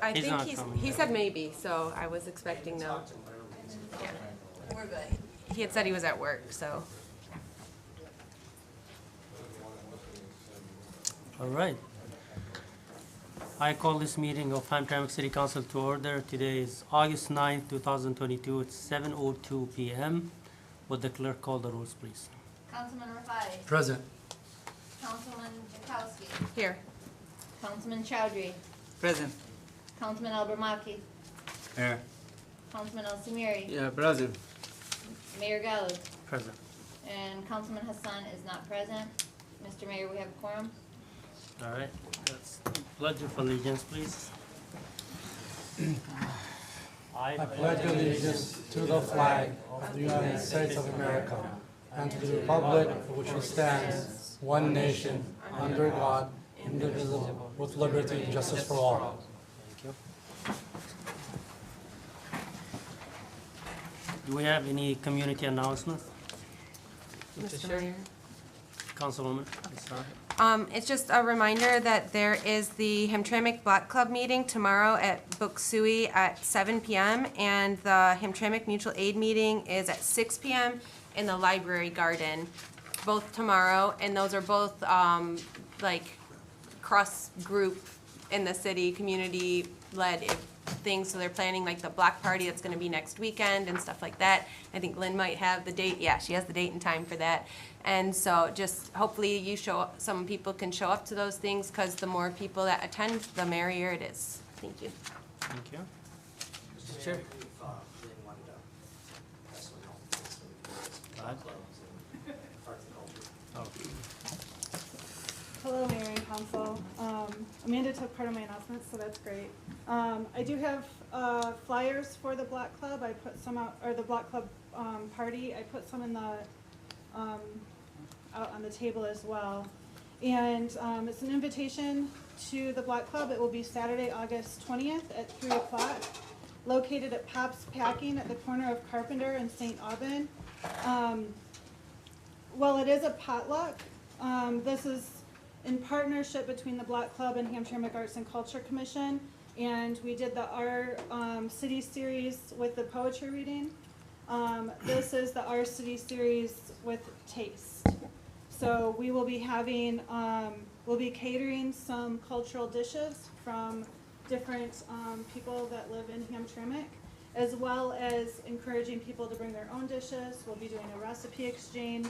I He's think not coming. he said maybe, so I was expecting no. Yeah. We're good. He had said he was at work, so. All right. I call this meeting of Hamtramck City Council to order. Today is August 9th, 2022. It's 7:02 p.m. Would the clerk call the rules, please? Councilman Rafai. Present. Councilman Jakowski. Here. Councilman Chowdhury. Present. Councilman Albermaki. Here. Councilman El Samiri. Yeah, present. Mayor Gallo. Present. And Councilman Hassan is not present. Mr. Mayor, we have a quorum. All right. Let's pledge of allegiance, please. I pledge allegiance to the flag of the United States of America and to the republic for which it stands, one nation, under God, indivisible, with liberty and justice for all. Thank you. Do we have any community announcements? Mr. Mayor. Councilwoman, sorry. It's just a reminder that there is the Hamtramck Black Club meeting tomorrow at Booksui at 7 p.m. and the Hamtramck Mutual Aid meeting is at 6 p.m. in the library garden, both tomorrow. And those are both like cross-group in the city, community-led things. So they're planning like the block party that's going to be next weekend and stuff like that. I think Lynn might have the date. Yeah, she has the date and time for that. And so just hopefully you show up, some people can show up to those things because the more people that attend, the merrier it is. Thank you. Thank you. Mr. Chair. Todd? Oh, Hello, Mayor and Council. Amanda took part of my announcements, so that's great. I do have flyers for the Black Club. I put some out, or the Black Club party. I put some in the out on the table as well. And it's an invitation to the Black Club. It will be Saturday, August 20th at 3 o'clock, located at Pop's Packing at the corner of Carpenter and St. Aubin. Well, it is a potluck. This is in partnership between the Black Club and Hamtramck Arts and Culture Commission, and we did the Our City series with the poetry reading. This is the Our City series with taste. So we will be having, we'll be catering some cultural dishes from different people that live in Hamtramck, as well as encouraging people to bring their own dishes. We'll be doing a recipe exchange.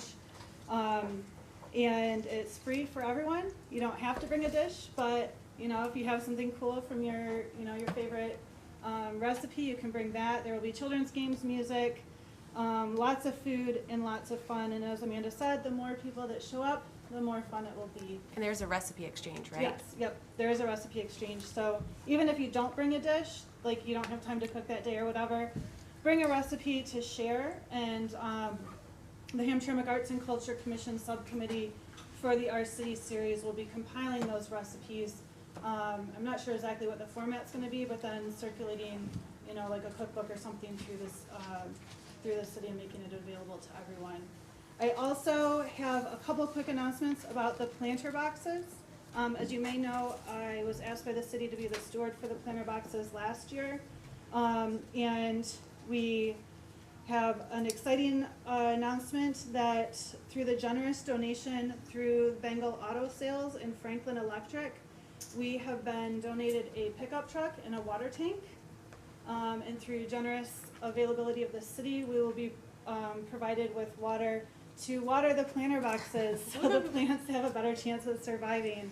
And it's free for everyone. You don't have to bring a dish, but you know, if you have something cool from your, you know, your favorite recipe, you can bring that. There will be children's games, music, lots of food, and lots of fun. And as Amanda said, the more people that show up, the more fun it will be. And there's a recipe exchange, right? Yes, yep, there is a recipe exchange. So even if you don't bring a dish, like you don't have time to cook that day or whatever, bring a recipe to share. And the Hamtramck Arts and Culture Commission Subcommittee for the Our City series will be compiling those recipes. I'm not sure exactly what the format's going to be, but then circulating, you know, like a cookbook or something through this through the city and making it available to everyone. I also have a couple quick announcements about the planter boxes. As you may know, I was asked by the city to be the steward for the planter boxes last year, and we have an exciting announcement that through the generous donation through Bengal Auto Sales and Franklin Electric, we have been donated a pickup truck and a water tank. And through generous availability of the city, we will be provided with water to water the planter boxes so the plants have a better chance of surviving.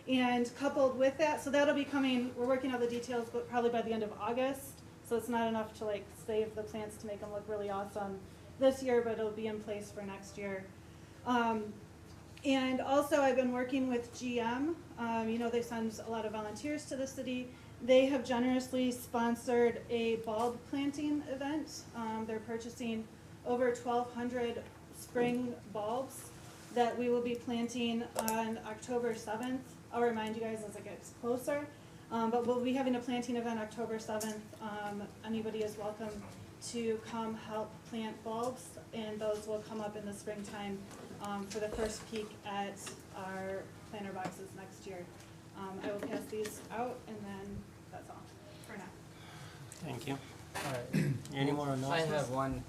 And coupled with that, so that'll be coming, we're working out the details, but probably by the end of August. So it's not enough to like save the plants to make them look really awesome this year, but it'll be in place for next year. And also I've been working with GM. You know, they send a lot of volunteers to the city. They have generously sponsored a bulb planting event. They're purchasing over 1,200 spring bulbs that we will be planting on October 7th. I'll remind you guys as it gets closer. But we'll be having a planting event October 7th. Anybody is welcome to come help plant bulbs, and those will come up in the springtime for the first peak at our planter boxes next year. I will pass these out, and then that's all. Thank you. All right. Any more I announcements? have one,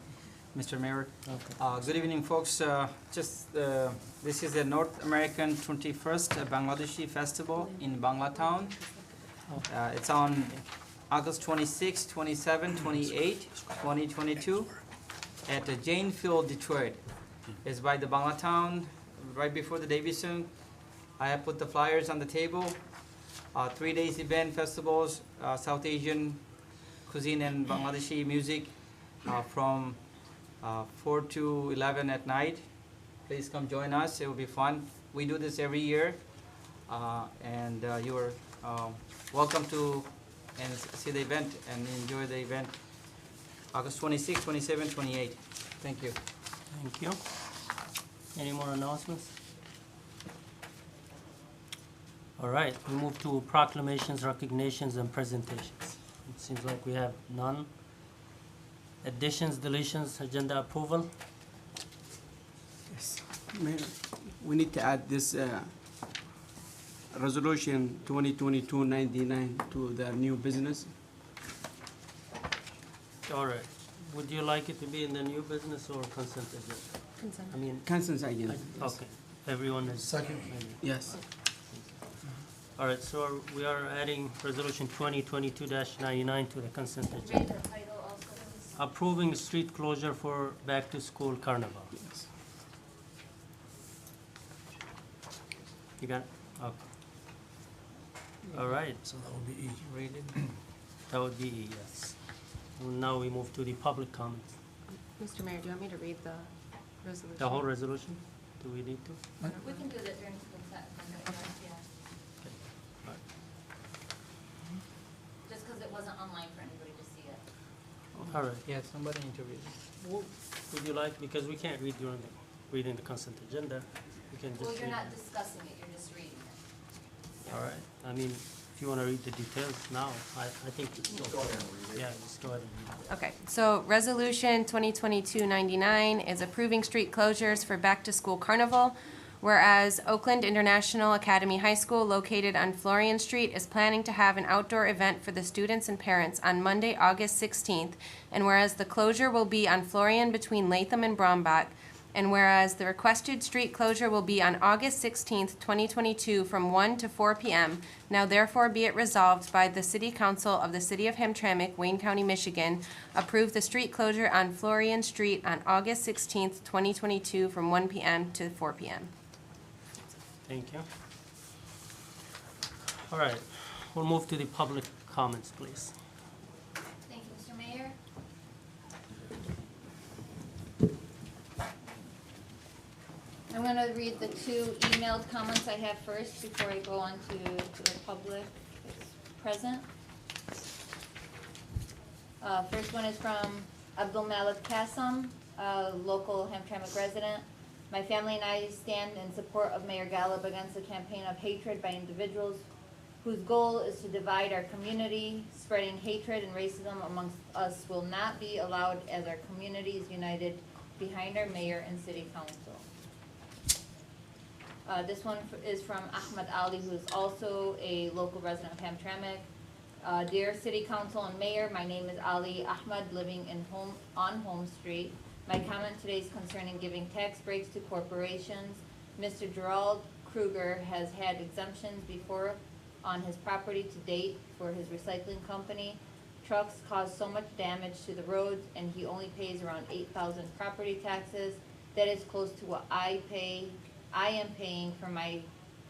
Mr. Mayor. Okay. Good evening, folks. This is the North American 21st Bangladeshi Festival in Banglatown. It's on August 26, 27, 28, 2022 at Jane Field, Detroit. It's by the Banglatown, right before the Davidson. I have put the flyers on the table. 3 days event, festivals, South Asian cuisine and Bangladeshi music from 4 to 11 at night. Please come join us. It will be fun. We do this every year, and you are welcome to and see the event and enjoy the event. August 26, 27, 28. Thank you. Thank you. Any more announcements? All right, we move to proclamations, recognitions, and presentations. It seems like we have none. Additions, deletions, agenda approval. Yes. Mayor, we need to add this resolution 2022-99 to the new business. All right. Would you like it to be in the new business or consent agenda? Consent. I mean, Consent agenda. okay, everyone is. Second. Yes. All right, so we are adding resolution 2022-99 to the consent agenda. Read the title also, please. Approving street closure for back-to-school carnival. Yes. You got it? Okay. All right, So that would be E. Read it. that would be E, yes. Now we move to the public comments. Mr. Mayor, do you want me to read the resolution? The whole resolution? Do we need to? We can do that during consent agenda, yeah. Okay. All right. Just because it wasn't online for anybody to see it. All right. Yeah, somebody interviewed. Would you like, because we can't read during the, reading the consent agenda, we can just Well, read. you're not discussing it, you're just reading it. All right, I mean, if you want to read the details now, I think it's. Go ahead and read it. Yeah, just go ahead and read it. Okay, so Resolution 2022-99 is approving street closures for back-to-school carnival, whereas Oakland International Academy High School, located on Florian Street, is planning to have an outdoor event for the students and parents on Monday, August 16th, and whereas the closure will be on Florian between Latham and Brombach, and whereas the requested street closure will be on August 16th, 2022 from 1 to 4 p.m., now therefore be it resolved by the City Council of the City of Hamtramck, Wayne County, Michigan, approve the street closure on Florian Street on August 16th, 2022 from 1 p.m. to 4 p.m. Thank you. All right, we'll move to the public comments, please. Thank you, Mr. Mayor. I'm gonna read the two emailed comments I have first before I go on to the public that's present. First one is from Abdul Malik Kassam, a local Hamtramck resident. My family and I stand in support of Mayor Gallup against a campaign of hatred by individuals whose goal is to divide our community. Spreading hatred and racism amongst us will not be allowed as our community is united behind our mayor and city council. This one is from Ahmed Ali, who is also a local resident of Hamtramck. Dear City Council and Mayor, my name is Ali Ahmed, living on Home Street. My comment today is concerning giving tax breaks to corporations. Mr. Gerald Kruger has had exemptions before on his property to date for his recycling company. Trucks cause so much damage to the roads, and he only pays around 8,000 property taxes. That is close to what I am paying for my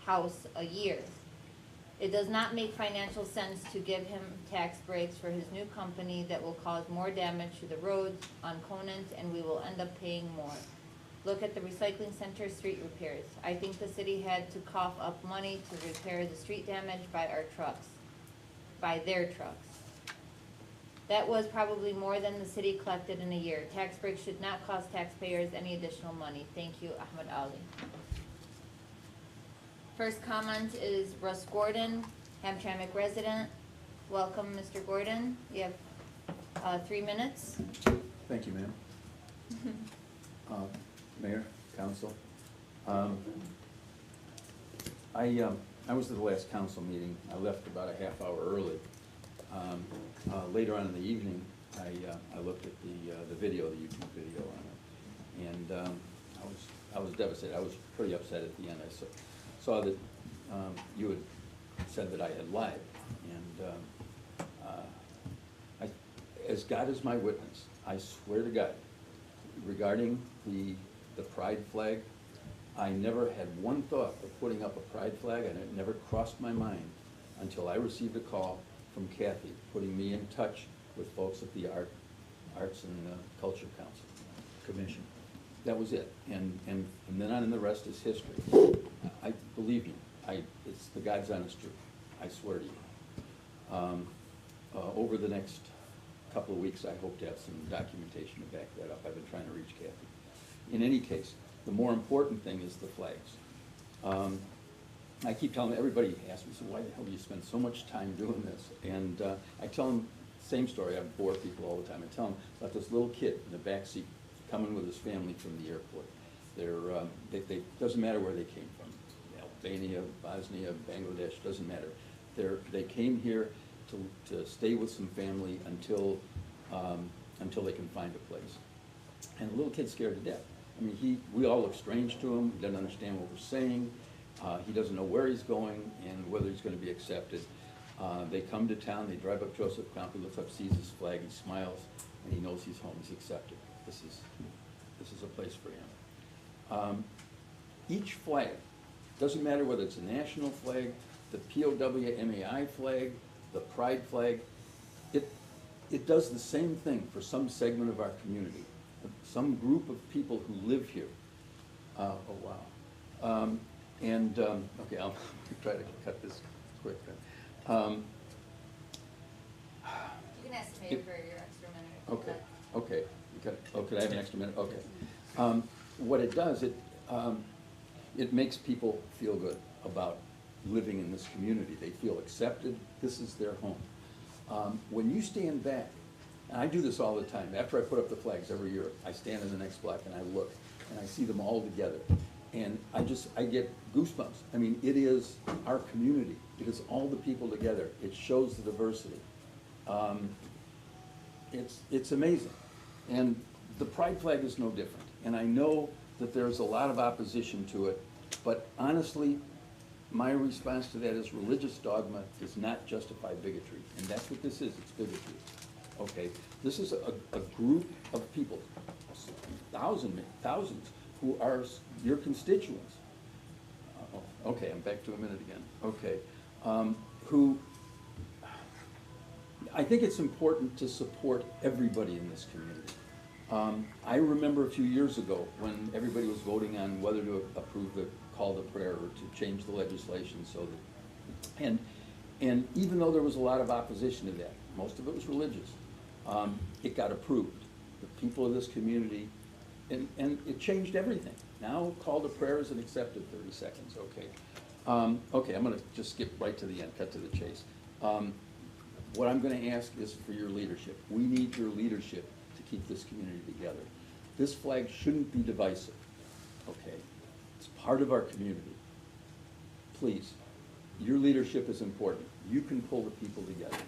house a year. It does not make financial sense to give him tax breaks for his new company that will cause more damage to the roads on Conant, and we will end up paying more. Look at the recycling center street repairs. I think the city had to cough up money to repair the street damage by their trucks. That was probably more than the city collected in a year. Tax breaks should not cost taxpayers any additional money. Thank you, Ahmed Ali. First comment is Russ Gordon, Hamtramck resident. Welcome, Mr. Gordon. You have 3 minutes. Thank you, ma'am. Mayor, council. I was at the last council meeting. I left about a half hour early. Later on in the evening, I looked at the video, the YouTube video on it, and I was devastated. I was pretty upset at the end. I saw that you had said that I had lied, and as God is my witness, I swear to God, regarding the pride flag, I never had one thought of putting up a pride flag, and it never crossed my mind until I received a call from Kathy, putting me in touch with folks at the Arts and Culture Council Commission. That was it, and from then on, and the rest is history. I believe me, it's the God's honest truth. I swear to you. Over the next couple of weeks, I hope to have some documentation to back that up. I've been trying to reach Kathy. In any case, the more important thing is the flags. I keep telling everybody, asks me, so why the hell do you spend so much time doing this? And I tell them, same story, I bore people all the time. I tell them about this little kid in the back seat coming with his family from the airport. They doesn't matter where they came from, Albania, Bosnia, Bangladesh, doesn't matter. They came here to stay with some family until they can find a place. And the little kid's scared to death. I mean, we all look strange to him. He doesn't understand what we're saying. He doesn't know where he's going and whether he's going to be accepted. They come to town, they drive up Joseph County, looks up, sees his flag, he smiles, and he knows he's home, he's accepted. This is a place for him. Each flag, doesn't matter whether it's a national flag, the POW/MAI flag, the pride flag, it does the same thing for some segment of our community, some group of people who live here. Oh, wow. Okay, I'll try to cut this quick then. You can estimate it for your extra minute. Okay. Could I have an extra minute? Okay. What it does, it makes people feel good about living in this community. They feel accepted. This is their home. When you stand back, and I do this all the time, after I put up the flags every year, I stand in the next block and I look, and I see them all together. And I get goosebumps. I mean, it is our community. It is all the people together. It shows the diversity. It's amazing. And the pride flag is no different. And I know that there's a lot of opposition to it, but honestly, my response to that is religious dogma does not justify bigotry. And that's what this is, it's bigotry. Okay, this is a group of people, thousands, who are your constituents. Okay, I'm back to a minute again. Okay, who, I think it's important to support everybody in this community. I remember a few years ago when everybody was voting on whether to approve the call to prayer or to change the legislation so that, and even though there was a lot of opposition to that, most of it was religious, it got approved. The people of this community, and it changed everything. Now call to prayer is an accepted 30 seconds, okay. Okay, I'm gonna just skip right to the end, cut to the chase. What I'm gonna ask is for your leadership. We need your leadership to keep this community together. This flag shouldn't be divisive, okay? It's part of our community. Please, your leadership is important. You can pull the people together.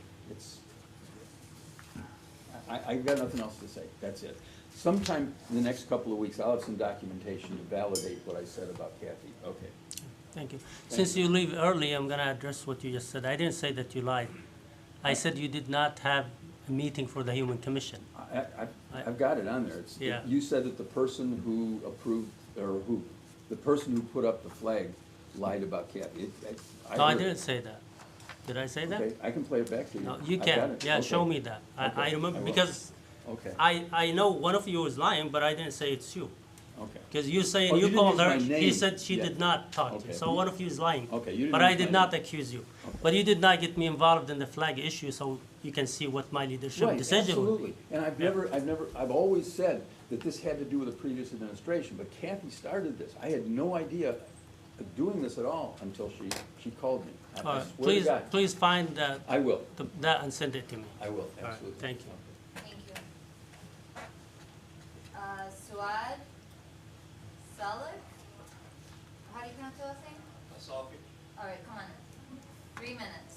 I've got nothing else to say, that's it. Sometime in the next couple of weeks, I'll have some documentation to validate what I said about Kathy, okay. Thank you. Since you leave early, I'm gonna address what you just said. I didn't say that you lied. I said you did not have a meeting for the Human Commission. I've got it on there. Yeah. You said that the person who approved, or the person who put up the flag lied about Kathy. No, I heard it. didn't say that. Did I say that? Okay, I can play it back to you. No, you I've can. got it. Yeah, Okay. show me that. Okay, I remember, I will. because Okay, I know one of you is lying, but I didn't say it's you. okay. Because you're saying Oh, you you didn't called use her, my he name. said she Yeah. did not talk to Okay. you. So one of you is lying. Okay, you didn't But I use did my not name. accuse you. Okay. But you did not get me involved in the flag issue, so you can see what my leadership Right, decision would absolutely. be. And I've always said that this had to do with the previous administration, but Kathy started this. I had no idea of doing this at all until she called me. I All right, swear to God. please find that, I will, that and send it to me. I will, All right, absolutely. thank you. Thank you. Suad Salih? How do you pronounce your last name? All right, come on. 3 minutes.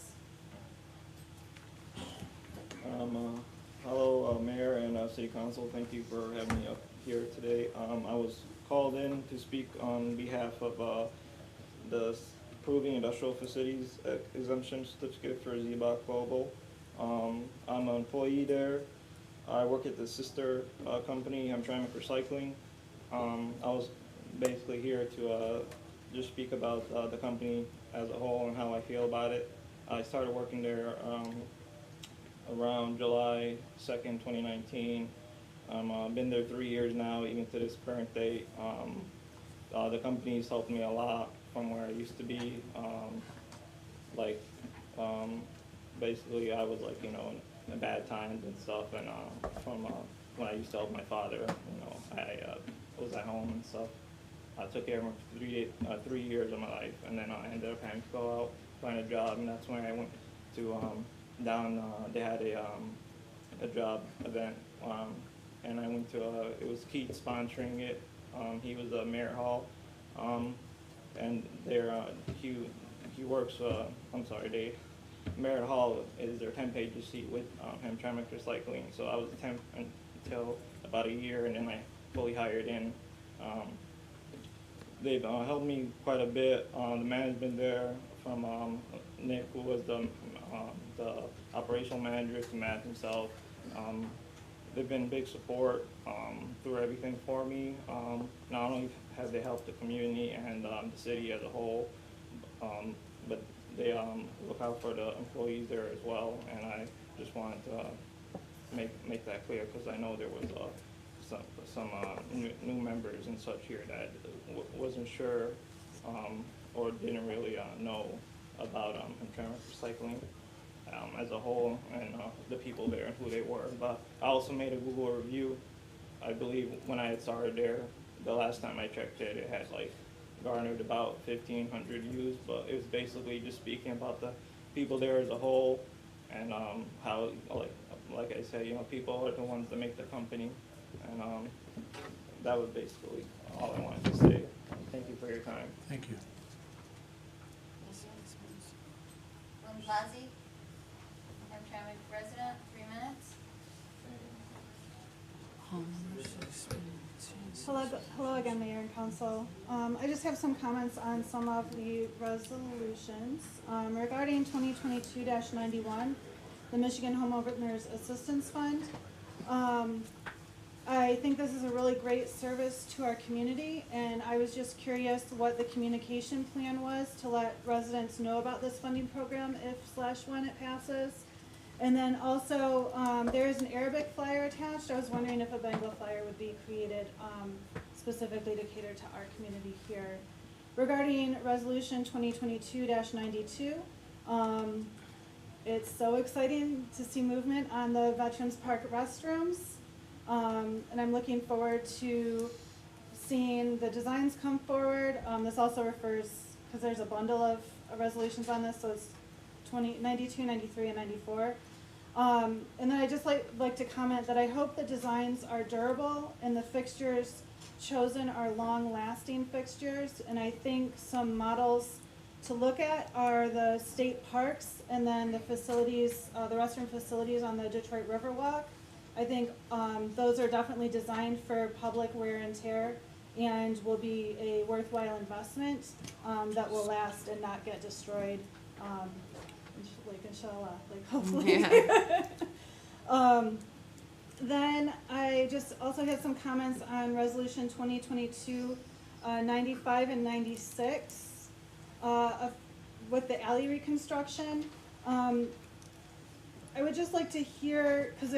Hello, Mayor and City Council. Thank you for having me up here today. I was called in to speak on behalf of the Approving Industrial Facilities Exemption Certificate for Ziebach Global. I'm an employee there. I work at the sister company, Hamtramck Recycling. I was basically here to just speak about the company as a whole and how I feel about it. I started working there around July 2nd, 2019. I've been there 3 years now, even to this current date. The company's helped me a lot from where I used to be. Basically I was like, you know, in bad times and stuff, and from when I used to help my father, you know, I was at home and stuff. I took care of him for 3 years of my life, and then I ended up having to go out, find a job, and that's when I went to they had a job event, and I went to it was Keith sponsoring it. He was a Merritt Hall, and he works. Merritt Hall is their temp agency with Hamtramck Recycling. So I was a temp until about a year, and then I fully hired in. They've helped me quite a bit. The management there, from Nick, who was the operational manager, to Matt himself. They've been big support through everything for me. Not only have they helped the community and the city as a whole, but they look out for the employees there as well. And I just wanted to make that clear, because I know there was some new members and such here that wasn't sure or didn't really know about Hamtramck Recycling as a whole, and the people there and who they were. But I also made a Google review. I believe when I had started there, the last time I checked it, it had like garnered about 1,500 views, but it was basically just speaking about the people there as a whole, and how, like I said, you know, people are the ones that make the company, and that was basically all I wanted to say. Thank you for your time. Thank you. Limbazi, Hamtramck resident, 3 minutes. Hello again, Mayor and Council. I just have some comments on some of the resolutions. Regarding 2022-91, the Michigan Homeowners Assistance Fund. I think this is a really great service to our community, and I was just curious what the communication plan was to let residents know about this funding program if/when it passes. And then also, there is an Arabic flyer attached. I was wondering if a Bengal flyer would be created specifically to cater to our community here. Regarding Resolution 2022-92, it's so exciting to see movement on the Veterans Park restrooms. And I'm looking forward to seeing the designs come forward. This also refers, because there's a bundle of resolutions on this, so it's 92, 93, and 94. And then I just like to comment that I hope the designs are durable and the fixtures chosen are long-lasting fixtures. And I think some models to look at are the state parks and then the facilities, the restroom facilities on the Detroit Riverwalk. I think those are definitely designed for public wear and tear and will be a worthwhile investment that will last and not get destroyed. Inshallah, hopefully. Yeah. Then I just also had some comments on Resolution 2022 95 and 96 with the alley reconstruction. I would just like to hear, because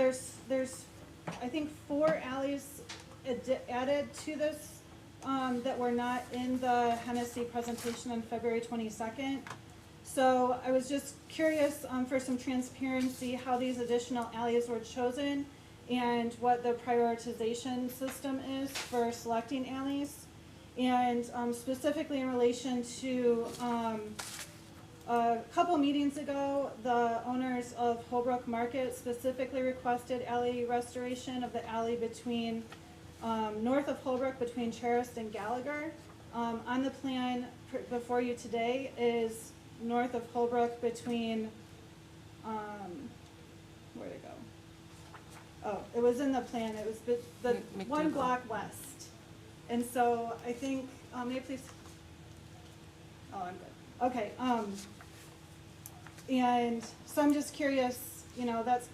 there's I think 4 alleys added to this that were not in the Hennessy presentation on February 22nd. So I was just curious for some transparency how these additional alleys were chosen and what the prioritization system is for selecting alleys. And specifically in relation to a couple meetings ago, the owners of Holbrook Market specifically requested alley restoration of the alley between north of Holbrook between Charest and Gallagher. On the plan before you today is north of Holbrook between, where'd it go? Oh, it was in the plan, it was the one McDougal. block west. And so I think, may I please? Oh, I'm good. Okay, and so I'm just curious, you know, that's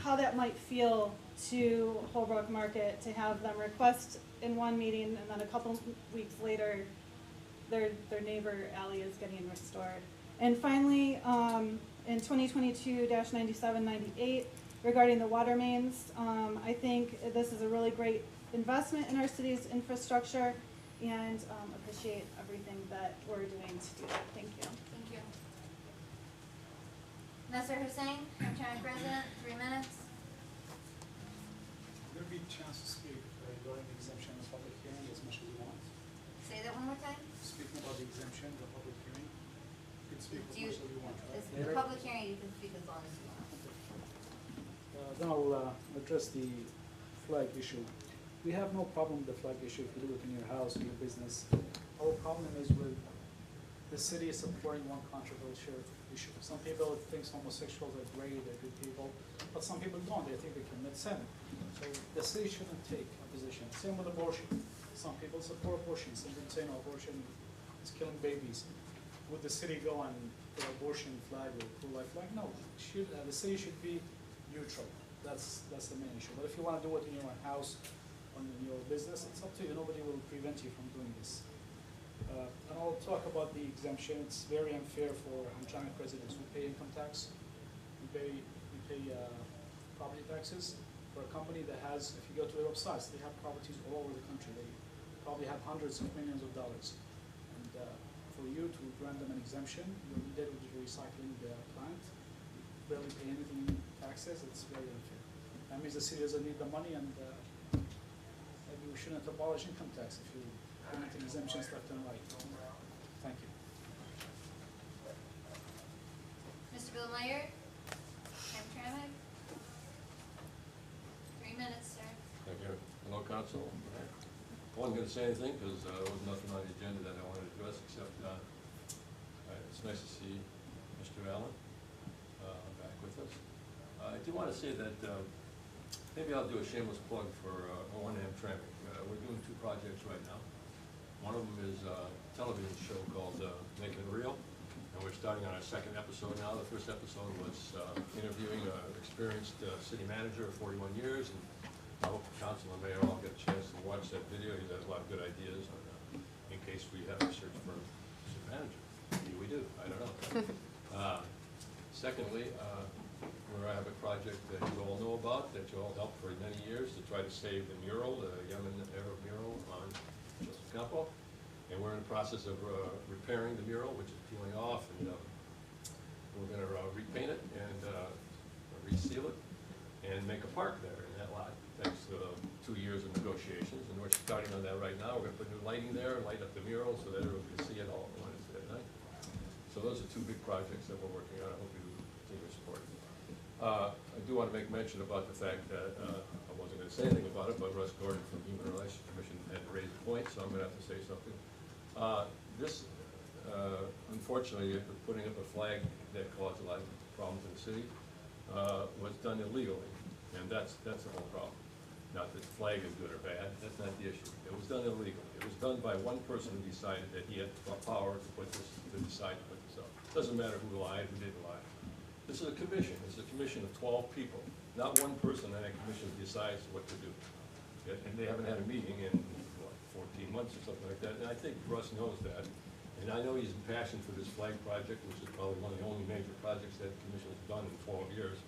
how that might feel to Holbrook Market to have them request in one meeting and then a couple weeks later, their neighbor alley is getting restored. And finally, in 2022-9798, regarding the water mains, I think this is a really great investment in our city's infrastructure and appreciate everything that we're doing to do that. Thank you. Thank you. Nasser Hussain, Hamtramck resident, 3 minutes. There'll be a chance to speak regarding the exemption of public hearing as much as you want. Say that one more time. Speaking about the exemption, the public hearing, you can speak as Do you, much as you want. it's the public hearing, you can speak as long as you want. Then I'll address the flag issue. We have no problem with the flag issue if you do it in your house, in your business. Our problem is with the city is supporting one controversial issue. Some people think homosexuals are great, they're good people, but some people don't. They think they commit sin. So the city shouldn't take a position. Same with abortion. Some people support abortion. Some people say no, abortion is killing babies. Would the city go and put abortion flag or pro-life flag? No. The city should be neutral. That's the main issue. But if you want to do it in your house, in your business, it's up to you. Nobody will prevent you from doing this. And I'll talk about the exemption. It's very unfair for Hamtramck residents who pay income tax. We pay property taxes for a company that has, if you go to their websites, they have properties all over the country. They probably have hundreds of millions of dollars. And for you to grant them an exemption, you're needed with the recycling plant, barely pay anything in taxes. It's very unfair. That means the city doesn't need the money, and maybe we shouldn't abolish income tax if you grant exemptions left and right. Thank you. Mr. Bill Meyer, Hamtramck. 3 minutes, sir. Thank you. Hello, council. I wasn't going to say anything because there was nothing on the agenda that I wanted to address, except it's nice to see Mr. Allen back with us. I do want to say that maybe I'll do a shameless plug for O&M Hamtramck. We're doing 2 projects right now. One of them is a television show called Make It Real, and we're starting on our 2nd episode now. The first episode was interviewing an experienced city manager of 41 years, and I hope the council and mayor all get a chance to watch that video. He has a lot of good ideas on, in case we have to search for a city manager. Maybe we do, I don't know. Secondly, where I have a project that you all know about, that you all helped for many years to try to save the mural, the Yemen Arab mural on Joseph Campo. And we're in the process of repairing the mural, which is peeling off, and we're gonna repaint it and reseal it and make a park there in that lot, thanks to 2 years of negotiations. And we're starting on that right now. We're gonna put new lighting there, light up the mural so that everyone can see it all at once at night. So those are 2 big projects that we're working on. I hope you continue to support. I do want to make mention about the fact that I wasn't going to say anything about it, but Russ Gordon from Human Relations Commission had raised a point, so I'm going to have to say something. This, unfortunately, putting up a flag that caused a lot of problems in the city was done illegally, and that's the whole problem. Not that the flag is good or bad, that's not the issue. It was done illegally. It was done by one person who decided that he had the power to put this, to decide to put this up. Doesn't matter who lied, who didn't lie. This is a commission. It's a commission of 12 people. Not one person on that commission decides what to do. And they haven't had a meeting in, what, 14 months or something like that. And I think Russ knows that. And I know he's impassioned for this flag project, which is probably one of the only major projects that the commission has done in 12 years.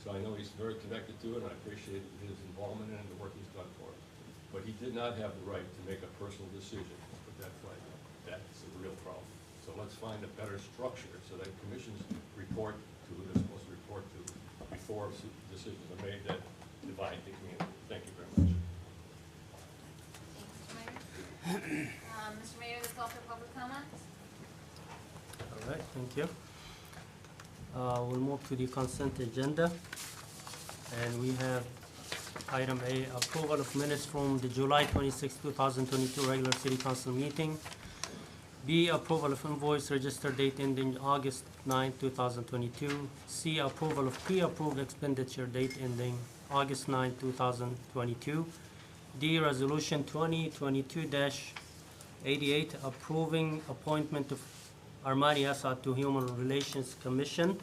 So I know he's very connected to it, and I appreciate his involvement in it and the work he's done for it. But he did not have the right to make a personal decision to put that flag up. That's the real problem. So let's find a better structure so that commissions report to who they're supposed to report to before decisions are made that divide the community. Thank you very much. Thank you, Mr. Mayor. Mr. Mayor, this call for public comments. All right, thank you. We'll move to the consent agenda. And we have item A, approval of minutes from the July 26, 2022 regular city council meeting. B, approval of invoice register date ending August 9, 2022. C, approval of pre-approved expenditure date ending August 9, 2022. D, Resolution 2022-88, approving appointment of Armani Assad to Human Relations Commission.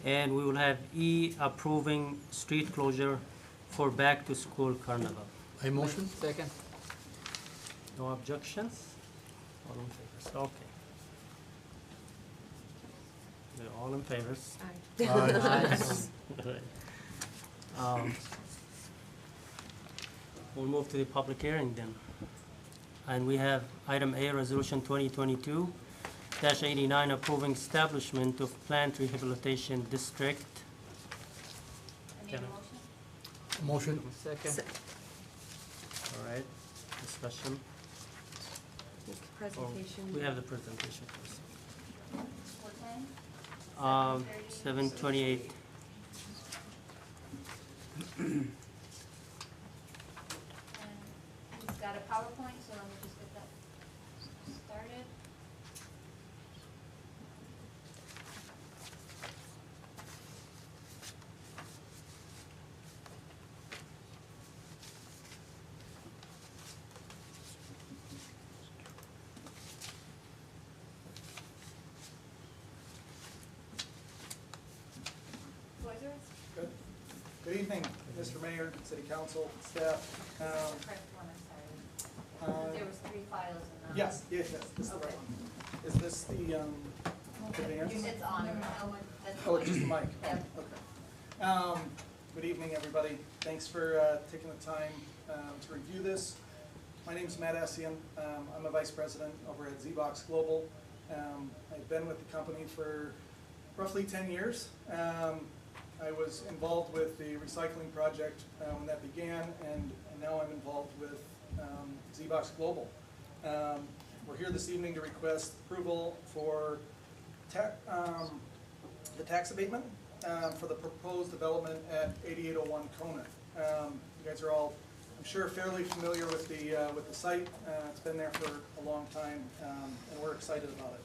And we will have E, approving street closure for Back to School Carnival. I motion. Second. No objections? All in favor? Okay. They're all in favor. We'll move to the public hearing then. And we have item A, Resolution 2022-89, approving establishment of plant rehabilitation district. I need a Can I- motion? Motion. Second. All right, discussion. Presentation. We have the presentation first. What time? 7:28. And he's got a PowerPoint, so let me just get that started. Good. Good evening, Mr. Mayor, City Council, staff. Correct one, I'm sorry. There was 3 files in that. Yes, this is the right Okay. one. Is this the advance? It's on. Oh, it's just the mic? Yeah. Okay. Good evening, everybody. Thanks for taking the time to review this. My name's Matt Essian. I'm a vice president over at ZBox Global. I've been with the company for roughly 10 years. I was involved with the recycling project when that began, and now I'm involved with ZBox Global. We're here this evening to request approval for the tax abatement for the proposed development at 8801 Conant. You guys are all, I'm sure, fairly familiar with the site. It's been there for a long time, and we're excited about it.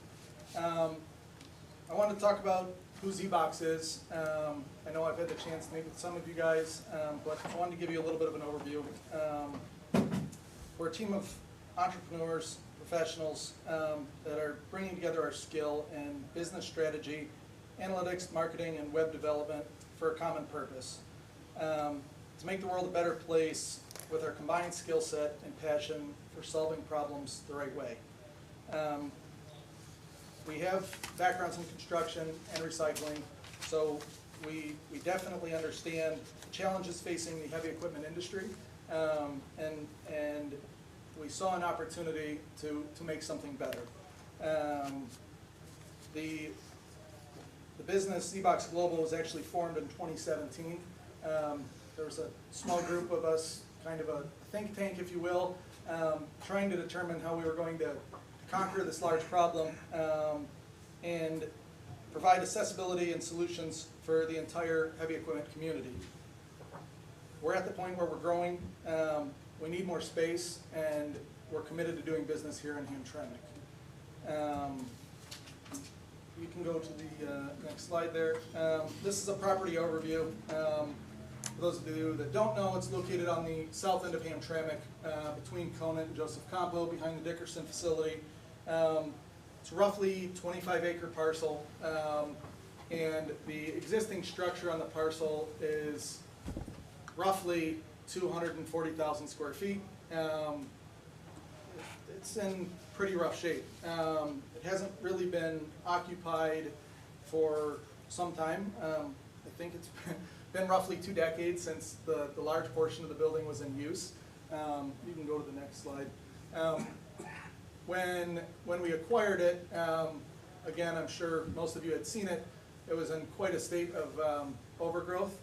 I wanted to talk about who ZBox is. I know I've had the chance to meet with some of you guys, but I wanted to give you a little bit of an overview. We're a team of entrepreneurs, professionals that are bringing together our skill in business strategy, analytics, marketing, and web development for a common purpose. To make the world a better place with our combined skill set and passion for solving problems the right way. We have backgrounds in construction and recycling, so we definitely understand the challenges facing the heavy equipment industry, and we saw an opportunity to make something better. The business, ZBox Global, was actually formed in 2017. There was a small group of us, kind of a think tank, if you will, trying to determine how we were going to conquer this large problem and provide accessibility and solutions for the entire heavy equipment community. We're at the point where we're growing, we need more space, and we're committed to doing business here in Hamtramck. You can go to the next slide there. This is a property overview. For those of you that don't know, it's located on the south end of Hamtramck, between Conant and Joseph Campo, behind the Dickerson facility. It's roughly 25-acre parcel, and the existing structure on the parcel is roughly 240,000 square feet. It's in pretty rough shape. It hasn't really been occupied for some time. I think it's been roughly 2 decades since the large portion of the building was in use. You can go to the next slide. When we acquired it, again, I'm sure most of you had seen it, it was in quite a state of overgrowth.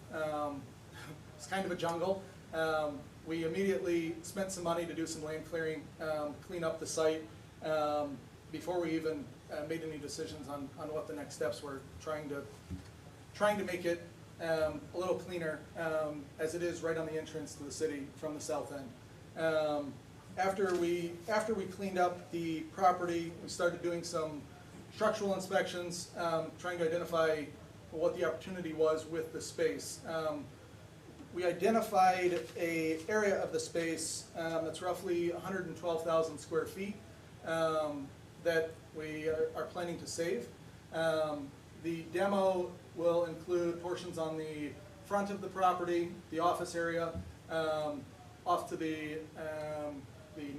It's kind of a jungle. We immediately spent some money to do some land clearing, clean up the site, before we even made any decisions on what the next steps were, trying to make it a little cleaner, as it is right on the entrance to the city from the south end. After we cleaned up the property, we started doing some structural inspections, trying to identify what the opportunity was with the space. we identified a area of the space that's roughly 112,000 square feet that we are planning to save. The demo will include portions on the front of the property, the office area, off to the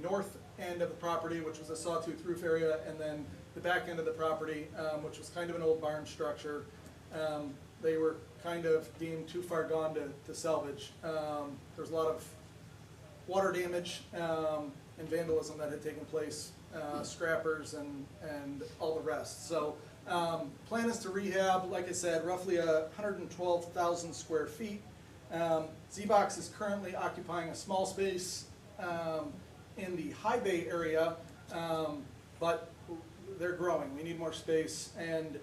north end of the property, which was a sawtooth roof area, and then the back end of the property, which was kind of an old barn structure. They were kind of deemed too far gone to salvage. There's a lot of water damage and vandalism that had taken place, scrappers and all the rest. So plan is to rehab, like I said, roughly 112,000 square feet. Z-Box is currently occupying a small space in the high bay area, but they're growing. We need more space, and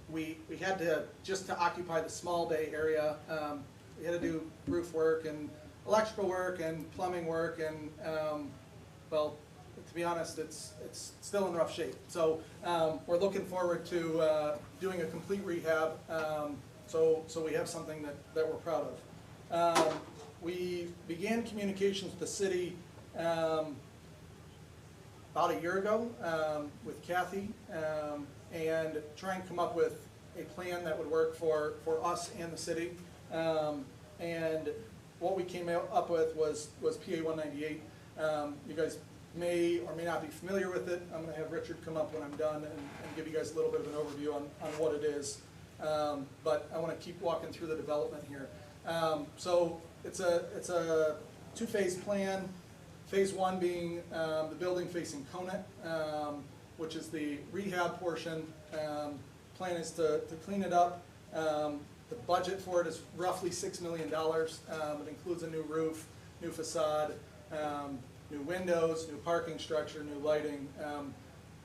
we had to, just to occupy the small bay area, we had to do roof work and electrical work and plumbing work, and well, to be honest, it's still in rough shape. So we're looking forward to doing a complete rehab, so we have something that we're proud of. We began communications with the city about a year ago with Kathy, and try and come up with a plan that would work for us and the city. And what we came up with was PA 198. You guys may or may not be familiar with it. I'm going to have Richard come up when I'm done and give you guys a little bit of an overview on what it is. But I want to keep walking through the development here. So it's a two-phase plan. Phase one being the building facing Conant, which is the rehab portion. Plan is to clean it up. The budget for it is roughly $6 million. It includes a new roof, new facade, new windows, new parking structure, new lighting.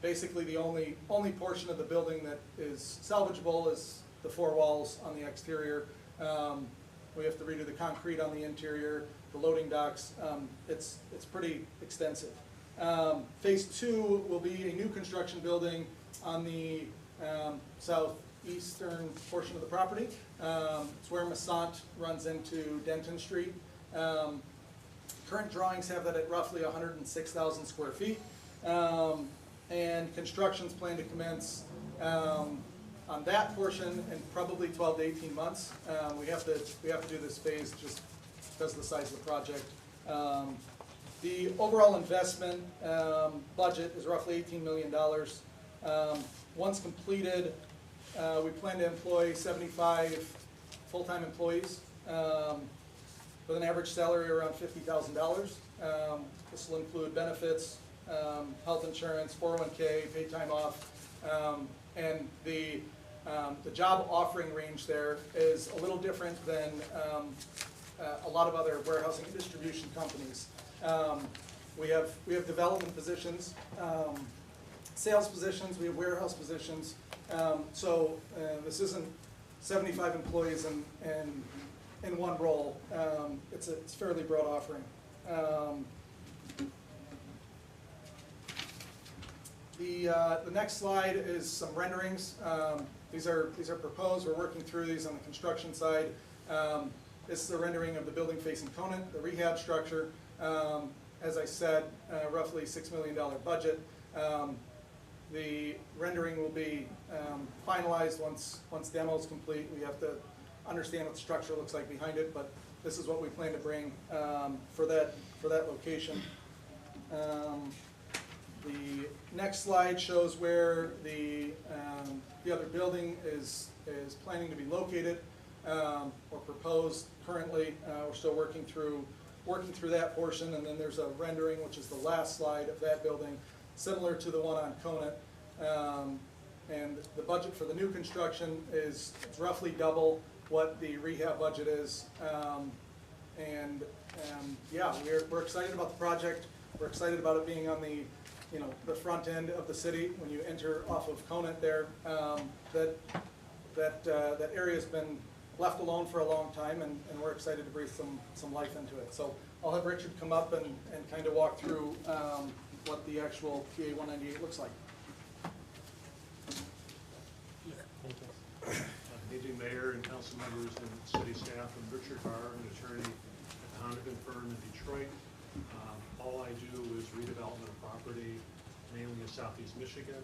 Basically the only portion of the building that is salvageable is the four walls on the exterior. We have to redo the concrete on the interior, the loading docks. It's pretty extensive. Phase two will be a new construction building on the southeastern portion of the property. It's where Massant runs into Denton Street. Current drawings have that at roughly 106,000 square feet. And construction's planned to commence on that portion in probably 12 to 18 months. We have to do this phase just because of the size of the project. The overall investment budget is roughly $18 million. Once completed, we plan to employ 75 full-time employees with an average salary around $50,000. This will include benefits, health insurance, 401k, paid time off, and the job offering range there is a little different than a lot of other warehousing and distribution companies. We have development positions, sales positions, we have warehouse positions. So this isn't 75 employees in one role. It's a fairly broad offering. The next slide is some renderings. These are proposed. We're working through these on the construction side. This is a rendering of the building facing Conant, the rehab structure. As I said, roughly $6 million budget. The rendering will be finalized once demo is complete. We have to understand what the structure looks like behind it, but this is what we plan to bring for that location. The next slide shows where the other building is planning to be located or proposed currently. We're still working through that portion, and then there's a rendering, which is the last slide of that building, similar to the one on Conant. And the budget for the new construction is it's roughly double what the rehab budget is. Yeah, we're excited about the project. We're excited about it being on the front end of the city when you enter off of Conant there. That area has been left alone for a long time, and we're excited to breathe some life into it. So I'll have Richard come up and kind of walk through what the actual PA 198 looks like. Good evening, Mayor and Council council members and city staff. I'm Richard Barr, an attorney at the Hondigan firm in Detroit. All I do is redevelopment of property, mainly in southeast Michigan,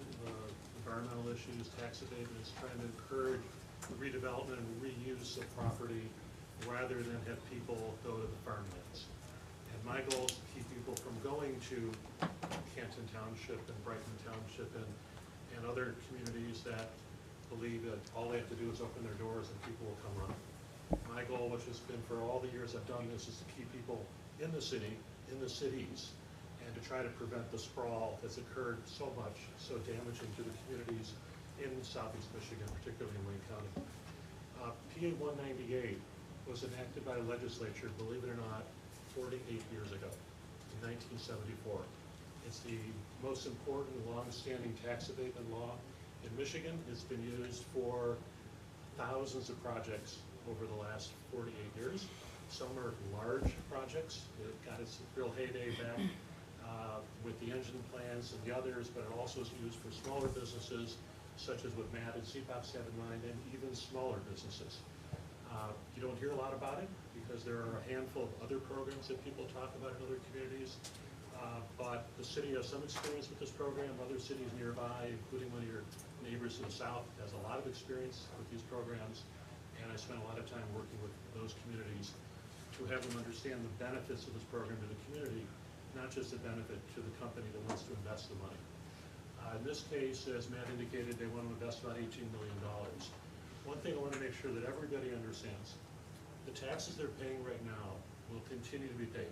environmental issues, tax abatements, trying to encourage the redevelopment and reuse of property rather than have people go to the farmlands. And my goal is to keep people from going to Canton Township and Brighton Township and other communities that believe that all they have to do is open their doors and people will come running. My goal, which has been for all the years I've done this, is to keep people in the city, in the cities, and to try to prevent the sprawl that's occurred so much, so damaging to the communities in southeast Michigan, particularly in Wayne County. PA 198 was enacted by the legislature, believe it or not, 48 years ago, in 1974. It's the most important long-standing tax abatement law in Michigan. It's been used for thousands of projects over the last 48 years. Some are large projects. It got its real heyday back with the engine plants and the others, but it also is used for smaller businesses, such as what Matt and CPOPs have in mind, and even smaller businesses. You don't hear a lot about it because there are a handful of other programs that people talk about in other communities. But the city has some experience with this program. Other cities nearby, including one of your neighbors to the south, has a lot of experience with these programs. And I spent a lot of time working with those communities to have them understand the benefits of this program to the community, not just the benefit to the company that wants to invest the money. In this case, as Matt indicated, they want to invest about $18 million. One thing I want to make sure that everybody understands, the taxes they're paying right now will continue to be paid.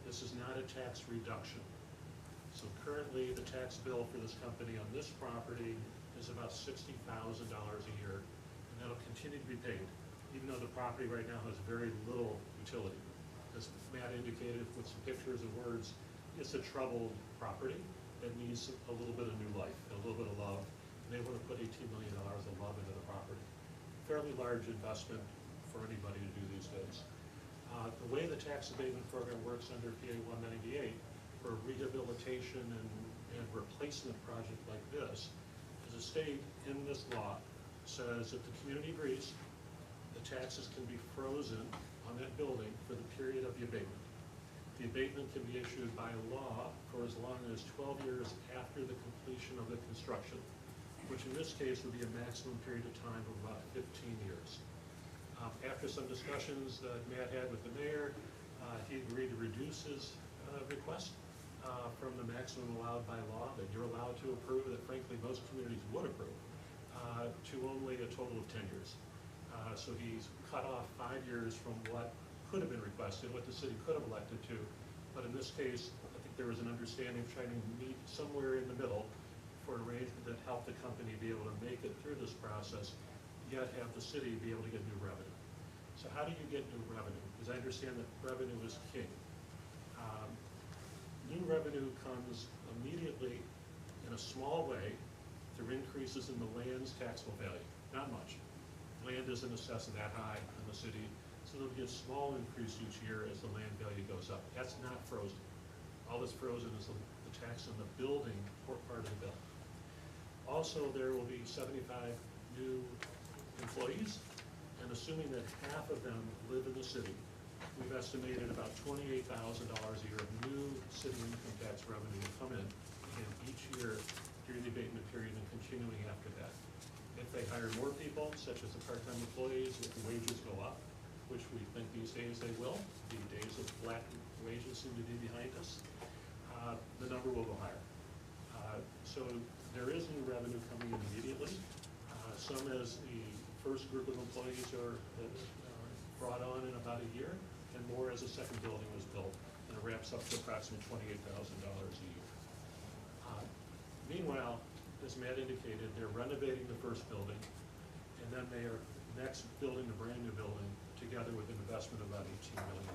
This is not a tax reduction. So currently, the tax bill for this company on this property is about $60,000 a year, and that'll continue to be paid, even though the property right now has very little utility. As Matt indicated with some pictures and words, it's a troubled property that needs a little bit of new life, a little bit of love, and they want to put $18 million of love into the property. Fairly large investment for anybody to do these days. The way the tax abatement program works under PA 198 for a rehabilitation and replacement project like this is a state in this law says if the community agrees, the taxes can be frozen on that building for the period of the abatement. The abatement can be issued by law for as long as 12 years after the completion of the construction, which in this case would be a maximum period of time of about 15 years. After some discussions that Matt had with the mayor, he agreed to reduce his request from the maximum allowed by law that you're allowed to approve, that frankly most communities would approve, to only a total of 10 years. So he's cut off 5 years from what could have been requested, what the city could have elected to, but in this case, I think there was an understanding of trying to meet somewhere in the middle for an arrangement that helped the company be able to make it through this process, yet have the city be able to get new revenue. So how do you get new revenue? Because I understand that revenue is king. New revenue comes immediately in a small way through increases in the land's taxable value, not much. Land isn't assessed that high in the city, so there'll be a small increase each year as the land value goes up. That's not frozen. All that's frozen is the tax on the building or part of the bill. Also, there will be 75 new employees, and assuming that half of them live in the city, we've estimated about $28,000 a year of new city income tax revenue will come in each year during the abatement period and continuing after that. If they hire more people, such as the part-time employees, if the wages go up, which we think these days they will, the days of flat wages seem to be behind us, the number will go higher. So there is new revenue coming in immediately. Some as the first group of employees are brought on in about a year, and more as a second building was built, and it ramps up to approximately $28,000 a year. Meanwhile, as Matt indicated, they're renovating the first building, and then they are next building a brand new building together with an investment of about $18 million.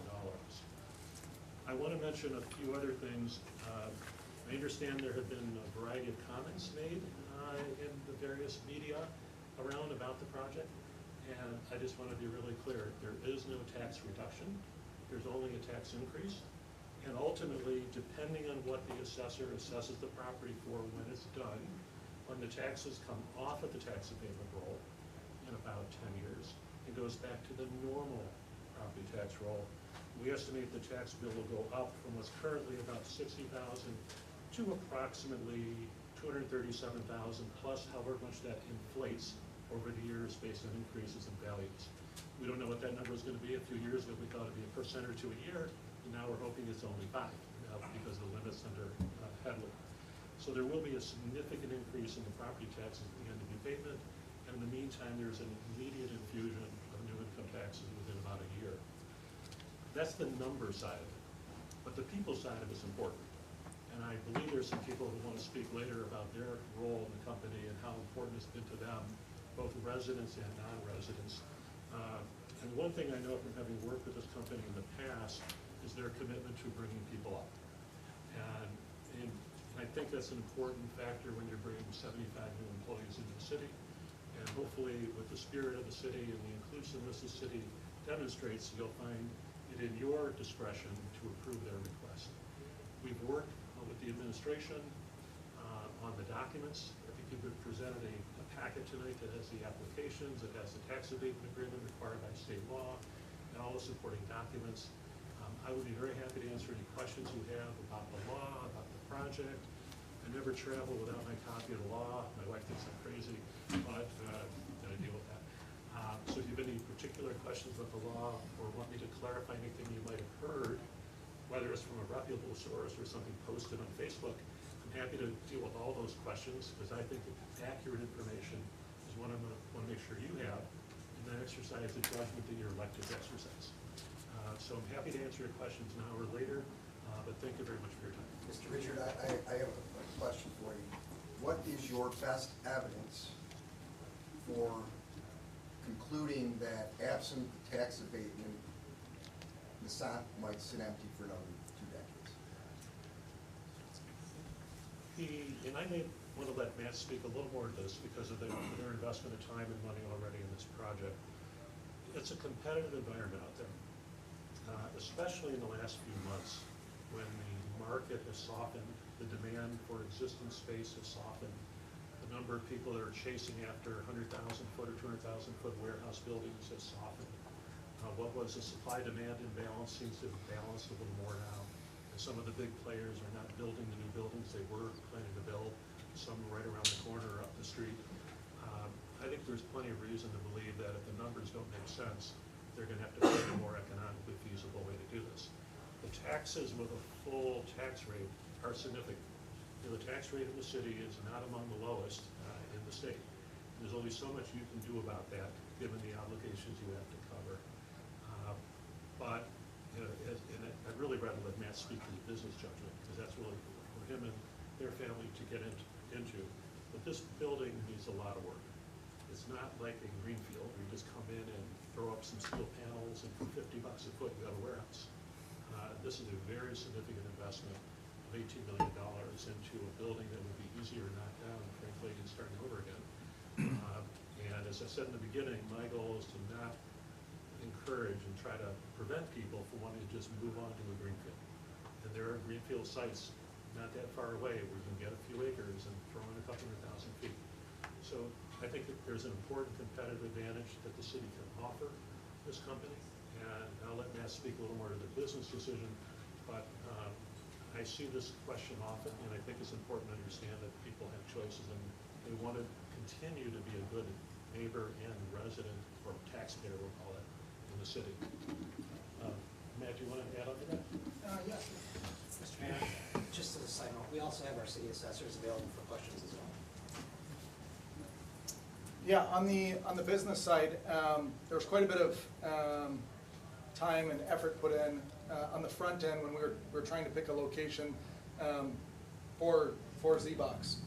I want to mention a few other things. I understand there have been a variety of comments made in the various media around about the project, and I just want to be really clear. There is no tax reduction. There's only a tax increase. And ultimately, depending on what the assessor assesses the property for when it's done, when the taxes come off of the tax abatement roll in about 10 years, it goes back to the normal property tax roll. We estimate the tax bill will go up from what's currently about 60,000 to approximately 237,000 plus however much that inflates over the years based on increases in values. We don't know what that number is going to be. A few years ago, we thought it'd be 1% or 2% a year, and now we're hoping it's only 5% because of the limits under Headley. So there will be a significant increase in the property taxes at the end of the abatement, and in the meantime, there's an immediate infusion of new income taxes within about a year. That's the number side of it, but the people side of it is important. And I believe there's some people who want to speak later about their role in the company and how important it's been to them, both residents and non-residents. And one thing I know from having worked with this company in the past is their commitment to bringing people up. And I think that's an important factor when you're bringing 75 new employees into the city. And hopefully with the spirit of the city and the inclusiveness the city demonstrates, you'll find it in your discretion to approve their request. We've worked with the administration on the documents. I think you've been presented a packet tonight that has the applications, it has the tax abatement agreement required by state law, and all the supporting documents. I would be very happy to answer any questions you have about the law, about the project. I never travel without my copy of the law. My wife thinks I'm crazy, but I deal with that. So if you have any particular questions about the law or want me to clarify anything you might have heard, whether it's from a reputable source or something posted on Facebook, I'm happy to deal with all those questions because I think that accurate information is what I want to make sure you have and then exercise the judgment that you're elected to exercise. So I'm happy to answer your questions now or later, but thank you very much for your time. Mr. Richard, I have a question for you. What is your best evidence for concluding that absent tax abatement, Nassau might sit empty for another 2 decades? And I may want to let Matt speak a little more to this because of their investment of time and money already in this project. It's a competitive environment out there, especially in the last few months when the market has softened, the demand for existing space has softened, the number of people that are chasing after 100,000 foot or 200,000 foot warehouse buildings has softened. What was a supply-demand imbalance seems to have balanced a little more now. And some of the big players are not building the new buildings they were planning to build, some right around the corner or up the street. I think there's plenty of reason to believe that if the numbers don't make sense, they're going to have to find a more economically feasible way to do this. The taxes with a full tax rate are significant. You know, the tax rate in the city is not among the lowest in the state. There's only so much you can do about that, given the obligations you have to cover. But you know, and I'd really rather let Matt speak to the business judgment, because that's really for him and their family to get into. But this building needs a lot of work. It's not like a greenfield where you just come in and throw up some steel panels and for $50 a foot you have a warehouse. This is a very significant investment of $18 million into a building that would be easier to knock down, frankly, and starting over again. And as I said in the beginning, my goal is to not encourage and try to prevent people from wanting to just move on to a greenfield. And there are greenfield sites not that far away where you can get a few acres and throw in a couple 100,000 feet. So I think that there's an important competitive advantage that the city can offer this company. And I'll let Matt speak a little more to the business decision, but I see this question often, and I think it's important to understand that people have choices and they want to continue to be a good neighbor and resident, or taxpayer, we'll call it, in the city. Matt, do you want to add on to that? Yes. Mr. Mayor, just as a side note, we also have our city assessors available for questions as well. Yeah, on the business side, there was quite a bit of time and effort put in on the front end when we were trying to pick a location for Z-Box.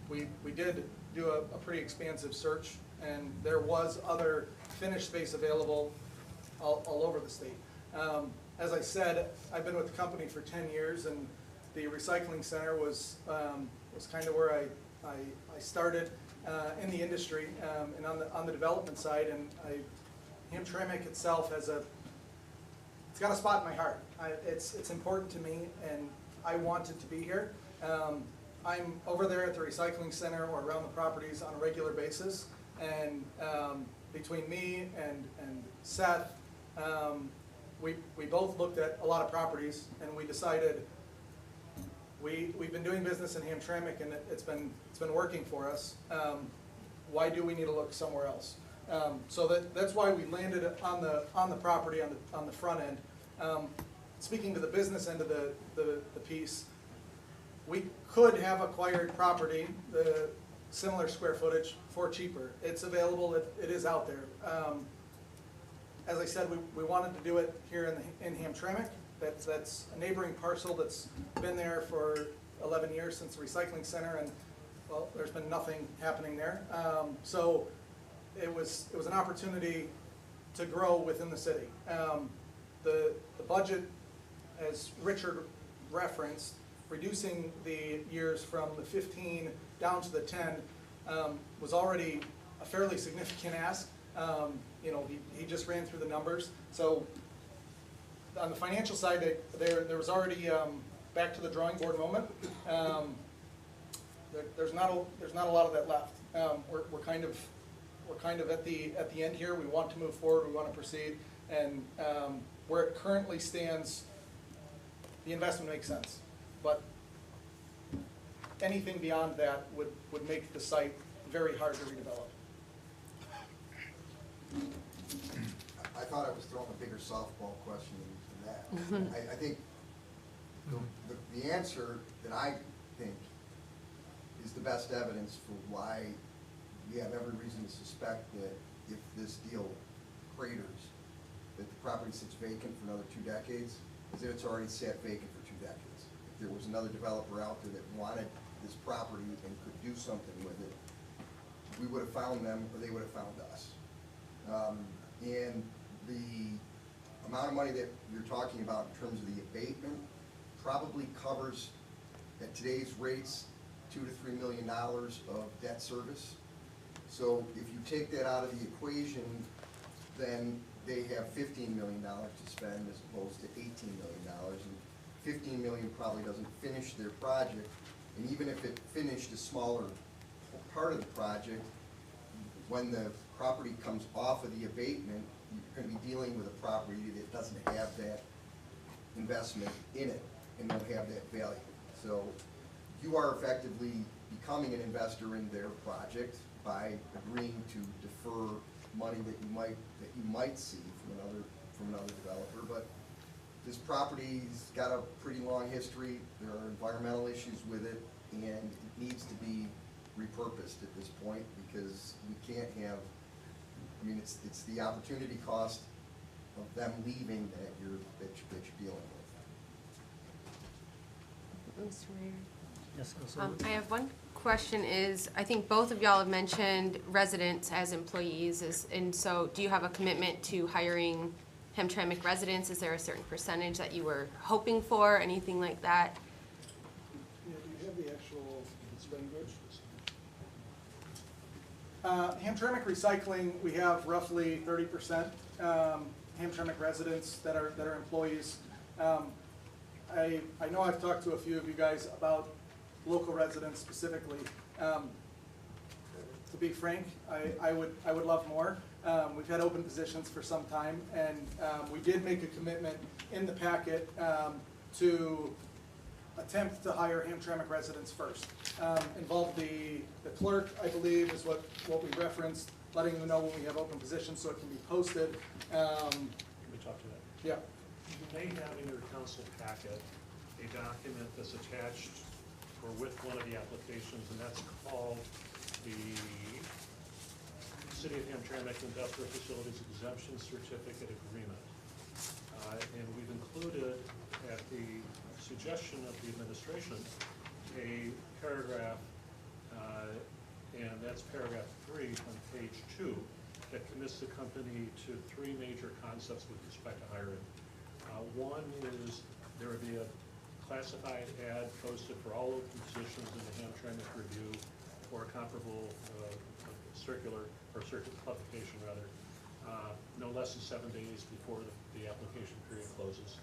We did do a pretty expansive search, and there was other finished space available all over the state. As I said, I've been with the company for 10 years, and the recycling center was kind of where I started in the industry and on the development side. And Hamtramck itself it's got a spot in my heart. It's important to me, and I wanted to be here. I'm over there at the recycling center or around the properties on a regular basis, and between me and Seth, we both looked at a lot of properties, and we decided we've been doing business in Hamtramck, and it's been working for us. Why do we need to look somewhere else? So that's why we landed on the property on the front end. Speaking to the business end of the piece, we could have acquired property, the similar square footage, for cheaper. It's available, it is out there. As I said, we wanted to do it here in Hamtramck. That's a neighboring parcel that's been there for 11 years since the recycling center, and well, there's been nothing happening there. So it was an opportunity to grow within the city. The budget, as Richard referenced, reducing the years from the 15 down to the 10 was already a fairly significant ask. You know, he just ran through the numbers. So on the financial side, there was already back to the drawing board moment. There's not a lot of that left. We're kind of at the end here. We want to move forward. We want to proceed, and where it currently stands, the investment makes sense. But anything beyond that would make the site very hard to redevelop. I thought I was throwing a bigger softball question than that. I think the answer that I think is the best evidence for why we have every reason to suspect that if this deal craters, that the property sits vacant for another 2 decades, is that it's already sat vacant for 2 decades. If there was another developer out there that wanted this property and could do something with it, we would have found them, or they would have found us. And the amount of money that you're talking about in terms of the abatement probably covers, at today's rates, $2 to $3 million of debt service. So if you take that out of the equation, then they have $15 million to spend as opposed to $18 million. And $15 million probably doesn't finish their project. And even if it finished a smaller part of the project, when the property comes off of the abatement, you're going to be dealing with a property that doesn't have that investment in it and don't have that value. So you are effectively becoming an investor in their project by agreeing to defer money that you might see from another developer. But this property's got a pretty long history. There are environmental issues with it, and it needs to be repurposed at this point, because we can't have, I mean, it's the opportunity cost of them leaving that you're dealing with. Mr. Mayor. Yes, Councilwoman. I have one question is, I think both of y'all have mentioned residents as employees, and so do you have a commitment to hiring Hamtramck residents? Is there a certain percentage that you were hoping for, anything like that? Yeah, do you have the actual language? Hamtramck Recycling, we have roughly 30% Hamtramck residents that are employees. I know I've talked to a few of you guys about local residents specifically. To be frank, I would love more. We've had open positions for some time, and we did make a commitment in the packet to attempt to hire Hamtramck residents first. Involve the clerk, I believe, is what we referenced, letting them know when we have open positions so it can be posted. Let me talk to that. Yeah. You may have in your council packet a document that's attached or with one of the applications, and that's called the City of Hamtramck Industrial Facilities Exemption Certificate Agreement. And we've included, at the suggestion of the administration, a paragraph, and that's paragraph 3 on page 2, that commits the company to 3 major concepts with respect to hiring. One is there would be a classified ad posted for all open positions in the Hamtramck Review or a comparable circular publication rather, no less than 7 days before the application period closes.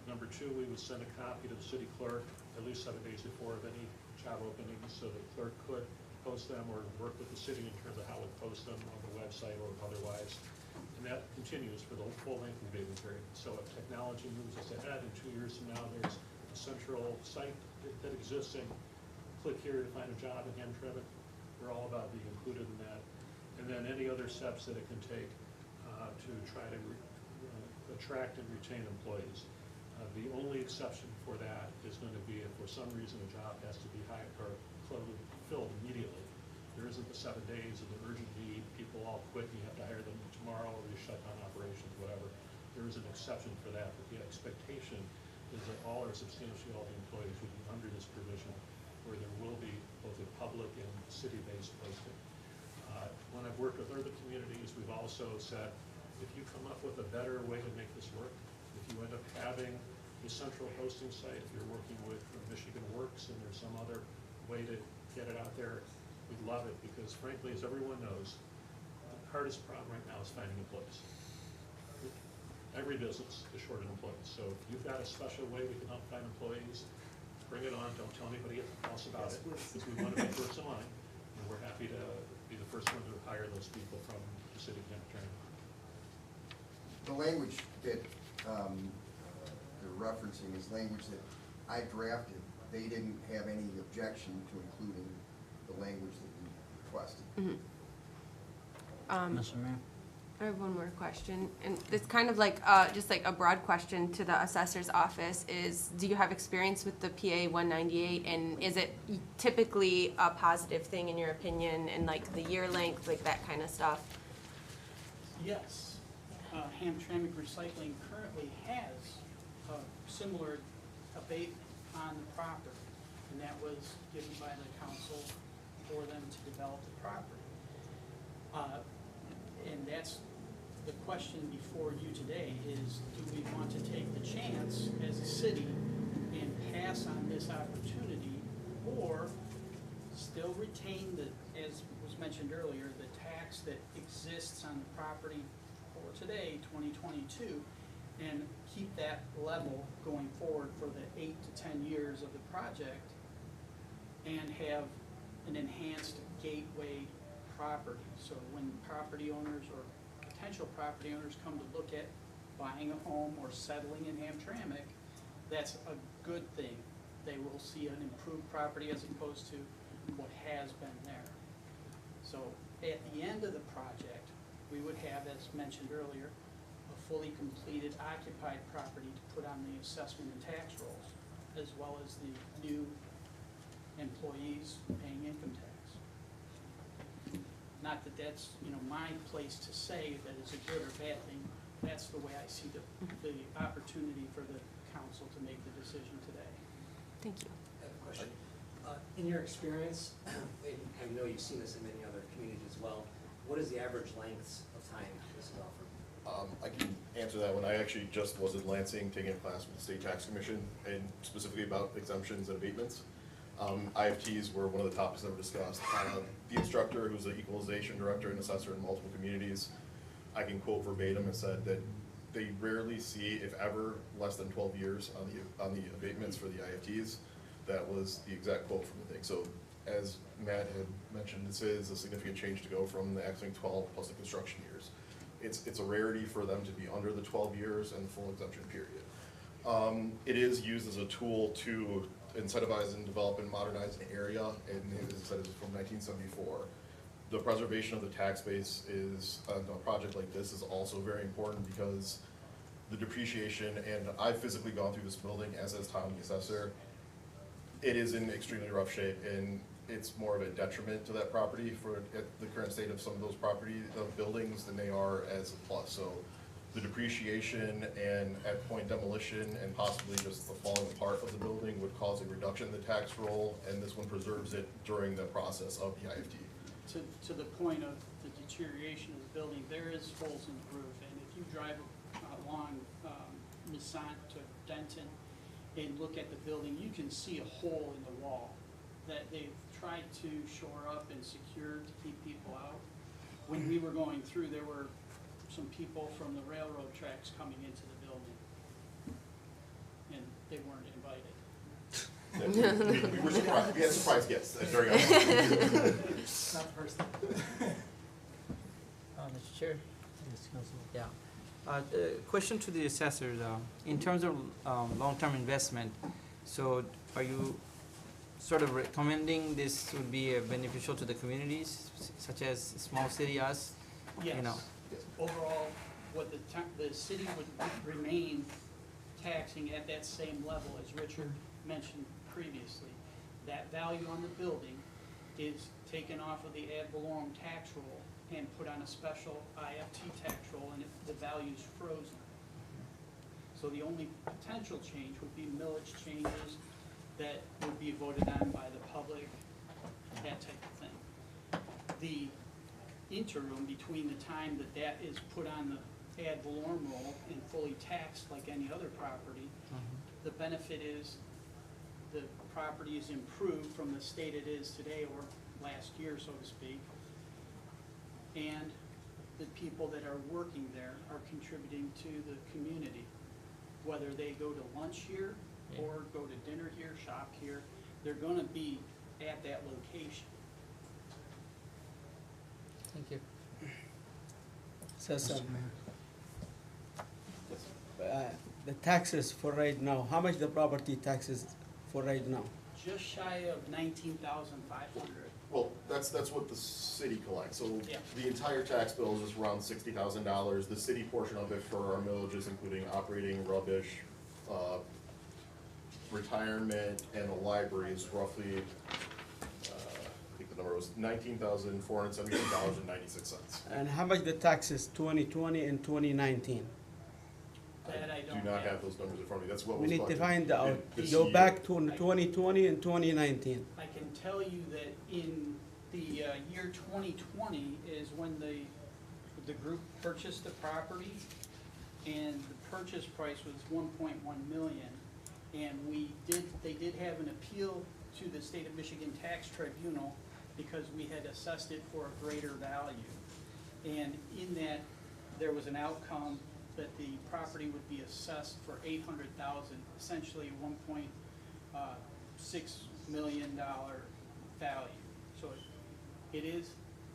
Number 2, we would send a copy to the city clerk at least 7 days before of any job openings, so the clerk could post them or work with the city in terms of how we post them on the website or otherwise. And that continues for the full length of the abatement period. So if technology moves us ahead, in 2 years from now, there's a central site that exists, and click here to find a job in Hamtramck. We're all about being included in that. And then any other steps that it can take to try to attract and retain employees. The only exception for that is going to be if for some reason a job has to be hired or filled immediately. There isn't the 7 days of the urgent need, people all quit, and you have to hire them tomorrow, or you shut down operations, whatever. There is an exception for that, but the expectation is that all or substantially all the employees would be under this provision, where there will be both a public and city-based posting. When I've worked with urban communities, we've also said, if you come up with a better way to make this work, if you end up having a central hosting site, if you're working with Michigan Works and there's some other way to get it out there, we'd love it, because frankly, as everyone knows, the hardest problem right now is finding employees. Every business is short of employees, so if you've got a special way we can help find employees, bring it on, don't tell anybody else about it, because we want to be first in line, and we're happy to be the first one to hire those people from the city of Hamtramck. The language that they're referencing is language that I drafted. They didn't have any objection to including the language that you requested. Mr. Mayor? I have one more question, and it's kind of like, just like a broad question to the assessor's office is, do you have experience with the PA 198, and is it typically a positive thing in your opinion, and like the year length, like that kind of stuff? Yes. Hamtramck Recycling currently has a similar abatement on the property, and that was given by the council for them to develop the property. And that's the question before you today is, do we want to take the chance as a city and pass on this opportunity, or still retain the, as was mentioned earlier, the tax that exists on the property for today, 2022, and keep that level going forward for the 8 to 10 years of the project, and have an enhanced gateway property. So when property owners or potential property owners come to look at buying a home or settling in Hamtramck, that's a good thing. They will see an improved property as opposed to what has been there. So at the end of the project, we would have, as mentioned earlier, a fully completed occupied property to put on the assessment and tax rolls, as well as the new employees paying income tax. Not that that's, my place to say that it's a good or bad thing. That's the way I see the opportunity for the council to make the decision today. Thank you. I have a question. In your experience, and I know you've seen this in many other communities as well, what is the average lengths of time this is offered? I can answer that one. I actually just was in Lansing taking a class with the State Tax Commission, and specifically about exemptions and abatements. IFTs were one of the topics that were discussed. The instructor, who's an equalization director and assessor in multiple communities, I can quote verbatim, and said that they rarely see, if ever, less than 12 years on the abatements for the IFTs. That was the exact quote from the thing. So as Matt had mentioned, this is a significant change to go from the actually 12 plus the construction years. It's a rarity for them to be under the 12 years and the full exemption period. It is used as a tool to incentivize and develop and modernize an area, and as I said, it's from 1974. The preservation of the tax base is, on a project like this, is also very important because the depreciation, and I've physically gone through this building, as has Tom, the assessor. It is in extremely rough shape, and it's more of a detriment to that property at the current state of some of those buildings than they are as a plus. So the depreciation and at point demolition and possibly just the falling apart of the building would cause a reduction in the tax roll, and this one preserves it during the process of the IFT. To the point of the deterioration of the building, there is holes in the roof, and if you drive along Missant to Denton and look at the building, you can see a hole in the wall that they've tried to shore up and secure to keep people out. When we were going through, there were some people from the railroad tracks coming into the building, and they weren't invited. We were surprised, we had surprise guests during our. Not the first time. Mr. Chair? Yeah. Question to the assessors, in terms of long-term investment, so are you sort of recommending this would be beneficial to the communities, such as small city us? Yes. You know, Overall, what the city would remain taxing at that same level as Richard mentioned previously. That value on the building is taken off of the ad valorem tax roll and put on a special IFT tax roll, and the value's frozen. So the only potential change would be millage changes that would be voted on by the public, that type of thing. The interim between the time that that is put on the ad valorem roll and fully taxed like any other property, the benefit is the property is improved from the state it is today or last year, so to speak. And the people that are working there are contributing to the community. Whether they go to lunch here or go to dinner here, shop here, they're gonna be at that location. thank you. The taxes for right now, how much the property taxes for right now? Just shy of 19,500. Well, that's what the city collects, so Yeah. the entire tax bill is just around $60,000. The city portion of it for our millages, including operating, rubbish, retirement, and the library is roughly, I think the number was $19,472.96. And how much the taxes 2020 and 2019? That I Do don't not have. have those numbers in front of me, that's what We was need to budgeted find out, this go year. back to 2020 and 2019. I can tell you that in the year 2020 is when the group purchased the property, and the purchase price was 1.1 million. And they did have an appeal to the State of Michigan Tax Tribunal because we had assessed it for a greater value. And in that, there was an outcome that the property would be assessed for $800,000, essentially $1.6 million value. So it is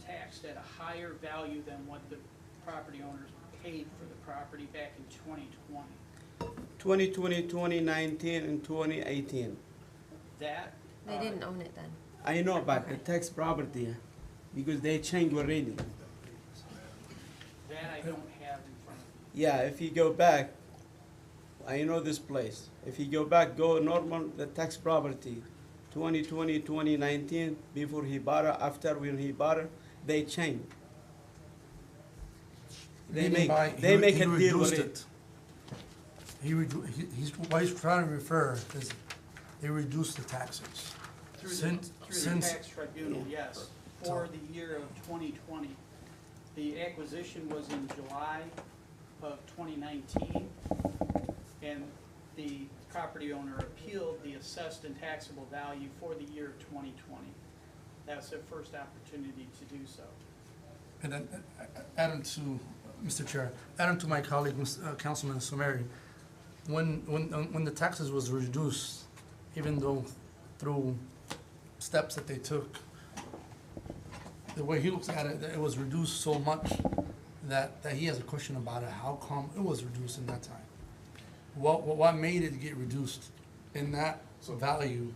taxed at a higher value than what the property owners paid for the property back in 2020. 2020, 2019, and 2018. That. They didn't own it then. I know about the tax property, because they changed already. That I don't have in front of me. Yeah, if you go back, I know this place. If you go back, go normal, the tax property, 2020, 2019, before he bought it, after when he bought it, they changed. They make a deal with it. What he's trying to refer is they reduced the taxes. Through the Since tax tribunal, yes, for the year of 2020. The acquisition was in July of 2019, and the property owner appealed the assessed and taxable value for the year of 2020. That's their first opportunity to do so. And then, adding to, Mr. Chair, adding to my colleague, Councilman Someri, when the taxes was reduced, even though through steps that they took, the way he looks at it, that it was reduced so much that he has a question about it. How come it was reduced in that time? What made it get reduced in that value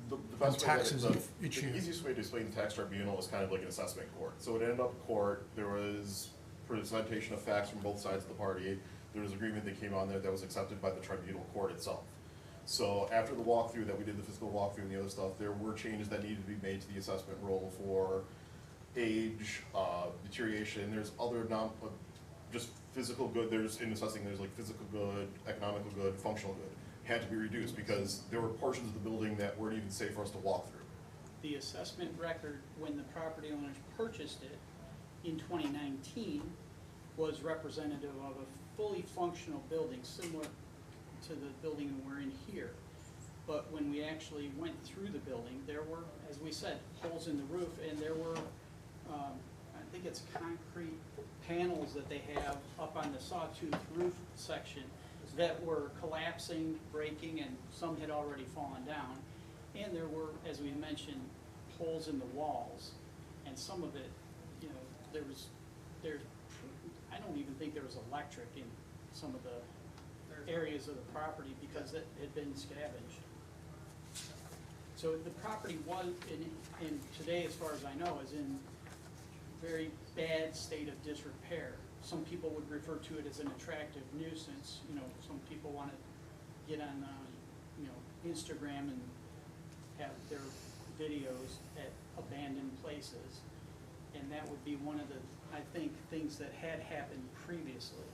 The of best way that taxes the of each year? easiest way to explain the tax tribunal is kind of like an assessment court. So it ended up in court, there was presentation of facts from both sides of the party, there was agreement that came on there that was accepted by the tribunal court itself. So after the walkthrough that we did, the physical walkthrough and the other stuff, there were changes that needed to be made to the assessment roll for age, deterioration, there's other just physical good, in assessing, there's like physical good, economical good, functional good, had to be reduced because there were portions of the building that weren't even safe for us to walk through. The assessment record, when the property owners purchased it in 2019, was representative of a fully functional building, similar to the building we're in here. But when we actually went through the building, there were, as we said, holes in the roof, and there were, I think it's concrete panels that they have up on the sawtooth roof section that were collapsing, breaking, and some had already fallen down. And there were, as we mentioned, holes in the walls, and some of it, you know, I don't even think there was electric in some of the areas of the property because it had been scavenged. So the property was, in today, as far as I know, is in very bad state of disrepair. Some people would refer to it as an attractive nuisance. You know, some people want to get on, you know, Instagram and have their videos at abandoned places. And that would be one of the, I think, things that had happened previously.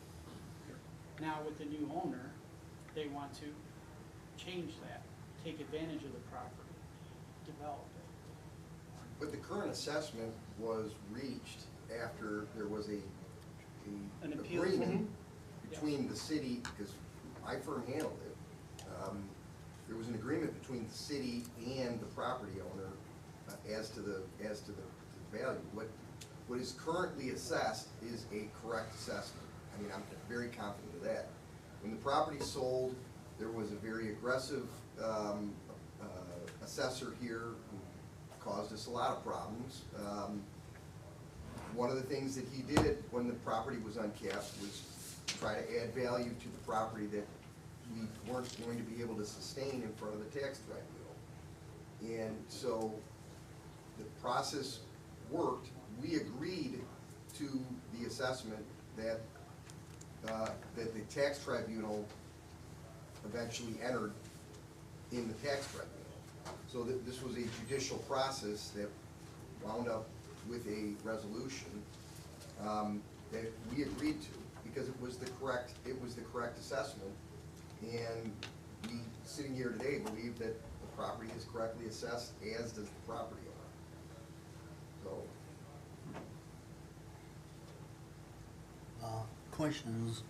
Now with the new owner, they want to change that, take advantage of the property, develop it. But the current assessment was reached after there was an appeal. agreement Mhm. between the city, because my firm handled it. There was an agreement between the city and the property owner as to the value. What is currently assessed is a correct assessment. I mean, I'm very confident of that. When the property sold, there was a very aggressive assessor here who caused us a lot of problems. One of the things that he did when the property was uncapped was try to add value to the property that we weren't going to be able to sustain in front of the tax tribunal. And so the process worked. We agreed to the assessment that that the tax tribunal eventually entered in the tax tribunal. So that this was a judicial process that wound up with a resolution that we agreed to because it was the correct assessment. And we, sitting here today, believe that the property is correctly assessed, as does the property owner. So. Questions.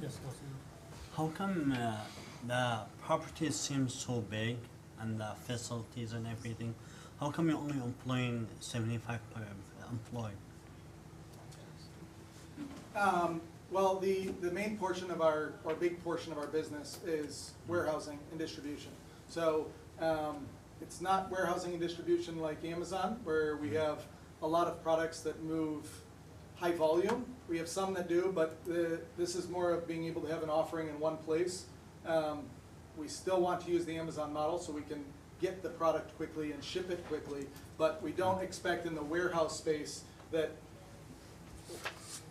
Yes, Councilman. How come the property seems so big and the facilities and everything? How come you're only employing 75 employee? Well, the main portion of our, or big portion of our business is warehousing and distribution. So it's not warehousing and distribution like Amazon, where we have a lot of products that move high volume. We have some that do, but this is more of being able to have an offering in one place. We still want to use the Amazon model so we can get the product quickly and ship it quickly, but we don't expect in the warehouse space that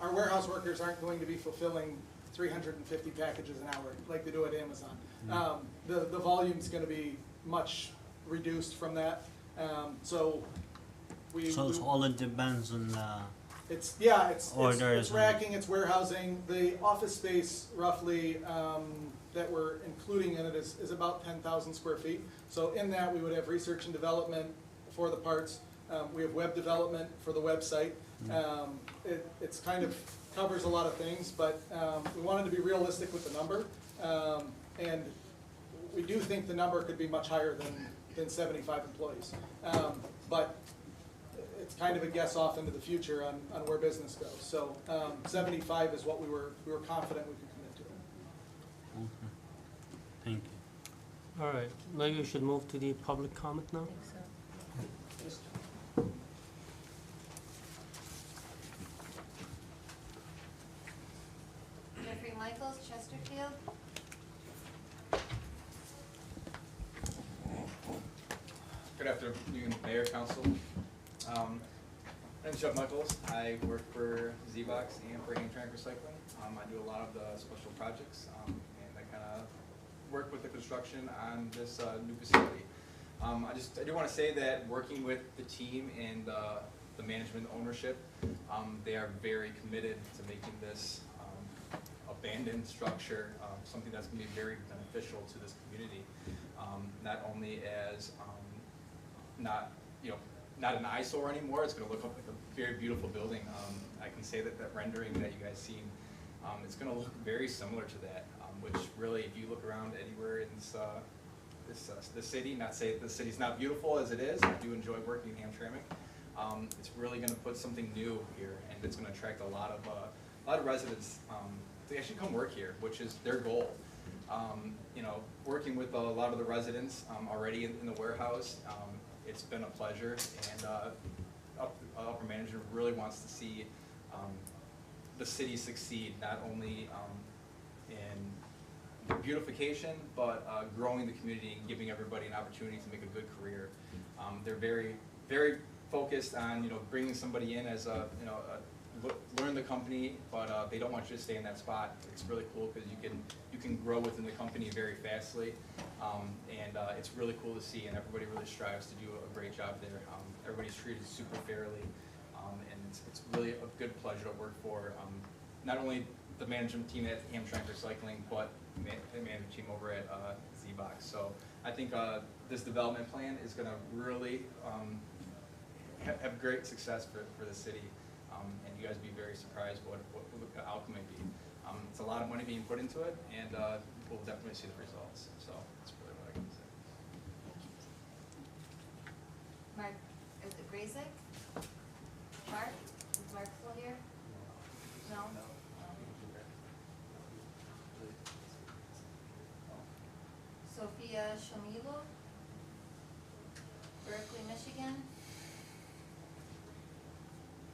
our warehouse workers aren't going to be fulfilling 350 packages an hour like they do at Amazon. The volume's going to be much reduced from that. So it all depends on the it's orders. It's racking, it's warehousing. The office space roughly that we're including in it is about 10,000 square feet. So in that we would have research and development for the parts. We have web development for the website. It's kind of covers a lot of things, but we wanted to be realistic with the number. And we do think the number could be much higher than 75 employees. But it's kind of a guess off into the future on where business goes. So 75 is what we were confident we could commit to. Okay. Thank you. All right, maybe we should move to the public comment now. Jeffrey Michaels, Chesterfield. Good afternoon, Mayor, Council. My name's Jeff Michaels. I work for Z-Box and for Hamtramck Recycling. I do a lot of the special projects, and I kind of work with the construction on this new facility. I do want to say that working with the team and the management ownership, they are very committed to making this abandoned structure something that's going to be very beneficial to this community, not only as not an eyesore anymore. It's going to look like a very beautiful building. I can say that rendering that you guys seen, it's going to look very similar to that. Which really, if you look around anywhere in this city, not say the city's not beautiful as it is. I do enjoy working in Hamtramck. It's really going to put something new here, and it's going to attract a lot of residents to actually come work here, which is their goal. You know, working with a lot of the residents already in the warehouse, it's been a pleasure, and upper management really wants to see the city succeed, not only in beautification, but growing the community and giving everybody an opportunity to make a good career. They're very, very focused on, you know, bringing somebody in as a, you know, learn the company, but they don't want you to stay in that spot. It's really cool because you can grow within the company very fastly, and it's really cool to see, and everybody really strives to do a great job there. Everybody's treated super fairly, and it's really a good pleasure to work for not only the management team at Hamtramck Recycling, but the management team over at Z-Box. So I think this development plan is going to really have great success for the city. And you guys be very surprised what the outcome may be. It's a lot of money being put into it, and we'll definitely see the results. So that's really what I can say. Mark, is it Grazik? Mark? Is Mark still here? No? Sophia Shamilo? Berkeley, Michigan?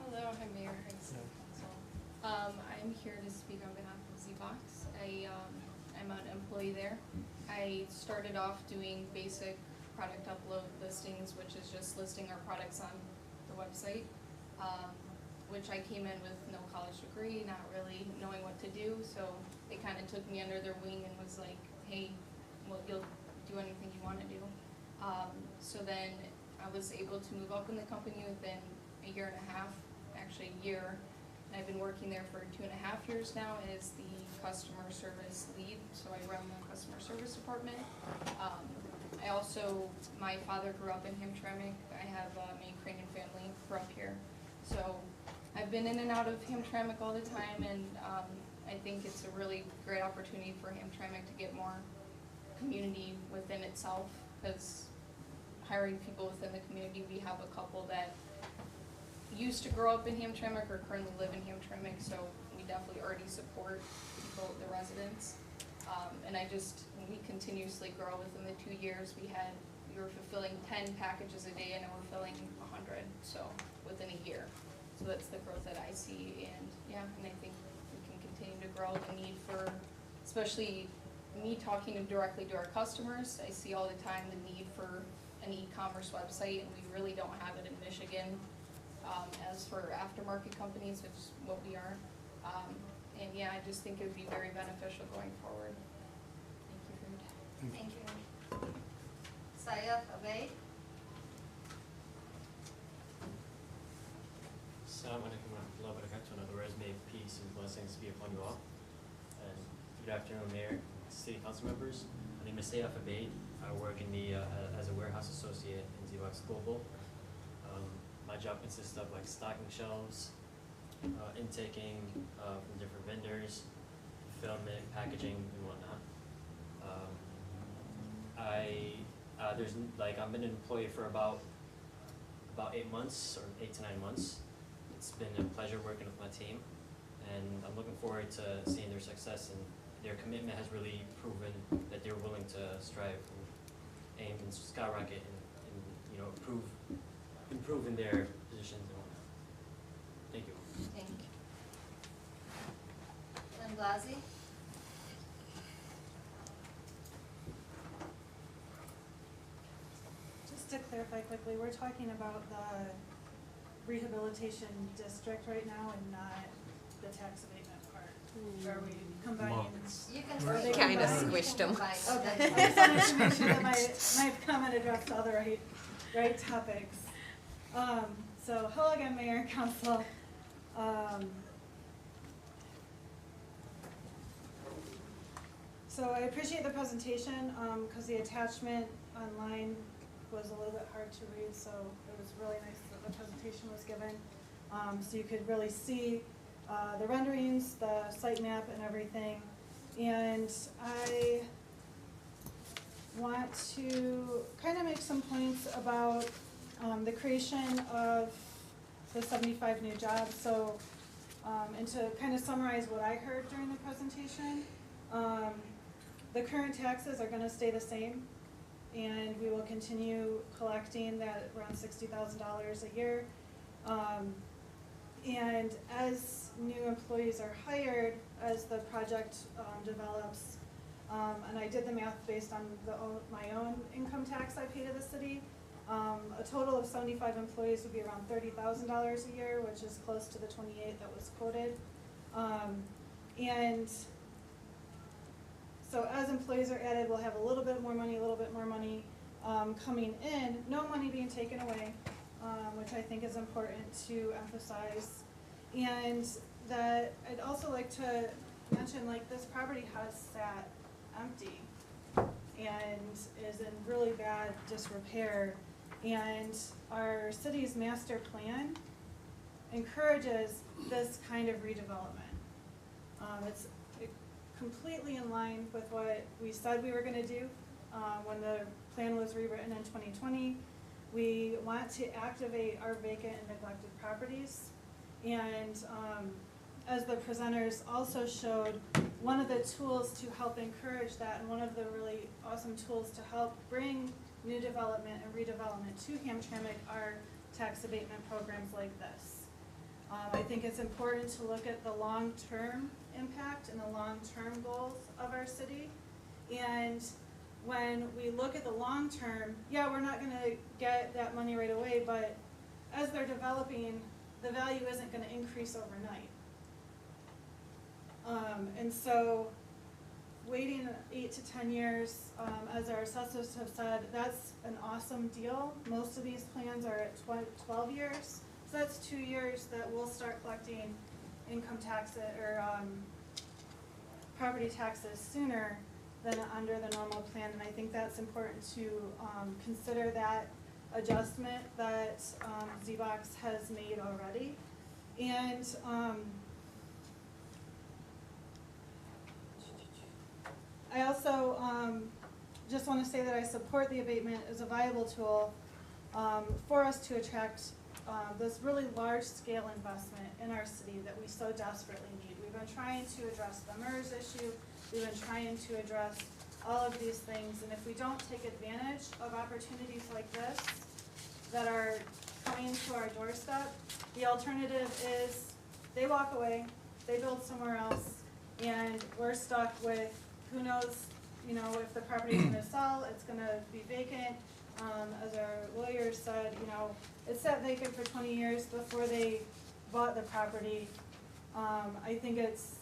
Hello, I'm Mayor and City Council. I'm here to speak on behalf of Z-Box. I'm an employee there. I started off doing basic product upload listings, which is just listing our products on the website, which I came in with no college degree, not really knowing what to do, so they kind of took me under their wing and was like, hey, well, you'll do anything you want to do. So then I was able to move up in the company within a year and a half, actually a year, and I've been working there for 2.5 years now as the customer service lead, so I run the customer service department. I also, my father grew up in Hamtramck. I have a Ukrainian family grew up here, so I've been in and out of Hamtramck all the time, and I think it's a really great opportunity for Hamtramck to get more community within itself, because hiring people within the community, we have a couple that used to grow up in Hamtramck or currently live in Hamtramck, so we definitely already support people, the residents. And we continuously grow. Within the 2 years, we were fulfilling 10 packages a day, and now we're filling 100, so within a year. So that's the growth that I see, and yeah, and I think we can continue to grow. The need for, especially me talking directly to our customers, I see all the time the need for an e-commerce website, and we really don't have it in Michigan. As for aftermarket companies, which is what we are. And yeah, I just think it would be very beneficial going forward. Thank you for your time. Thank you. Sayaf Abay? Assalamu alaikum wa rahmatullahi wa barakatuh. In other words, may peace and blessings be upon you all. And good afternoon, Mayor, City Council members. My name is Sayaf Abay. I work in as a warehouse associate in Z-Box Global. My job consists of like stocking shelves, intaking from different vendors, fulfillment, packaging, and whatnot. I've been an employee for about 8 months or 8 to 9 months. It's been a pleasure working with my team, and I'm looking forward to seeing their success, and their commitment has really proven that they're willing to strive and aim and skyrocket and improve in their positions and whatnot. Thank you. Thank you. Lynn Blasey? Just to clarify quickly, we're talking about the rehabilitation district right now and not the tax abatement part. Are we combining? You can Are they Kinda combining? squished them. Okay, I just wanted to make sure that my comment addressed all the right topics. So hello again, Mayor and Council. So I appreciate the presentation, because the attachment online was a little bit hard to read, so it was really nice that the presentation was given. So you could really see the renderings, the site map and everything. And I want to kind of make some points about the creation of the 75 new jobs. So, and to kind of summarize what I heard during the presentation, The current taxes are gonna stay the same, and we will continue collecting that around $60,000 a year. And as new employees are hired, as the project develops, and I did the math based on my own income tax I pay to the city, a total of 75 employees would be around $30,000 a year, which is close to the 28 that was quoted. And so as employees are added, we'll have a little bit more money coming in, no money being taken away, which I think is important to emphasize. And that I'd also like to mention, like, this property has sat empty and is in really bad disrepair. And our city's master plan encourages this kind of redevelopment. It's completely in line with what we said we were gonna do when the plan was rewritten in 2020. We want to activate our vacant and neglected properties. And as the presenters also showed, one of the tools to help encourage that, and one of the really awesome tools to help bring new development and redevelopment to Hamtramck are tax abatement programs like this. I think it's important to look at the long-term impact and the long-term goals of our city. And when we look at the long term, yeah, we're not gonna get that money right away, but as they're developing, the value isn't gonna increase overnight. And so waiting 8 to 10 years, as our assessors have said, that's an awesome deal. Most of these plans are at 12 years. So that's 2 years that we'll start collecting income taxes or property taxes sooner than under the normal plan. And I think that's important to consider that adjustment that ZBox has made already. And I also just want to say that I support the abatement as a viable tool for us to attract this really large-scale investment in our city that we so desperately need. We've been trying to address the MERS issue. We've been trying to address all of these things, and if we don't take advantage of opportunities like this that are coming to our doorstep, the alternative is they walk away, they build somewhere else, and we're stuck with who knows, you know, if the property's gonna sell, it's gonna be vacant. As our lawyer said, you know, it sat vacant for 20 years before they bought the property. I think it's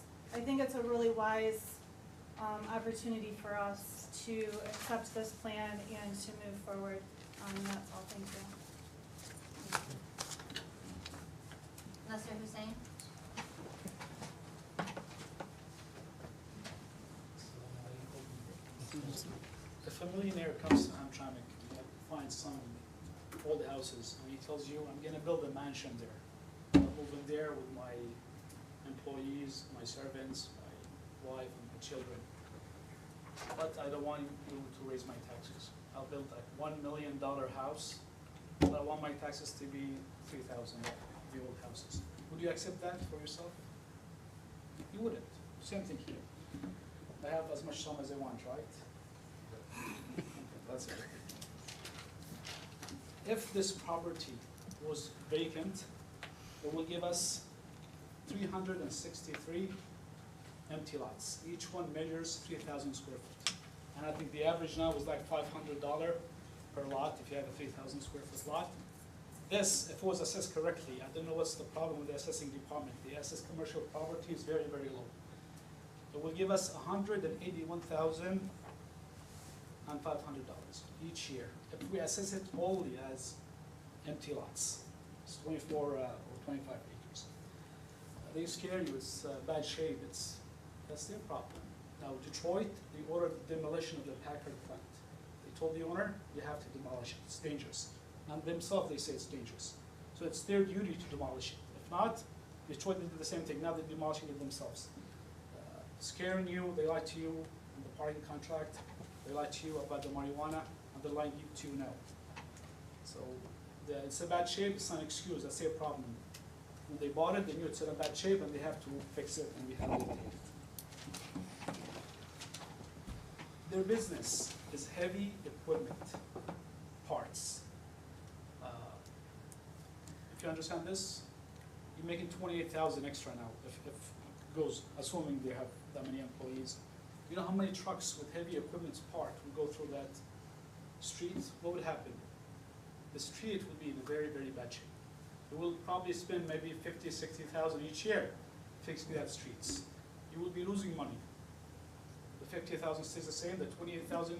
a really wise opportunity for us to accept this plan and to move forward. And that's all. Thank you. Nasser Hussain. If a millionaire comes to Hamtramck and finds some old houses and he tells you, I'm gonna build a mansion there. I'll move in there with my employees, my servants, my wife, and my children. But I don't want you to raise my taxes. I'll build a $1 million house, but I want my taxes to be $3,000 like the old houses. Would you accept that for yourself? You wouldn't. Same thing here. I have as much time as I want, right? That's it. If this property was vacant, it will give us 363 empty lots. Each one measures 3,000 square foot. And I think the average now is like $500 per lot if you have a 3,000 square foot lot. This, if it was assessed correctly, I don't know what's the problem with the assessing department. They assess commercial property is very, very low. It will give us $181,500 each year if we assess it wholly as empty lots. It's 24 or 25 acres. They scare you. It's bad shape. That's their problem. Now Detroit, they ordered the demolition of the Packard plant. They told the owner, you have to demolish it. It's dangerous. And themselves, they say it's dangerous. So it's their duty to demolish it. If not, Detroit did the same thing. Now they're demolishing it themselves. Scaring you, they lie to you in the parking contract. They lie to you about the marijuana, and they're lying to you now. So it's a bad shape. It's not an excuse. That's their problem. When they bought it, they knew it's in a bad shape, and they have to fix it, and we have to take it. their business is heavy equipment parts. If you understand this, you're making 28,000 extra now. If it goes, assuming they have that many employees, you know how many trucks with heavy equipment part will go through that street? What would happen? The street would be in a very, very bad shape. You will probably spend maybe 50, 60,000 each year fixing that streets. You will be losing money. The 50,000 stays the same. The 28,000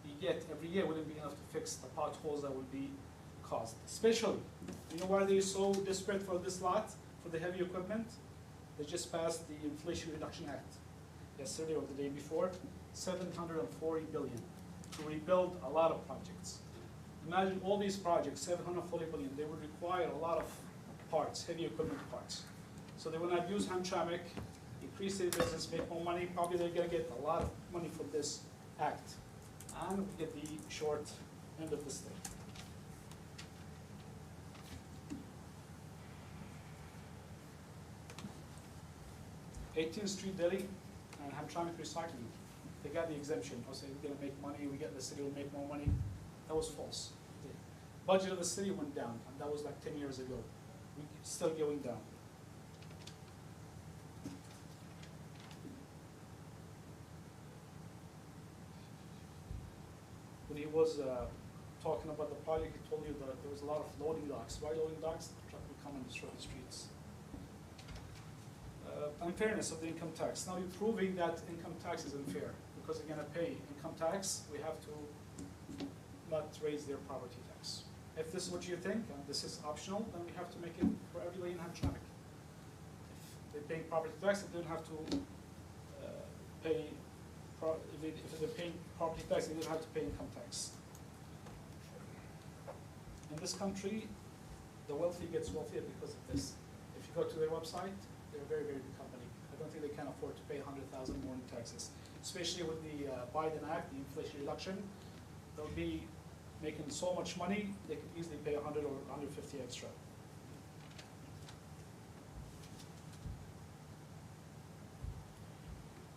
you get every year wouldn't be enough to fix the potholes that would be caused. Especially, you know why they're so desperate for this lot, for the heavy equipment? They just passed the Inflation Reduction Act yesterday or the day before, $740 billion to rebuild a lot of projects. Imagine all these projects, $740 billion, they would require a lot of parts, heavy equipment parts. So they will not use Hamtramck, increase their business, make more money. Probably they're gonna get a lot of money from this act. And we get the short end of the stick. 18th Street Deli and Hamtramck Recycling, they got the exemption. I said we're gonna make money, the city will make more money. That was false. The budget of the city went down, and that was like 10 years ago. We're still going down. When he was talking about the project, he told you that there was a lot of loading docks. Why loading docks? The truck will come and destroy the streets. Unfairness of the income tax. Now you're proving that income tax is unfair because they're gonna pay income tax. We have to not raise their property tax. If this is what you think and this is optional, then we have to make it for everybody in Hamtramck. If they're paying property tax, they don't have to pay. If they're paying property tax, they don't have to pay income tax. In this country, the wealthy gets wealthier because of this. If you go to their website, they're a very, very big company. I don't think they can afford to pay $100,000 more in taxes, especially with the Biden Act, the Inflation Reduction. They'll be making so much money, they could easily pay 100 or 150 extra.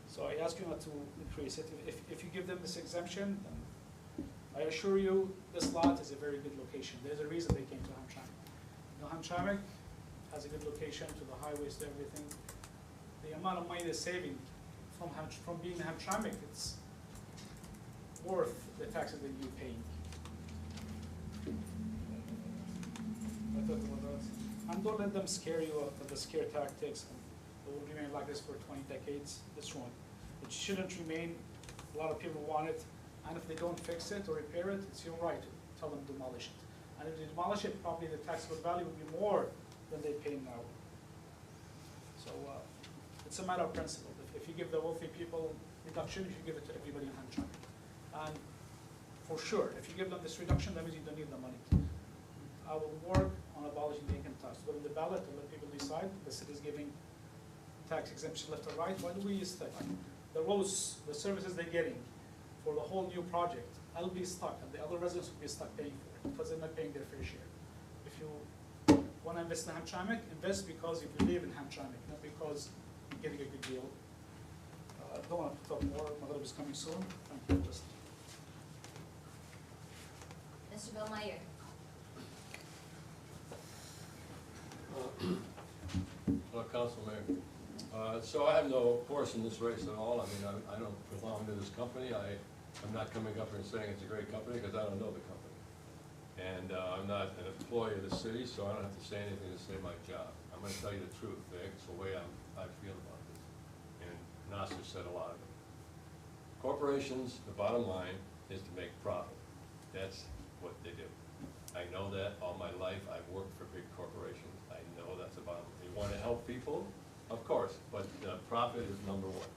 So I ask you not to increase it. If you give them this exemption, then I assure you this lot is a very good location. There's a reason they came to Hamtramck. You know, Hamtramck has a good location to the highways, to everything. The amount of money they're saving from being in Hamtramck, it's worth the taxes that you're paying. And don't let them scare you with the scare tactics. It will remain like this for 20 decades. It's wrong. It shouldn't remain. A lot of people want it. And if they don't fix it or repair it, it's your right to tell them to demolish it. And if they demolish it, probably the taxable value will be more than they pay now. So it's a matter of principle. If you give the wealthy people reduction, you should give it to everybody in Hamtramck. And for sure, if you give them this reduction, that means you don't need the money. I will work on abolishing the income tax. Put in the ballot and let people decide. The city is giving tax exemption left or right. Why do we stick? The roads, the services they're getting for the whole new project, I'll be stuck, and the other residents will be stuck paying for it because they're not paying their fair share. If you want to invest in Hamtramck, invest because you believe in Hamtramck, not because you're getting a good deal. I don't want to talk more. Maghrib is coming soon. Thank you. Mr. Bill Meyer. Hello, Council Mayor. So I have no horse in this race at all. I mean, I don't belong to this company. I'm not coming up here and saying it's a great company because I don't know the company. And I'm not an employee of the city, so I don't have to say anything to say my job. I'm going to tell you the truth. It's the way I feel about this. And Nasser said a lot of it. Corporations, the bottom line is to make profit. That's what they do. I know that all my life. I've worked for big corporations. I know that's the bottom line. You want to help people? Of course, but profit is number one.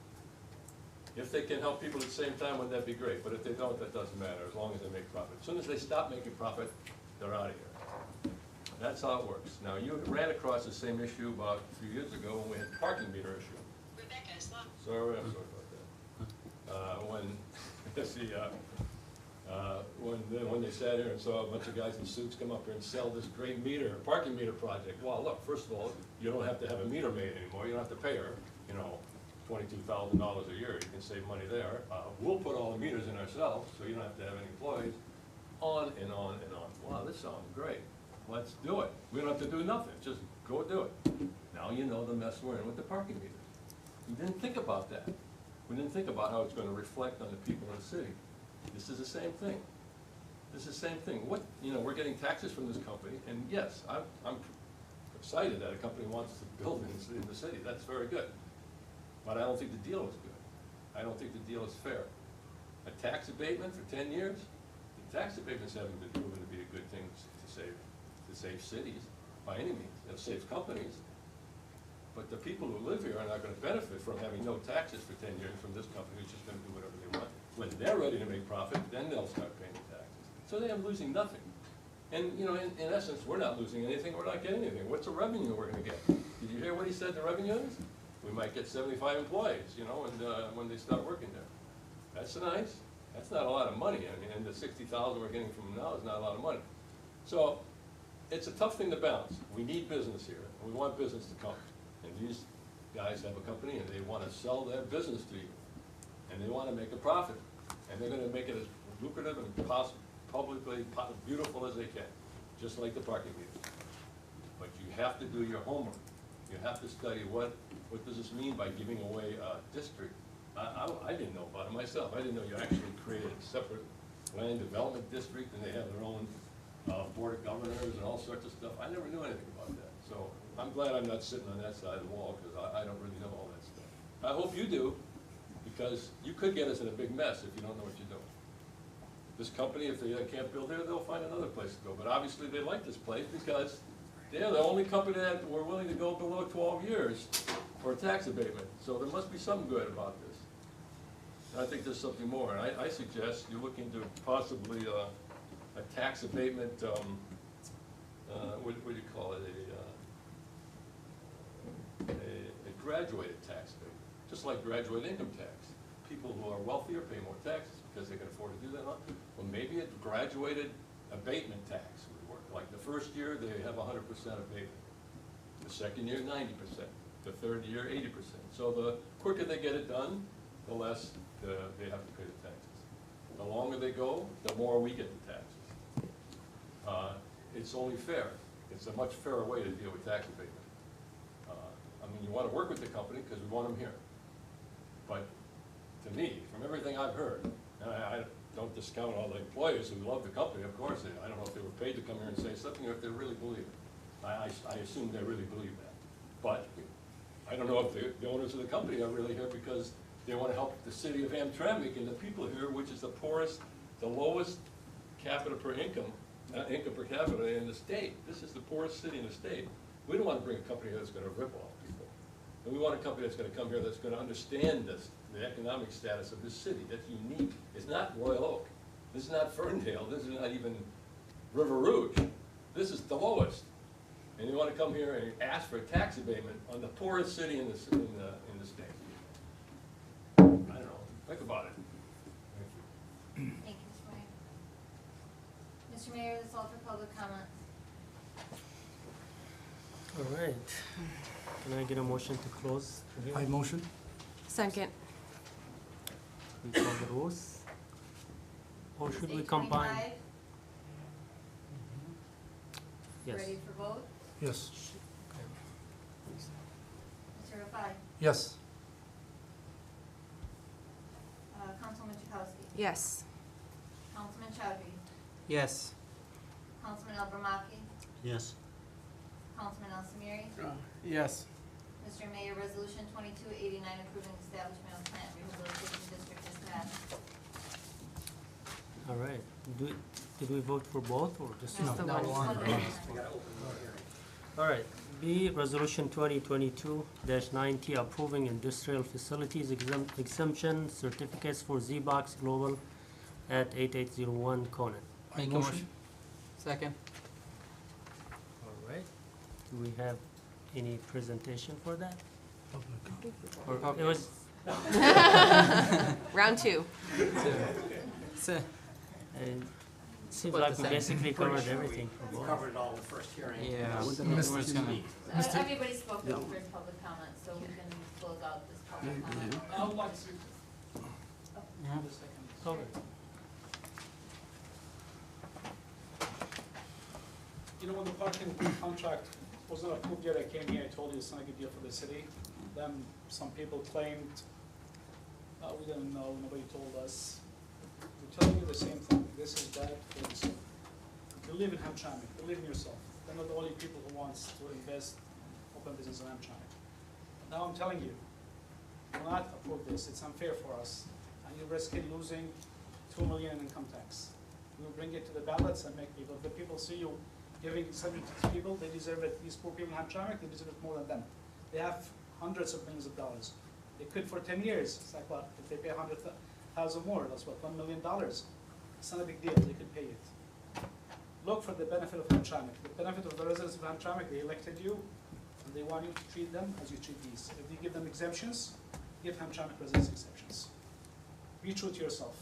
If they can help people at the same time, wouldn't that be great? But if they don't, that doesn't matter, as long as they make profit. As soon as they stop making profit, they're out of here. That's how it works. Now, you ran across the same issue about a few years ago when we had the parking meter issue. Rebecca, stop. Sorry, I'm sorry about that. When they sat here and saw a bunch of guys in suits come up here and sell this great parking meter project. Well, look, first of all, you don't have to have a meter maid anymore. You don't have to pay her, you know, $22,000 a year, you can save money there. We'll put all the meters in ourselves, so you don't have to have any employees, on and on and on. Wow, this sounds great. Let's do it. We don't have to do nothing, just go do it. Now you know the mess we're in with the parking meters. We didn't think about that. We didn't think about how it's gonna reflect on the people in the city. This is the same thing. This is the same thing. What, you know, we're getting taxes from this company, and yes, I'm excited that a company wants to build in the city. That's very good. But I don't think the deal is good. I don't think the deal is fair. A tax abatement for 10 years? The tax abatements haven't been proven to be a good thing to save cities by any means. It saves companies. But the people who live here are not gonna benefit from having no taxes for 10 years from this company who's just gonna do whatever they want. When they're ready to make profit, then they'll start paying the taxes. So they are losing nothing. And, you know, in essence, we're not losing anything, we're not getting anything. What's the revenue we're gonna get? Did you hear what he said the revenue is? We might get 75 employees, you know, and when they start working there. That's nice. That's not a lot of money. I mean, and the 60,000 we're getting from them now is not a lot of money. So it's a tough thing to balance. We need business here, and we want business to come. And these guys have a company, and they want to sell their business to you, and they want to make a profit, and they're going to make it as lucrative and publicly beautiful as they can, just like the parking meters. But you have to do your homework. You have to study what does this mean by giving away a district. I didn't know about it myself. I didn't know you actually created a separate land development district, and they have their own board of governors and all sorts of stuff. I never knew anything about that. So I'm glad I'm not sitting on that side of the wall, because I don't really know all that stuff. I hope you do, because you could get us in a big mess if you don't know what you're doing. This company, if they can't build here, they'll find another place to go. But obviously they like this place because they're the only company that were willing to go below 12 years for a tax abatement. So there must be something good about this. And I think there's something more. And I suggest you look into possibly a tax abatement, what do you call it, a graduated tax abatement, just like graduated income tax. People who are wealthier pay more taxes because they can afford to do that. Well, maybe a graduated abatement tax would work. Like the first year, they have 100% abatement. The second year, 90%. The third year, 80%. So the quicker they get it done, the less they have to pay the taxes. The longer they go, the more we get the taxes. It's only fair. It's a much fairer way to deal with tax abatement. I mean, you want to work with the company because we want them here. But to me, from everything I've heard, and I don't discount all the employees who love the company, of course. I don't know if they were paid to come here and say something or if they really believe it. I assume they really believe that. But I don't know if the owners of the company are really here because they want to help the city of Hamtramck and the people here, which is the poorest, the lowest capita per income per capita in the state. This is the poorest city in the state. We don't want to bring a company that's going to rip off people. And we want a company that's going to come here that's going to understand this, the economic status of this city. That's unique. It's not Royal Oak. This is not Ferndale. This is not even River Rouge. This is the lowest. And you want to come here and ask for a tax abatement on the poorest city in the state. I don't know. Think about it. Thank you, Mr. Mayor. Mr. Mayor, this is all for public comment. All right. Can I get a motion to close? I motion. Second. We call the rules? Or should we combine? 8:25. Yes. Ready for vote? Yes. Mr. Rafai? Yes. Councilman Chakowski? Yes. Councilman Chowdhury? Yes. Councilman Abramaki? Yes. Councilman Al Samiri? Yes. Mr. Mayor, Resolution 2289 approving establishment of plant rehabilitation district is passed. All right. Did we vote for both or just? Just the one. All right. B, Resolution 2022-90 approving industrial facilities exemption certificates for Z-Box Global at 8801 Conan. Make a motion. Second. All right. Do we have any presentation for that? Or it was Round two. and it seems About like the we same. basically covered everything for We both. covered it all in the first hearing. Yeah. We're Mr. just gonna- Everybody spoke in the first public comment, so we can close out this part. I would like to. You know, when the parking contract wasn't approved yet, I came here, I told you it's not a good deal for the city. Then some people claimed, we didn't know, nobody told us. We're telling you the same thing, this is bad for the city. Believe in Hamtramck, believe in yourself. They're not the only people who wants to invest, open business in Hamtramck. Now I'm telling you, do not approve this, it's unfair for us. And you're risking losing $2 million in income tax. We'll bring it to the ballots and make people, if the people see you giving something to these people, they deserve it. These poor people in Hamtramck, they deserve it more than them. They have hundreds of millions of dollars. They could for 10 years. It's like what? If they pay 100,000 more, that's what, $1 million. It's not a big deal. They could pay it. Look for the benefit of Hamtramck. The benefit of the residents of Hamtramck, they elected you, and they want you to treat them as you treat these. If you give them exemptions, give Hamtramck residents exemptions. Be true to yourself.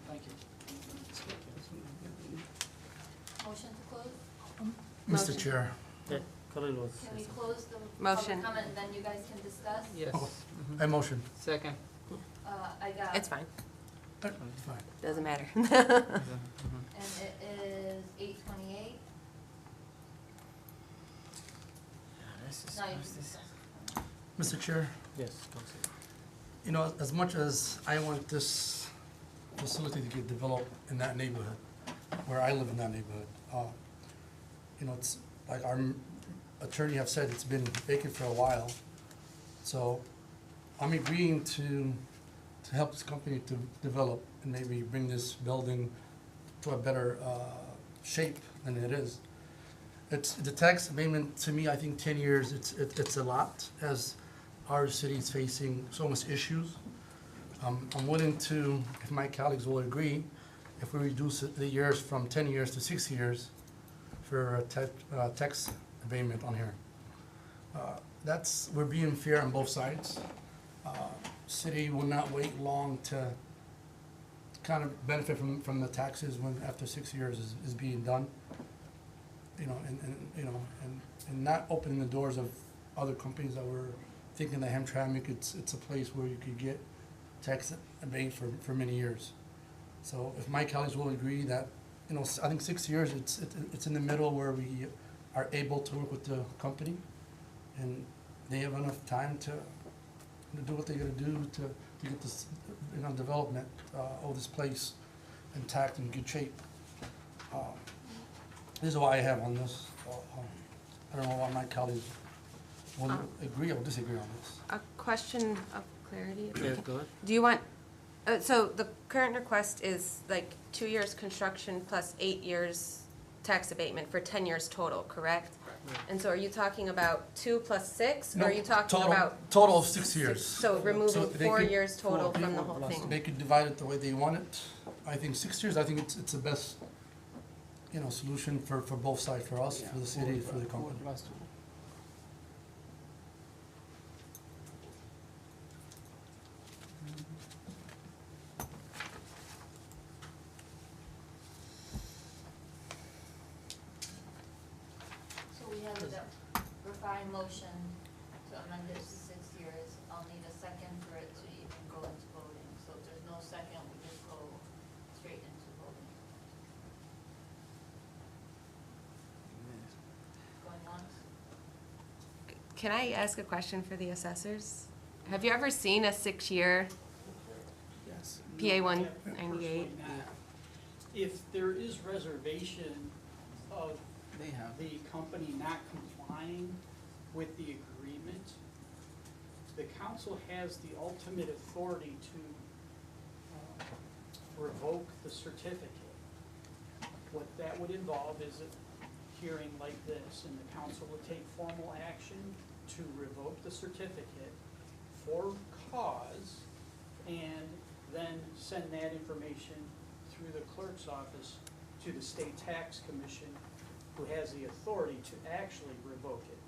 Thank you. Motion to close? Mr. Chair. Yeah, Khalil was. Can we close the Motion. public comment and then you guys can discuss? Yes. I motion. Second. I got. It's fine. Fine. Doesn't matter. And it is 8:28. No, you can discuss. Mr. Chair, Yes, Council. you know, as much as I want this facility to get developed in that neighborhood, where I live in that neighborhood, you know, it's like our attorney have said, it's been vacant for a while. So I'm agreeing to help this company to develop and maybe bring this building to a better shape than it is. It's the tax abatement, to me, I think 10 years, it's a lot, as our city is facing so much issues. I'm willing to, if my colleagues will agree, if we reduce the years from 10 years to 6 years for a tax abatement on here. We're being fair on both sides. City will not wait long to kind of benefit from the taxes when after 6 years is being done. You know, and not opening the doors of other companies that were thinking that Hamtramck, it's a place where you could get tax abatement for many years. So if my colleagues will agree that, you know, I think 6 years, it's in the middle where we are able to work with the company, and they have enough time to do what they gotta do to get this, you know, development of this place intact and in good shape. This is what I have on this. I don't know why my colleagues will agree or disagree on this. A question of clarity. Yeah, go ahead. Do you want, so the current request is like 2 years construction plus 8 years tax abatement for 10 years total, correct? And so are you talking about 2 plus 6, or are you talking about? Total of 6 years. So removing they 4 could- years total from the whole thing? They could divide it the way they want it. I think 6 years, I think it's the best, you know, solution for both sides, for us, for the city, for the company. So we have a refined motion to amend it to 6 years. I'll need a second for it to even go into voting. So if there's no second, we just go straight into voting. Going once? Can I ask a question for the assessors? Have you ever seen a 6-year Yes. PA No, 198? personally not. If there is reservation of the company not complying with the agreement, the council has the ultimate authority to revoke the certificate. What that would involve is a hearing like this, and the council would take formal action to revoke the certificate for cause, and then send that information through the clerk's office to the state tax commission, who has the authority to actually revoke it.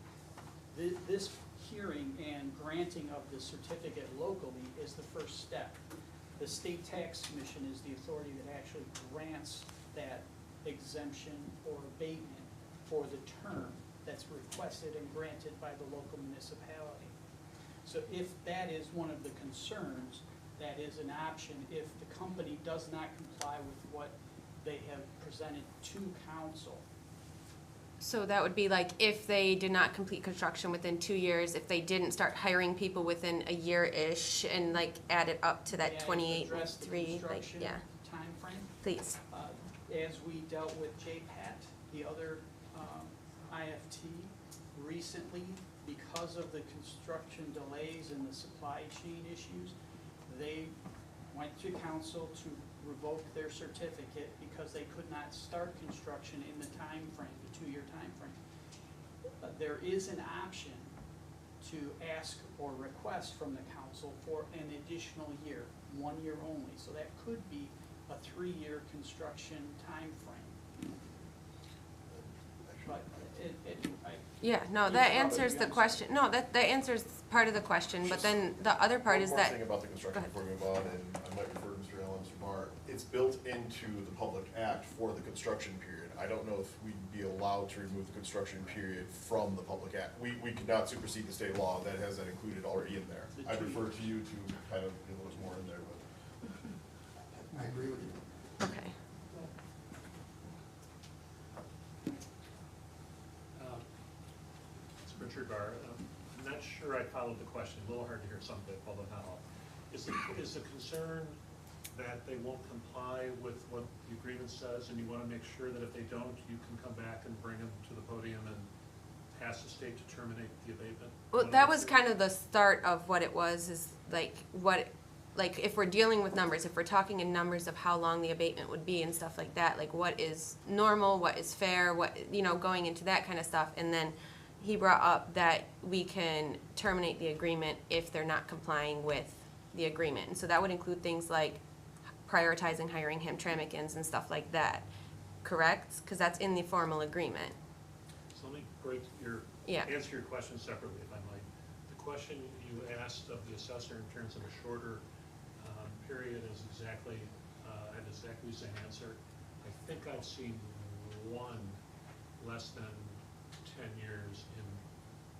This hearing and granting of the certificate locally is the first step. The state tax commission is the authority that actually grants that exemption or abatement for the term that's requested and granted by the local municipality. So if that is one of the concerns, that is an option if the company does not comply with what they have presented to council. So that would be like if they did not complete construction within 2 years, if they didn't start hiring people within a year-ish and like add it up to that May I 28, address the 3, like, construction yeah, timeframe? please. As we dealt with JPAT, the other IFT, recently, because of the construction delays and the supply chain issues, they went to council to revoke their certificate because they could not start construction in the time frame, the 2-year time frame. There is an option to ask or request from the council for an additional year, 1 year only. So that could be a 3-year construction time frame. But Yeah, no, that answers the question. No, that answers part of the question, but then the other part is One that. more thing about the construction before we move on, and I might refer to Mr. Allen, Mr. Barr. It's built into the Public Act for the construction period. I don't know if we'd be allowed to remove the construction period from the Public Act. We could not supersede the state law that has that included already in there. I refer to you to kind of get a little more in there, but. I agree with you. Okay. It's Richard Barr. I'm not sure I followed the question, a little hard to hear some of it, although not all. Is the concern that they won't comply with what the agreement says, and you want to make sure that if they don't, you can come back and bring them to the podium and ask the state to terminate the abatement? Well, that was kind of the start of what it was, is like like if we're dealing with numbers, if we're talking in numbers of how long the abatement would be and stuff like that, like what is normal, what is fair, what, you know, going into that kind of stuff. And then he brought up that we can terminate the agreement if they're not complying with the agreement. And so that would include things like prioritizing hiring Hamtramckans and stuff like that, correct? Because that's in the formal agreement. So let me break answer your question separately, if I might. The question you asked of the assessor in terms of a shorter period is exactly, I have exactly the same answer. I think I've seen one less than 10 years in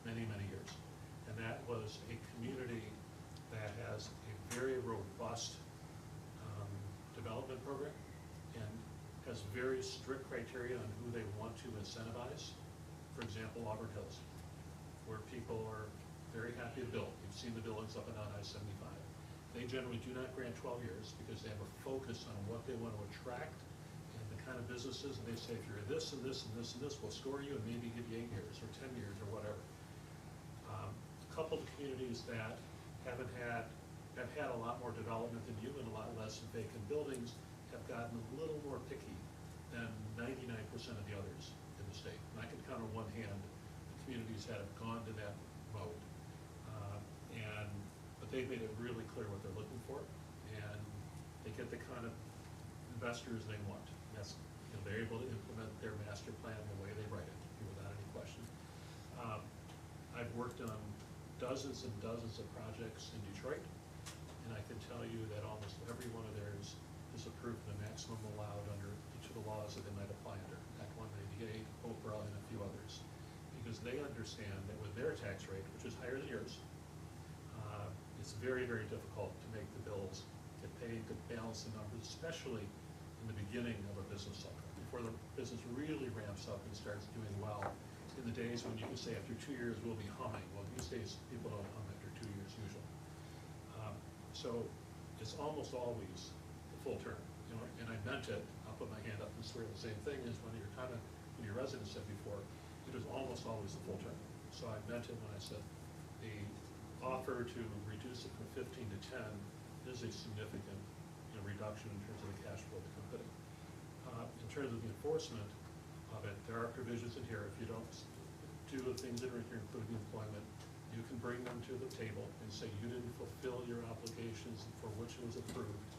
many, many years. And that was a community that has a very robust development program and has very strict criteria on who they want to incentivize. For example, Auburn Hills, where people are very happy to build. You've seen the buildings up and down I-75. They generally do not grant 12 years because they have a focus on what they want to attract and the kind of businesses, and they say, if you're this and this and this and this, we'll score you and maybe give you 8 years or 10 years or whatever. A couple of communities that have had a lot more development than you and a lot less vacant buildings have gotten a little more picky than 99% of the others in the state. And I can count on one hand the communities that have gone to that mode. But they've made it really clear what they're looking for, and they get the kind of investors they want. And that's, you know, they're able to implement their master plan the way they write it, without any question. I've worked on dozens and dozens of projects in Detroit, and I can tell you that almost every one of theirs is approved the maximum allowed under each of the laws that they might apply under, Act 188, Oprah, and a few others, because they understand that with their tax rate, which is higher than yours, it's very, very difficult to make the bills get paid, to balance the numbers, especially in the beginning of a business cycle, before the business really ramps up and starts doing well. In the days when you can say after 2 years we'll be humming. Well, these days people don't hum after 2 years usually. So it's almost always the full term. You know, and I meant it. I'll put my hand up and swear the same thing as when your resident said before. It was almost always the full term. So I meant it when I said the offer to reduce it from 15 to 10 is a significant, you know, reduction in terms of the cash flow of the company. In terms of the enforcement of it, there are provisions in here. If you don't do the things that are in here, including employment, you can bring them to the table and say you didn't fulfill your obligations for which it was approved,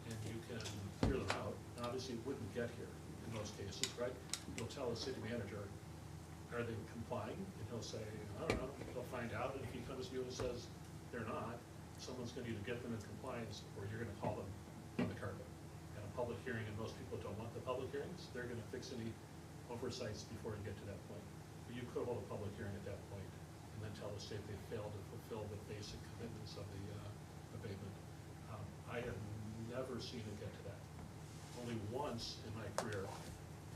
and you can hear them out. And obviously, it wouldn't get here in most cases, right? You'll tell the city manager, are they complying? And he'll say, I don't know. He'll find out, and if he comes to you and says they're not, someone's going to either get them in compliance or you're going to call them on the carpet. And a public hearing, and most people don't want the public hearings, they're going to fix any oversights before you get to that point. But you could hold a public hearing at that point and then tell the state they failed to fulfill the basic commitments of the abatement. I have never seen it get to that. Only once in my career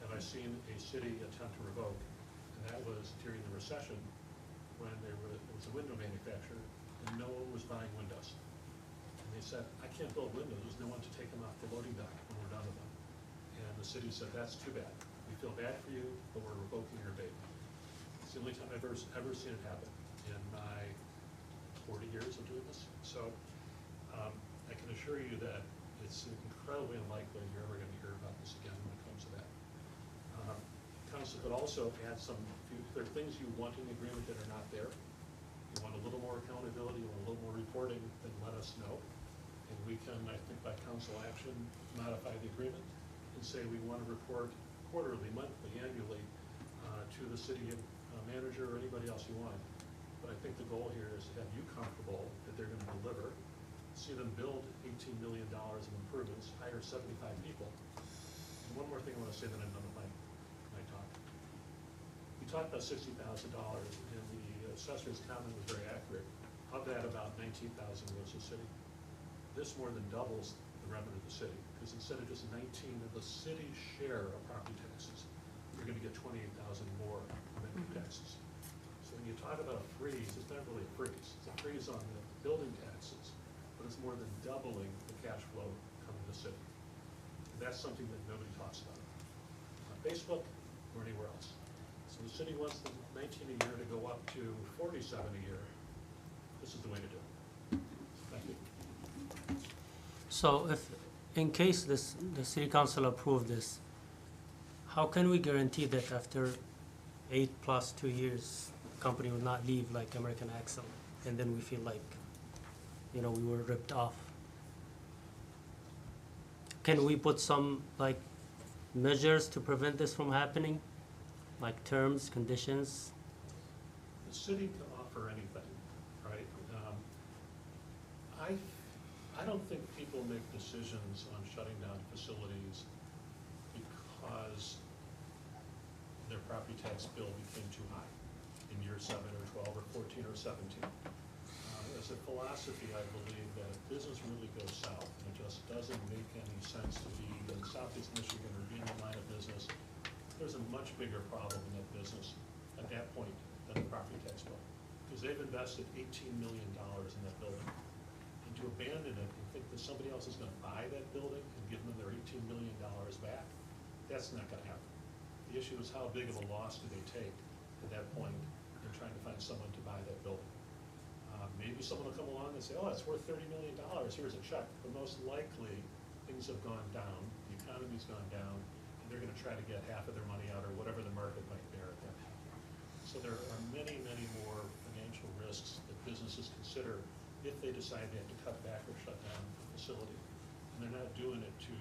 have I seen a city attempt to revoke, and that was during the recession when there was a window manufacturer and no one was buying windows. And they said, I can't build windows, there's no one to take them off the loading dock when we're done with them. And the city said, that's too bad. We feel bad for you, but we're revoking your abatement. It's the only time I've ever seen it happen in my 40 years of doing this. So I can assure you that it's incredibly unlikely you're ever going to hear about this again when it comes to that. Council could also add if there are things you want in the agreement that are not there, you want a little more accountability, you want a little more reporting, then let us know. And we can, I think by council action, modify the agreement and say we want to report quarterly, monthly, annually to the city manager or anybody else you want. But I think the goal here is to have you comfortable that they're going to deliver, see them build $18 million of improvements, hire 75 people. And one more thing I want to say that I'm done with my talk. We talked about $60,000 and the assessor's comment was very accurate. Of that, about 19,000 goes to the city. This more than doubles the revenue of the city, because instead of just 19 of the city's share of property taxes, you're going to get 28,000 more revenue taxes. So when you talk about a freeze, it's not really a freeze. It's a freeze on the building taxes, but it's more than doubling the cash flow coming to the city. And that's something that nobody talks about on Facebook or anywhere else. So the city wants the 19 a year to go up to 47 a year. This is the way to do it. Thank you. So if, in case the city council approve this, how can we guarantee that after 8 plus 2 years, company will not leave like American Axle, and then we feel like, we were ripped off? Can we put some like measures to prevent this from happening, like terms, conditions? The city can offer anything, right? I don't think people make decisions on shutting down facilities because their property tax bill became too high in year 7 or 12 or 14 or 17. As a philosophy, I believe that if business really goes south, and it just doesn't make any sense to be in Southeast Michigan or be in the line of business, there's a much bigger problem in that business at that point than the property tax bill. Because they've invested $18 million in that building. And to abandon it and think that somebody else is going to buy that building and give them their $18 million back, that's not going to happen. The issue is how big of a loss do they take at that point in trying to find someone to buy that building. Maybe someone will come along and say, oh, it's worth $30 million, here's a check. But most likely, things have gone down, the economy's gone down, and they're going to try to get half of their money out or whatever the market might bear at that time. So there are many, many more financial risks that businesses consider if they decide they have to cut back or shut down the facility. And they're not doing it to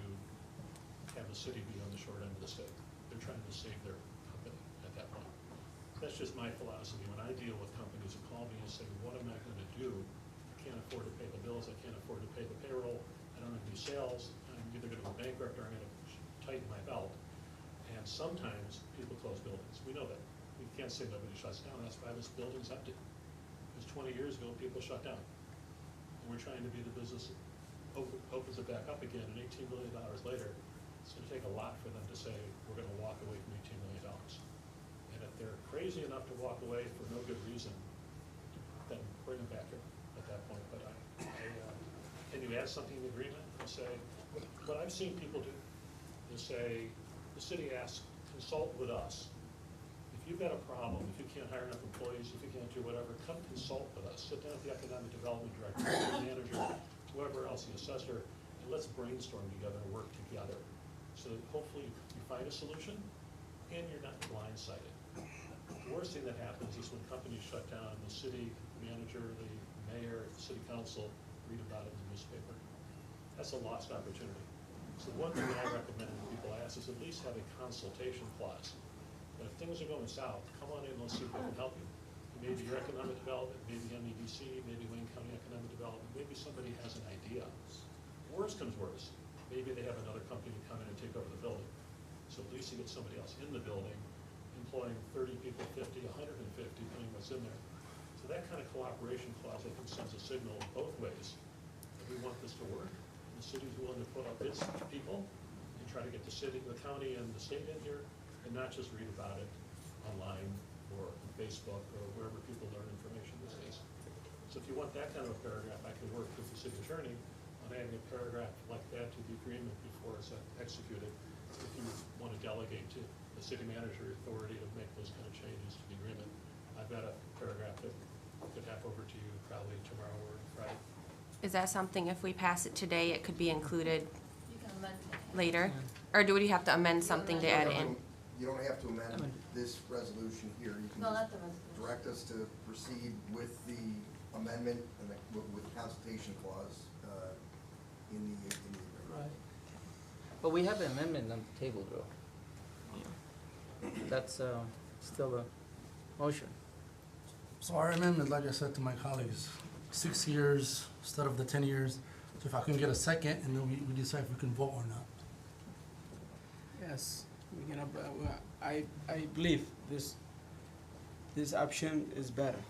have the city be on the short end of the stick. They're trying to save their company at that point. That's just my philosophy. When I deal with companies who call me and say, what am I going to do? I can't afford to pay the bills, I can't afford to pay the payroll, I don't have any sales, I'm either going to go bankrupt or I'm going to tighten my belt. And sometimes people close buildings. We know that. We can't say nobody shuts down. That's why this building's empty. Because 20 years ago, people shut down. And we're trying to be the business that opens it back up again, and $18 million later, it's going to take a lot for them to say, we're going to walk away from $18 million. And if they're crazy enough to walk away for no good reason, then bring them back here at that point. But can you add something in the agreement and say, what I've seen people do is say, the city asks, consult with us. If you've got a problem, if you can't hire enough employees, if you can't do whatever, come consult with us. Sit down with the economic development director, the manager, whoever else, the assessor, and let's brainstorm together and work together. So that hopefully you find a solution and you're not blindsided. The worst thing that happens is when companies shut down, the city manager, the mayor, the city council read about it in the newspaper. That's a lost opportunity. So one thing that I recommend when people ask is at least have a consultation clause. But if things are going south, come on in, let's see if we can help you. Maybe your economic development, maybe MEDC, maybe Wayne County Economic Development, maybe somebody has an idea. Worst comes worse, maybe they have another company to come in and take over the building. So at least you get somebody else in the building, employing 30 people, 50, 150, depending what's in there. So So that kind of cooperation clause, I think, sends a signal both ways. That we want this to work. The city's willing to put up its people and try to get the city, the county, and the state in here, and not just read about it online or on Facebook or wherever people learn information these days. So if you want that kind of a paragraph, I can work with the city attorney on adding a paragraph like that to the agreement before it's executed. If you want to delegate to the city manager authority to make those kind of changes to the agreement, I've got a paragraph that I could have over to you probably tomorrow or Friday. Is that something, if we pass it today, it could be included You can amend it. later? Or do we have to amend something to add it in? You don't have to amend this resolution here. You can No, just not the resolution. direct us to proceed with the amendment and with the consultation clause in the agreement. Right. But we have an amendment on the table, though. That's still a motion. So our amendment, like I said to my colleagues, 6 years instead of the 10 years. So if I can get a second, and then we decide if we can vote or not. Yes, we can, I believe this option is better.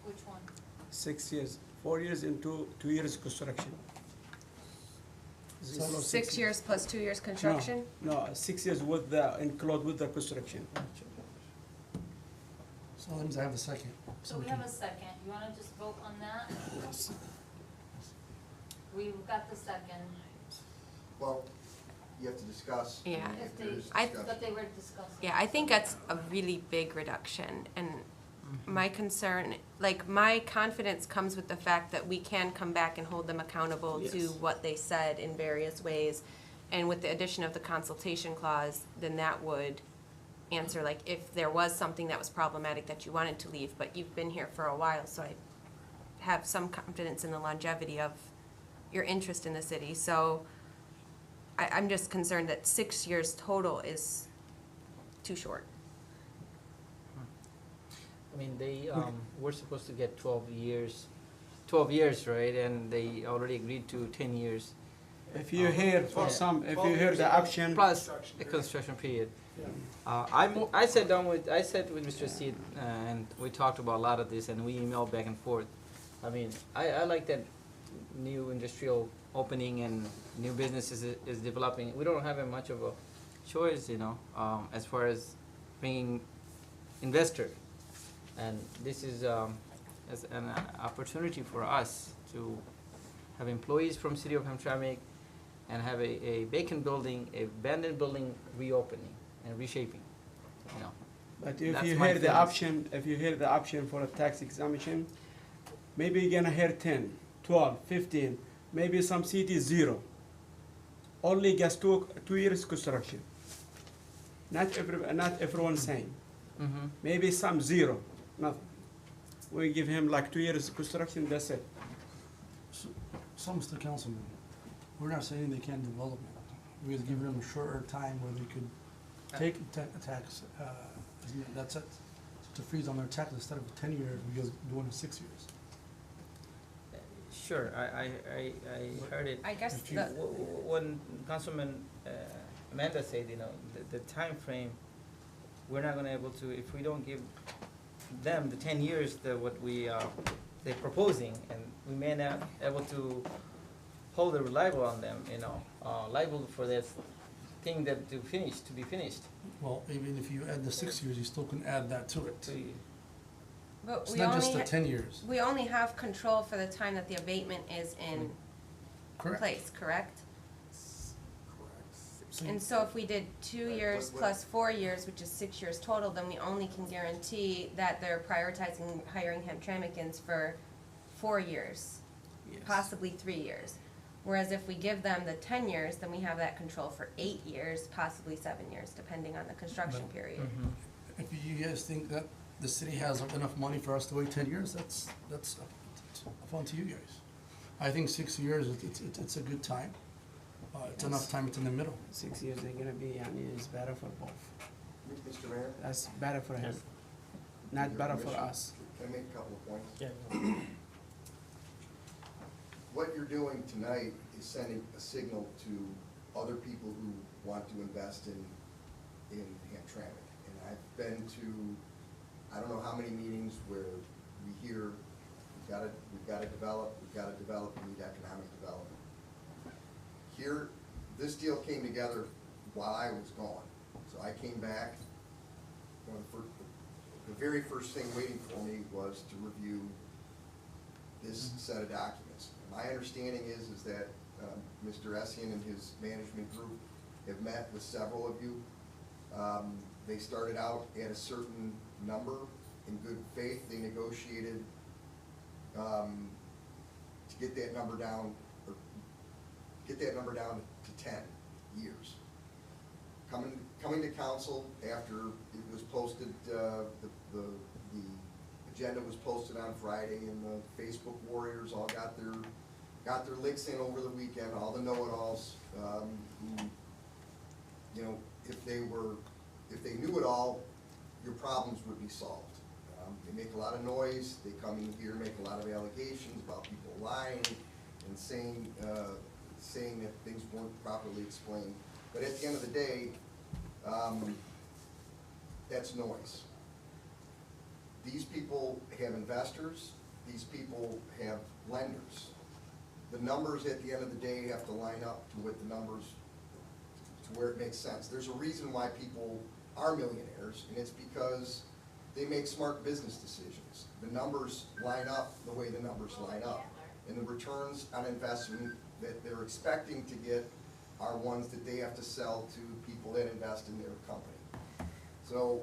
Which one? 6 years, 4 years into 2 years construction. Instead of 6 years plus 2 years construction? No, 6 years with the, include with the construction. So that means I have a second. So we have a second. You wanna just vote on that? We've got the second. Well, you have to discuss. Yeah. If there is I- discussion. But they were discussing. Yeah, I think that's a really big reduction, and my concern, like, my confidence comes with the fact that we can come back and hold them accountable to Yes. what they said in various ways. And with the addition of the consultation clause, then that would answer, like, if there was something that was problematic that you wanted to leave, but you've been here for a while, so I have some confidence in the longevity of your interest in the city. So I'm just concerned that 6 years total is too short. I mean, they, we're supposed to get 12 years, right? And they already agreed to 10 years. If you hear for some, if you hear the option. Plus the construction period. I sat with Mr. Seed, and we talked about a lot of this, and we emailed back and forth. I mean, I like that new industrial opening and new businesses is developing. We don't have much of a choice, as far as bringing investor. And this is as an opportunity for us to have employees from City of Hamtramck and have a vacant building, a abandoned building reopening and reshaping, But if That's you my hear the feelings. option, if you hear the option for a tax exemption, maybe you're gonna hear 10, 12, 15, maybe some cities 0. Only just 2 years construction. Not everyone saying. Mm-hmm. Maybe some 0, nothing. We give him like 2 years construction, that's it. So, Mr. Councilman, we're not saying they can't develop it. We're just giving them a shorter time where they could take a tax, that's it. To freeze on their tax instead of 10 years, we're just doing it 6 years. Sure, I heard it. I guess If you- the- When Councilman Amanda said, the time frame, we're not gonna able to, if we don't give them the 10 years that what they're proposing, and we may not able to hold it reliable on them, liable for that thing that to be finished. Well, even if you add the 6 years, you still can add that to it. But It's we not just only the 10 years. We only have control for the time that the abatement is in Correct. place, correct? So And so if we did 2 years plus 4 years, which is 6 years total, then we only can guarantee that they're prioritizing hiring Hamtramckans for 4 years, possibly 3 years. Whereas if we give them the 10 years, then we have that control for 8 years, possibly 7 years, depending on the construction But- period. If you guys think that the city has enough money for us to wait 10 years, that's up to you guys. I think 6 years, it's a good time. It's enough time, it's in the middle. 6 years, they're gonna be, is better for both. Mr. Mayor? That's better for him, not better for us. Can I make a couple of points? Yeah. What you're doing tonight is sending a signal to other people who want to invest in Hamtramck. And I've been to, I don't know how many meetings where we hear, we've gotta develop, we need economic development. Here, this deal came together while I was gone. So I came back, the very first thing waiting for me was to review this set of documents. My understanding is that Mr. Essien and his management group have met with several of you. They started out at a certain number. In good faith, they negotiated to get that number down, or get that number down to 10 years. Coming to council after it was posted, the agenda was posted on Friday, and the Facebook warriors all got their licks in over the weekend, all the know-it-alls, who, you know, if they knew it all, your problems would be solved. They make a lot of noise, they come in here, make a lot of allegations about people lying and saying that things weren't properly explained. But at the end of the day, that's noise. These people have investors, these people have lenders. The numbers at the end of the day have to line up to what the numbers, to where it makes sense. There's a reason why people are millionaires, and it's because they make smart business decisions. The numbers line up the way the numbers line up. And the returns on investment that they're expecting to get are ones that they have to sell to people that invest in their company. So,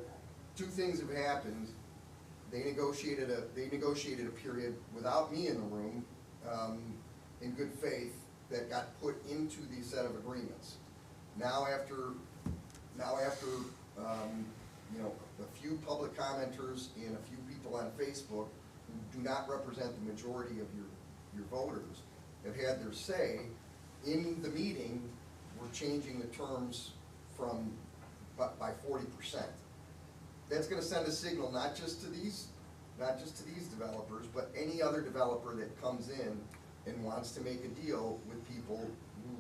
two things have happened. They negotiated a period without me in the room, in good faith, that got put into the set of agreements. Now after you know, a few public commenters and a few people on Facebook who do not represent the majority of your voters have had their say, in the meeting, we're changing the terms from, by 40%. That's gonna send a signal not just to these developers, but any other developer that comes in and wants to make a deal with people who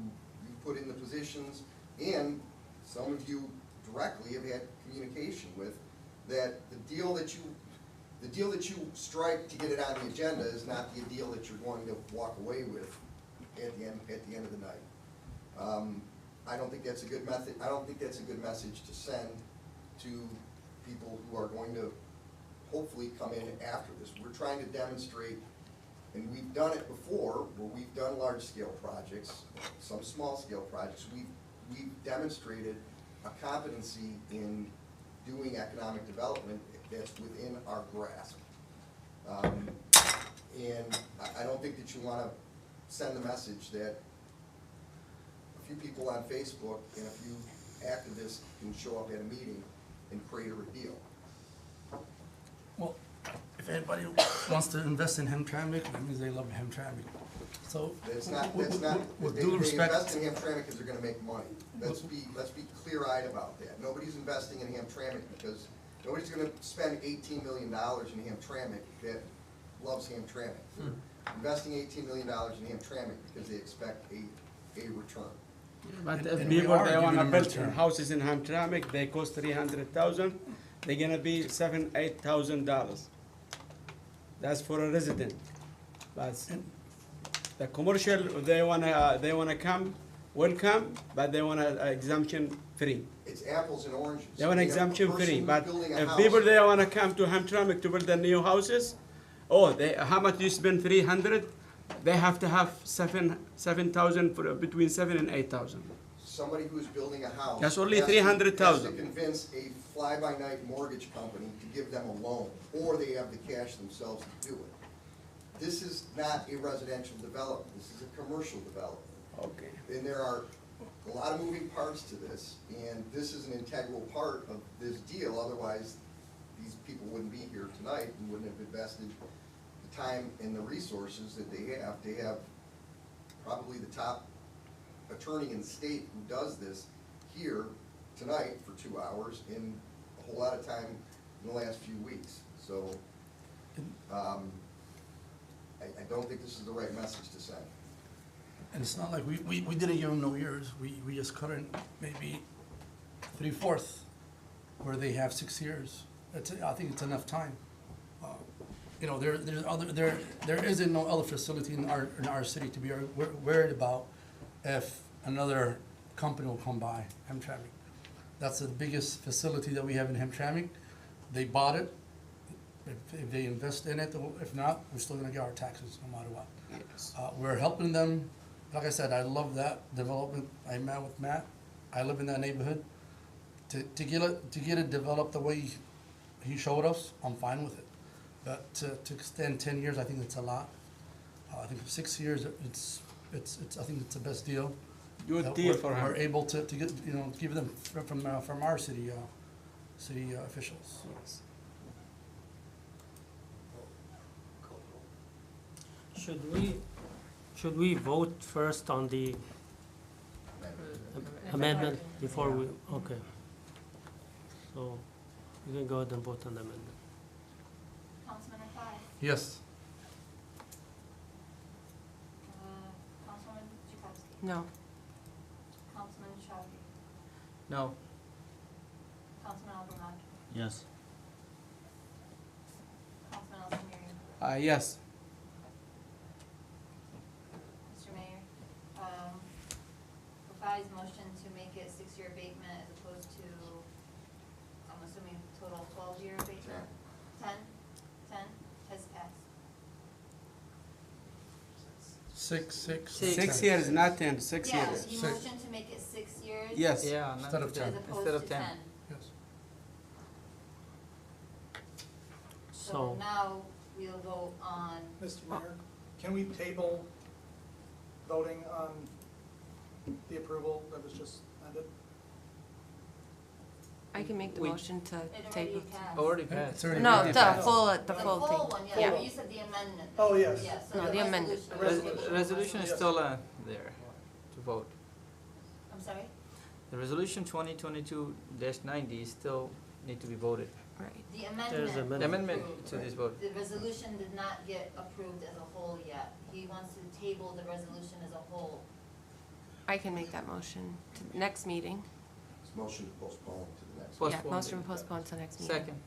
you put in the positions, and some of you directly have had communication with, that the deal that you strike to get it on the agenda is not the deal that you're going to walk away with at the end of the night. I don't think that's a good method. I don't think that's a good message to send to people who are going to hopefully come in after this. We're trying to demonstrate, and we've done it before, where we've done large-scale projects, some small-scale projects. We've demonstrated a competency in doing economic development that's within our grasp. And I don't think that you want to send the message that a few people on Facebook and a few activists can show up at a meeting and create a deal. Well, if anybody wants to invest in Hamtramck, that means they love Hamtramck. So, That's not, with they due respect, invest in Hamtramck because they're gonna make money. Let's be clear-eyed about that. Nobody's investing in Hamtramck because nobody's gonna spend $18 million in Hamtramck that loves Hamtramck. They're investing $18 million in Hamtramck because they expect a return. But And if we people, are they giving wanna them build return. houses in Hamtramck, they cost 300,000, they're gonna be $7,000-8,000. That's for a resident. But the commercial, they wanna come, welcome, but they want a exemption free. It's apples and oranges. They want You have a exemption person free, who's but building a if house- people they wanna come to Hamtramck to build the new houses, how much you spend 300? They have to have 7,000 for between 7 and 8,000. Somebody who's building a house. That's only has to- 300,000. Has to convince a fly-by-night mortgage company to give them a loan, or they have the cash themselves to do it. This is not a residential development, this is a commercial development. Okay. And there are a lot of moving parts to this, and this is an integral part of this deal, otherwise these people wouldn't be here tonight and wouldn't have invested the time and the resources that they have. They have probably the top attorney in the state who does this here tonight for 2 hours and a whole lot of time in the last few weeks. So, I don't think this is the right message to send. and it's not like we didn't give them no years, we just cut in maybe 3/4, where they have 6 years. I think it's enough time. you know, there isn't no other facility in our city to be worried about if another company will come by Hamtramck. That's the biggest facility that we have in Hamtramck. They bought it. If they invest in it, if not, we're still gonna get our taxes no matter what. We're helping them. Like I said, I love that development. I met with Matt. I live in that neighborhood. To get it developed the way he showed us, I'm fine with it. But to extend 10 years, I think it's a lot. I think 6 years, I think it's the best deal. Good deal for him. We're able to get, you know, give them from our city officials. Should we vote first on the amendment before we, okay. So, you can go ahead and vote on the amendment. Councilman Rafai? Yes. Councilman Chakowski? No. Councilman Chowdhury? No. Councilman Al-Ramad? Yes. Councilman Al-Samiri? Yes. Mr. Mayor, Rafai's motion to make it 6-year abatement as opposed to, I'm assuming total 12-year abatement? 10 has passed. 6 years, not 10, 6 Yeah, years. he motioned to make it 6 years. Yes. Yeah, not Instead of 10. As opposed Instead of to 10. 10. Yes. So now we'll vote on, Mr. Mayor, can we table voting on the approval that was just ended? I can make the We- motion to it already table. passed. Already passed. No, the full The full one, yeah, Yeah. but you said the amendment. Oh, yes. Yeah, so No, the amendment. Resolution is still there to vote. I'm sorry? The resolution 2022-90 still need to be voted. Right. The There's amendment. amendment. The amendment approved. to this vote. The resolution did not get approved as a whole yet. He wants to table the resolution as a whole. I can make that motion to next meeting. It's motion to postpone to the next. Yeah, Postpone. motion to postpone to next meeting. Second.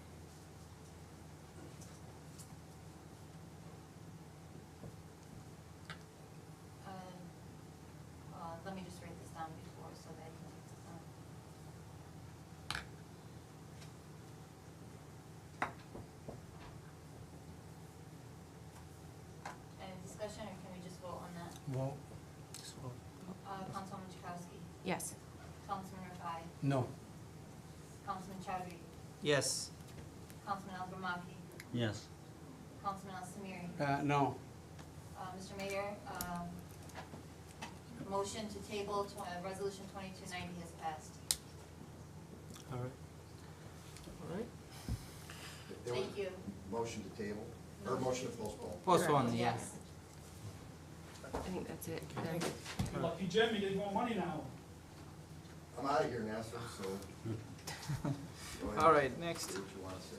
Let me just write this down before so that I can take this down. Any discussion, or can we just vote on that? Well, Councilwoman Chakowski? Yes. Councilman Rafai? no. Councilman Chowdhury? Yes. Councilman Al-Gramaki? Yes. Councilman Al-Samiri? No. Mr. Mayor, motion to table resolution 2290 has passed. All right. All right. There was Thank you. motion to table, or motion to postpone. Postpone, yeah. Yes. I think that's it. Lucky Jim, he did more money now. I'm out of here, Nassau, so. go ahead. All right, next. Say what you wanna say.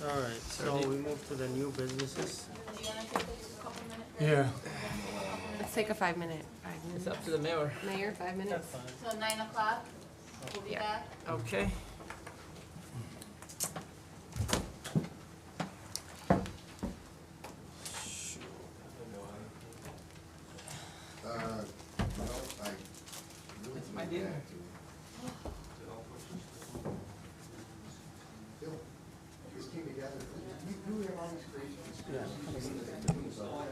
All right, so we move to the new businesses. Do you want to take a couple minutes? Yeah. Let's take a 5-minute. It's up to the mayor. Mayor, 5 minutes. Till 9 o'clock, we'll be Yeah. back. Okay. I really That's my think dinner. back to- Bill, this came together, you have all these crazy conspiracies.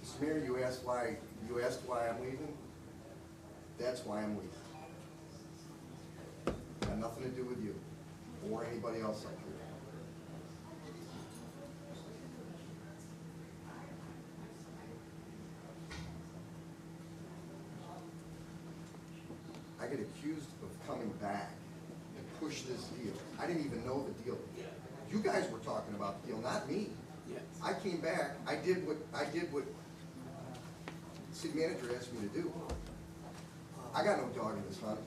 Mr. Mayor, you asked why I'm leaving? That's why I'm leaving. Got nothing to do with you or anybody else up here. I get accused of coming back and push this deal. I didn't even know the deal. You guys were talking about the deal, not me. I came back, I did what city manager asked me to do. I got no dog in this hunt.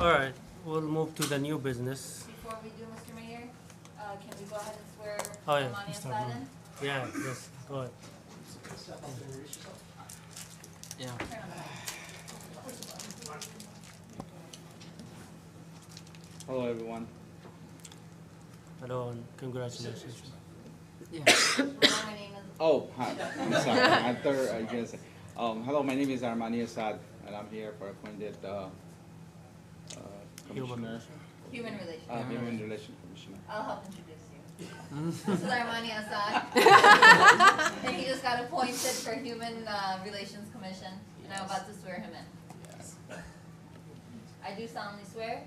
All right, we'll move to the new business. Before we do, Mr. Mayor, can we go ahead and swear Oh, yeah. Armani Assad in? Yeah, yes, go ahead. Yeah. Turn on the mic. Hello, everyone. Hello, and congratulations. Yeah. My name is. Oh, hi. I'm sorry. I thought I guess. Hello, my name is Armani Assad, and I'm here for appointed commissioner. Human Relations. Human Relations Commissioner. I'll help introduce you. This is Armani Assad. And he just got appointed for Human Relations Commission, and I'm about to swear him in. Yes. I do solemnly swear I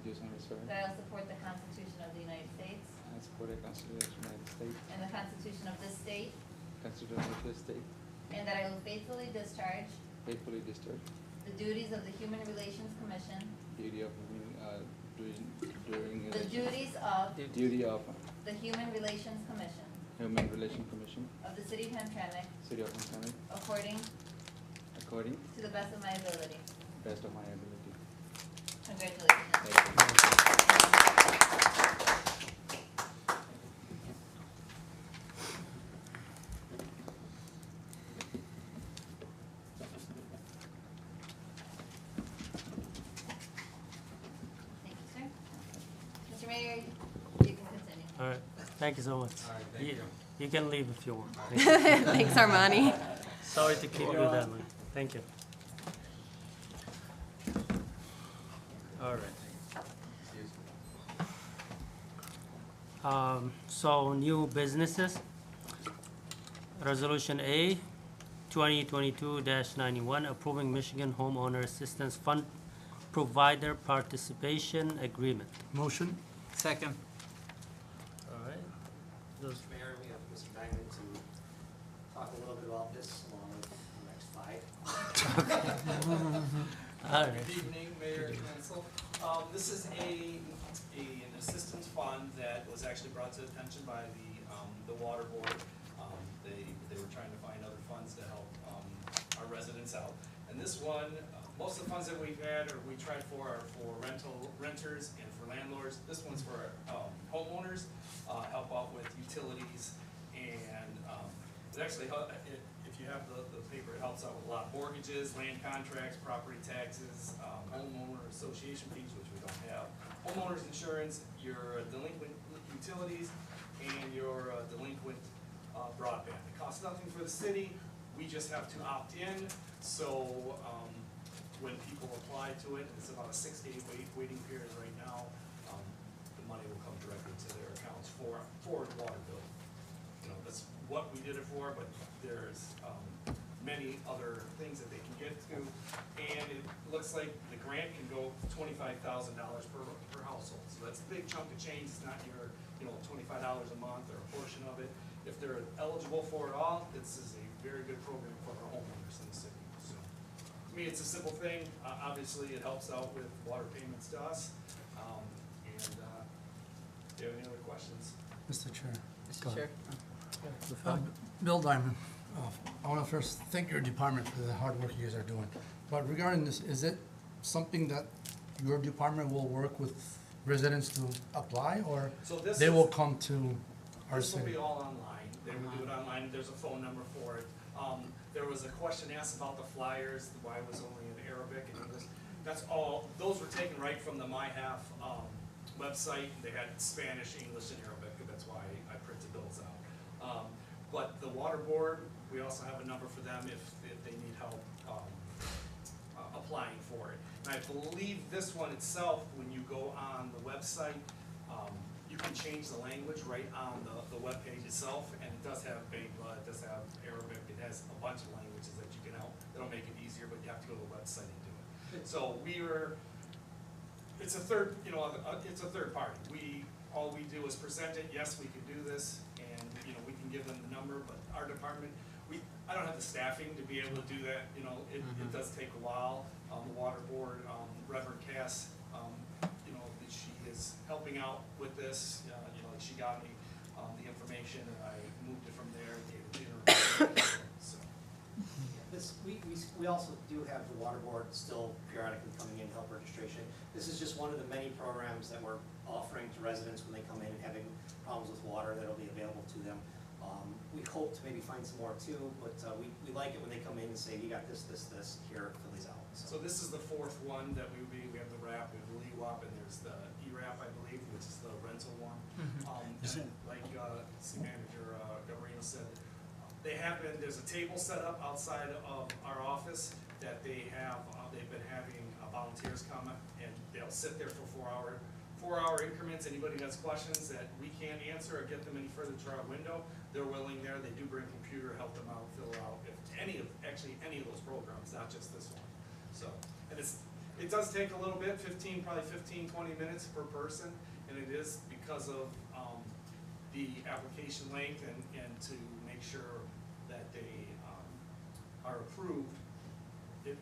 do solemnly swear that I will support the Constitution of the United States I support the Constitution of the United States, and the Constitution of this state, Constitution of this state, and that I will faithfully discharge faithfully discharge the duties of the Human Relations Commission, duty of the duties of duty of the Human Relations Commission Human Relations Commission, of the City of Hamtramck, City of Hamtramck, according according to the best of my ability. best of my ability. Congratulations. Thank you, sir. Mr. Mayor, you can continue. All right, thank you so much. All right, thank you. You can leave if you want. Thanks, Armani. Sorry to keep you that long. Thank you. All right. So new businesses. Resolution A, 2022-91, approving Michigan Homeowner Assistance Fund Provider Participation Agreement. Motion? Second. All right. Those- Mr. Mayor, we have Mr. Diamond to talk a little bit about this along with the next 5. All right. Good evening, Mayor and Council. This is an assistance fund that was actually brought to attention by the water board. They were trying to find other funds to help our residents out. And this one, most of the funds that we've had or we tried for are for renters and for landlords. This one's for homeowners, help out with utilities, and it actually, if you have the paper, it helps out with a lot of mortgages, land contracts, property taxes, homeowner association fees, which we don't have, homeowners insurance, your delinquent utilities, and your delinquent broadband. It costs nothing for the city, we just have to opt in, so when people apply to it, it's about a 6 to 8 waiting period right now, the money will come directly to their accounts for the water bill. You know, that's what we did it for, but there's many other things that they can get to, and it looks like the grant can go $25,000 per household. So that's a big chunk of change. It's not your, $25 a month or a portion of it. If they're eligible for it all, this is a very good program for our homeowners in the city. So, to me, it's a simple thing. Obviously, it helps out with water payments to us. And if you have any other questions? Mr. Chair. Mr. Chair. Bill Diamond, I want to first thank your department for the hard work you guys are doing. But regarding this, is it something that your department will work with residents to apply, or So this they is- will come to our This will city? be all online. They will do it online. There's a phone number for it. There was a question asked about the flyers, why it was only in Arabic and English. That's all, those were taken right from the MyHalf website. They had Spanish, English, and Arabic, and that's why I printed those out. But the water board, we also have a number for them if they need help applying for it. And I believe this one itself, when you go on the website, you can change the language right on the webpage itself, and it does have Bangla, it does have Arabic, it has a bunch of languages that you can help. It'll make it easier, but you have to go to the website and do it. So it's a third, it's a third party. All we do is present it, yes, we can do this, and, we can give them the number, but our department, I don't have the staffing to be able to do that, it does take a while. The water board, Reverend Cass, she is helping out with this, she got me the information, and I moved it from there, gave it to her. So. This, we we also do have the water board still periodically coming in to help registration. This is just one of the many programs that we're offering to residents when they come in and having problems with water that'll be available to them. We hope to maybe find some more too, but we like it when they come in and say, you got this, here, fill these out. So this is the fourth one that we have the RAP, we have the LEWAP, and there's the ERAP, I believe, which is the rental one. And like City Manager Gabriel said, there's a table set up outside of our office that they've been having volunteers come and they'll sit there for 4-hour increments. Anybody has questions that we can't answer or get them any further to our window, they're willing there. They do bring a computer, help them out, fill out any of those programs, not just this one. So, and it does take a little bit, probably 15, 20 minutes per person, and it is because of the application length and to make sure that they are approved.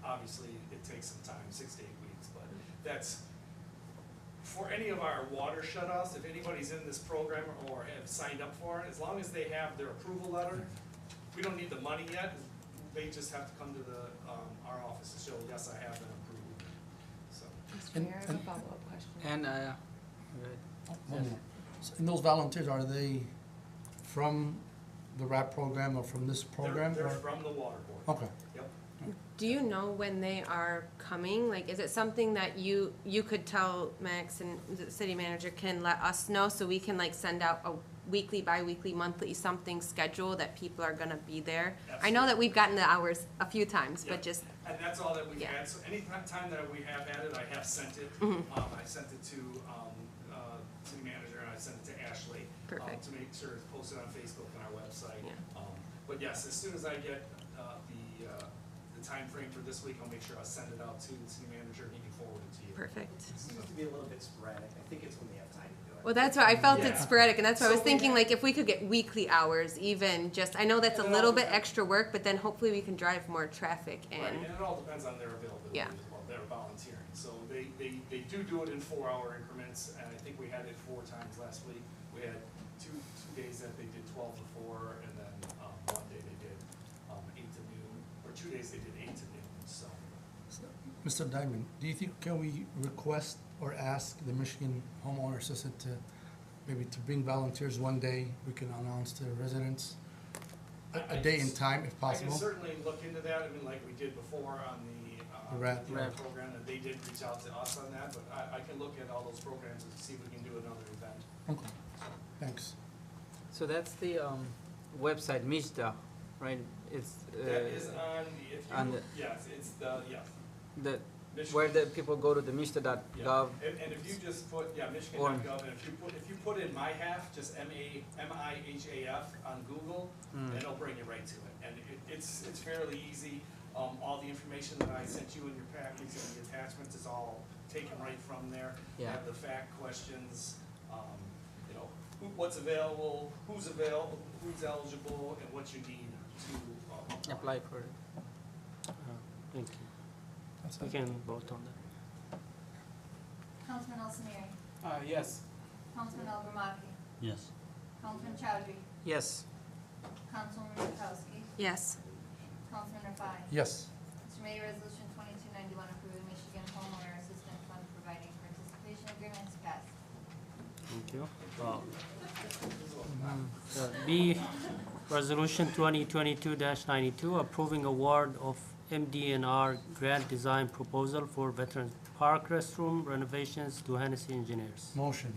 Obviously, it takes some time, 6 to 8 weeks, but that's, for any of our water shutoffs, if anybody's in this program or have signed up for it, as long as they have their approval letter, we don't need the money yet. They just have to come to our office to show, yes, I have been approved. So. Mr. Mayor, I have a follow-up question. And, One more. So, and those volunteers, are they from the RAP program or from this program? They're or- from the water board. Okay. Yep. Do you know when they are coming? Like, is it something that you could tell Max and the city manager can let us know so we can like send out a weekly, bi-weekly, monthly, something schedule that people are gonna be there? I know that we've gotten the hours a few times, but just, And that's all that we've Yeah. had. So any time that we have had it, I have sent it. Mhm. I sent it to city manager and I sent it to Ashley. Perfect. To make sure it's posted on Facebook and our website. Yeah. But yes, as soon as I get the time frame for this week, I'll make sure I send it out to the city manager and he can forward it to you. perfect. It seems to be a little bit sporadic. I think it's when they have time to do it. Well, that's why I felt Yeah. it sporadic, and that's why I was So we thinking, have- like, if we could get weekly hours, even just, I know that's a And it little all bit depends- extra work, but then hopefully we can drive more traffic Right, and in. it all depends on their availability Yeah. as well, their volunteering. So they do it in 4-hour increments, and I think we had it 4 times last week. We had two days that they did 12 to 4, and then one day they did 8 to noon, or 2 days they did 8 to noon, so. Mr. Diamond, do you think, can we request or ask the Michigan Homeowner Assistant to maybe to bring volunteers one day, we can announce to the residents a day and time if I possible? can certainly look into that, I mean, like we did before on the RAP. program, and they did reach out to us on that, but I can look at all those programs and see if we can do another event. Okay, thanks. so that's the website, MISDA, right? It's That is on, on the- yes, it's the Michigan. where the people go to the MISDA.gov. And if you just put, Michigan.gov, and if you put in my half, just MIHAF on Google, Mm. it'll bring you right to it. And it's fairly easy. All the information that I sent you in your package and the attachments is all taken right from there. You Yeah. have the fact questions, you know, what's available, who's eligible, and what you need to Apply for it. Thank you. That's We it. can vote on that. Councilman Al Samiri, Yes. Councilman Al Gramati, Yes. Councilman Chowdhury, Yes. Councilwoman Rakowski, Yes. Councilman Rafai. Yes. Mr. Mayor, Resolution 2291 approving Michigan Homeowner Assistance Fund providing participation agreements passed. Thank you. B, Resolution 2022-92, approving award of MDNR grant design proposal for Veterans Park restroom renovations to Hennessy Engineers. Motion.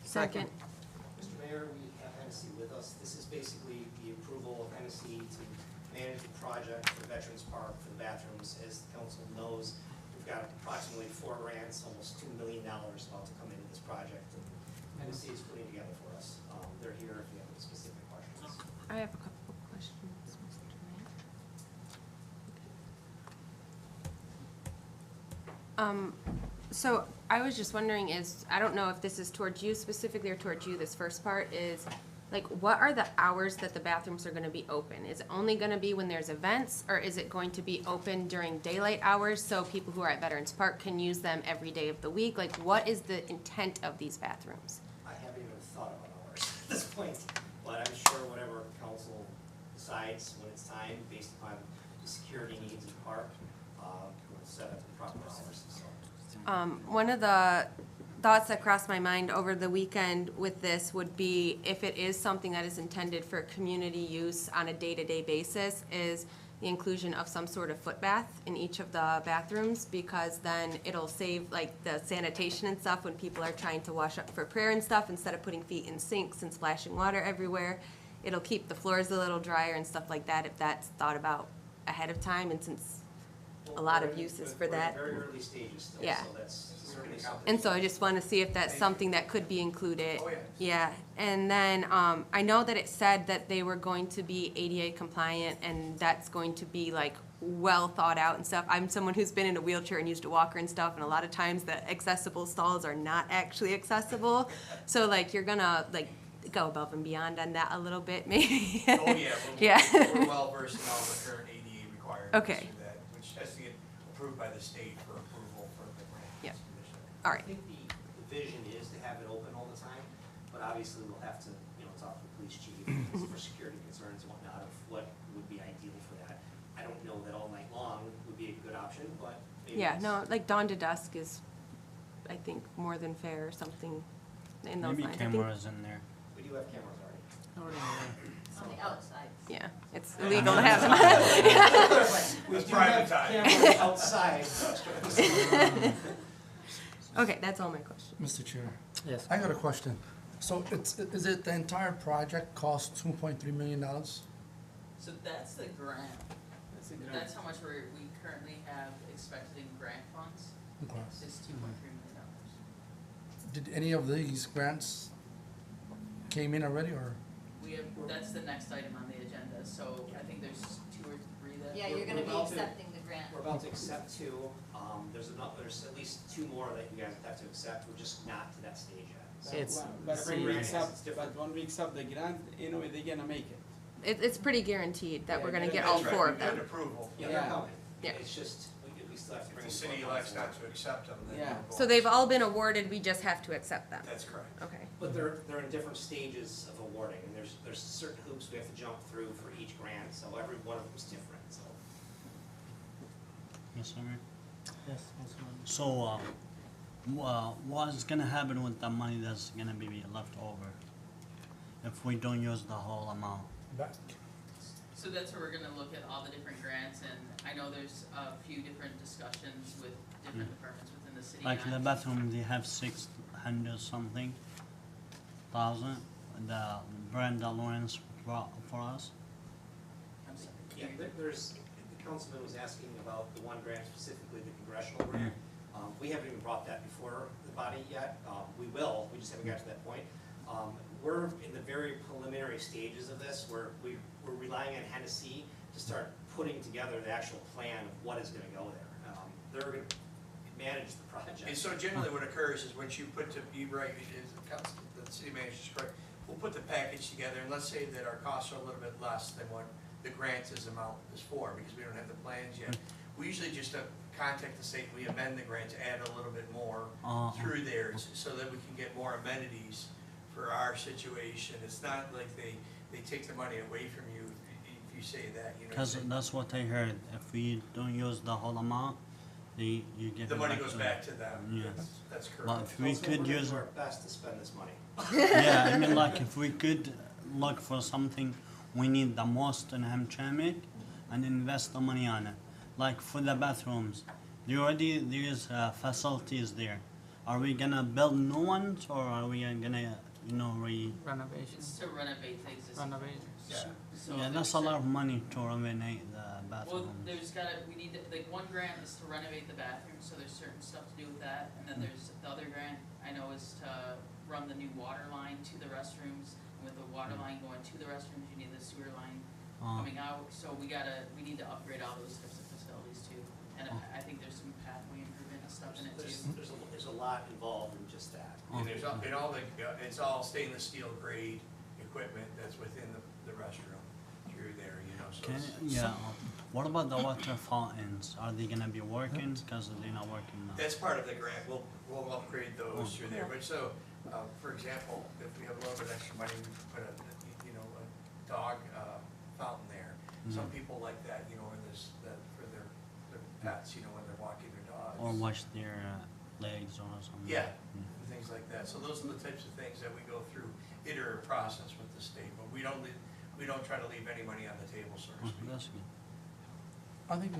Second. Mr. Mayor, we have Hennessy with us. This is basically the approval of Hennessy to manage the project for Veterans Park for the bathrooms. As the council knows, we've got approximately 4 grants, almost $2 million about to come into this project. And Hennessy is putting together for us. They're here if you have any specific questions. I have a couple of questions, Mr. Mayor. So I was just wondering I don't know if this is towards you specifically or towards you, this first part is, like, what are the hours that the bathrooms are gonna be open? Is it only gonna be when there's events, or is it going to be open during daylight hours so people who are at Veterans Park can use them every day of the week? Like, what is the intent of these bathrooms? I haven't even thought about hours at this point, but I'm sure whatever council decides when it's time, based upon security needs in the park, we'll set up the proper hours, so. One of the thoughts that crossed my mind over the weekend with this would be if it is something that is intended for community use on a day-to-day basis, is the inclusion of some sort of foot bath in each of the bathrooms, because then it'll save like the sanitation and stuff when people are trying to wash up for prayer and stuff, instead of putting feet in sinks and splashing water everywhere. It'll keep the floors a little drier and stuff like that if that's thought about ahead of time, and since a lot of uses for that. We're in very early stages still, Yeah. so that's certainly something. And so I just want to see if that's something that could be included. Oh, yeah. Yeah, and then, I know that it said that they were going to be ADA compliant, and that's going to be like well thought out and stuff. I'm someone who's been in a wheelchair and used a walker and stuff, and a lot of times the accessible stalls are not actually accessible. So like, you're gonna like go above and beyond on that a little bit, maybe? Oh, yeah. Yeah. We're well versed in all the current ADA requirements. Okay. for that, which has to get approved by the state for approval for the grant. Yeah. All right. I think the vision is to have it open all the time, but obviously we'll have to, talk to the police chief for security concerns and whatnot of what would be ideal for that. I don't know that all night long would be a good option, but maybe. Yeah, no, like dawn to dusk is, I think, more than fair or something in those Maybe lines. I think- cameras in there. We do have cameras already. On the outside. Yeah, it's illegal to have them. We That's do private have time. cameras outside. Okay, that's all my questions. Mr. Chair. Yes. I got a question. So is it the entire project cost $2.3 million? So that's the grant. That's how much we currently have expected in grant funds, Okay. is $2.3 million. Did any of these grants came in already, or? We have, that's the next item on the agenda, so I think there's 2 or 3 that. Yeah, you're gonna be We're about to- accepting the grant. We're about to accept 2. There's at least 2 more that you guys have to accept. We're just not to that stage yet. So But every when we grant has its accept, different. but when we accept the grant, they're gonna make it. It's pretty guaranteed that Yeah, we're gonna that's get all right. 4 of We've got them. approval. Yeah, Yeah. they're coming. Yeah. It's just, we still have to. If bring the it city to elects council. not to accept them, then. Yeah. we'll So vote. they've all been awarded, we just have to accept them. That's correct. Okay. But they're in different stages of awarding, and there's certain hoops we have to jump through for each grant, so every one of them is different, so. Yes, sir. Yes, Councilman. So, what is gonna happen with the money that's gonna be left over if we don't use the whole amount? Back. So that's where we're gonna look at all the different grants, and I know there's a few different discussions with different departments within the city. Like the on- bathroom, they have 600 something thousand, the Brenda Lawrence for us. I'm sorry. Yeah, there's, the councilman was asking about the one grant specifically, the congressional grant. We haven't even brought that before the body yet. We will, we just haven't got to that point. We're in the very preliminary stages of this, where we're relying on Hennessy to start putting together the actual plan of what is gonna go there. They're gonna manage the project. And so generally what occurs is once you put the city manager is correct, we'll put the package together, and let's say that our costs are a little bit less than what the grant is amount is for, because we don't have the plans yet. We usually just contact the state, we amend the grant to add a little bit more through there, so that we can get more amenities for our situation. It's not like they take the money away from you if you say that, you know. Cause that's what I heard, if we don't use the whole amount, you get The it money back goes to back to them. Yeah. That's But correct. if we Councilman, could we're gonna use do it. our best to spend this money. Yeah, I mean, like, if we could look for something we need the most in Hamtramck and invest the money on it. Like for the bathrooms, there's facilities there. Are we gonna build new ones, or are we gonna, Renovations. It's to renovate the existing. Renovations. So yeah, that's there's a lot of money to renovate the Well, bathrooms. there's we need to, like, one grant is to renovate the bathroom, so there's certain stuff to do with that. And then there's the other grant, I know, is to run the new water line to the restrooms. And with the water line going to the restrooms, you need the sewer line coming out. So we need to upgrade all those types of facilities too. And I think there's some pathway improvement and stuff in it too. There's a lot involved in just that. And there's, it's all stainless steel grade equipment that's within the restroom through there, you know, so. What about the water fountains? Are they gonna be working? Cause they're not working now. That's part of the grant, we'll upgrade those through there, but so, for example, if we have a little bit extra money, we could put a dog fountain there. Some people like that, you know, or this, that for their pets, you know, when they're walking their dogs. Or wash their legs or something. Yeah, and things like that. So those are the types of things that we go through iterative process with the state, but we don't try to leave any money on the table, so to speak. That's good. I think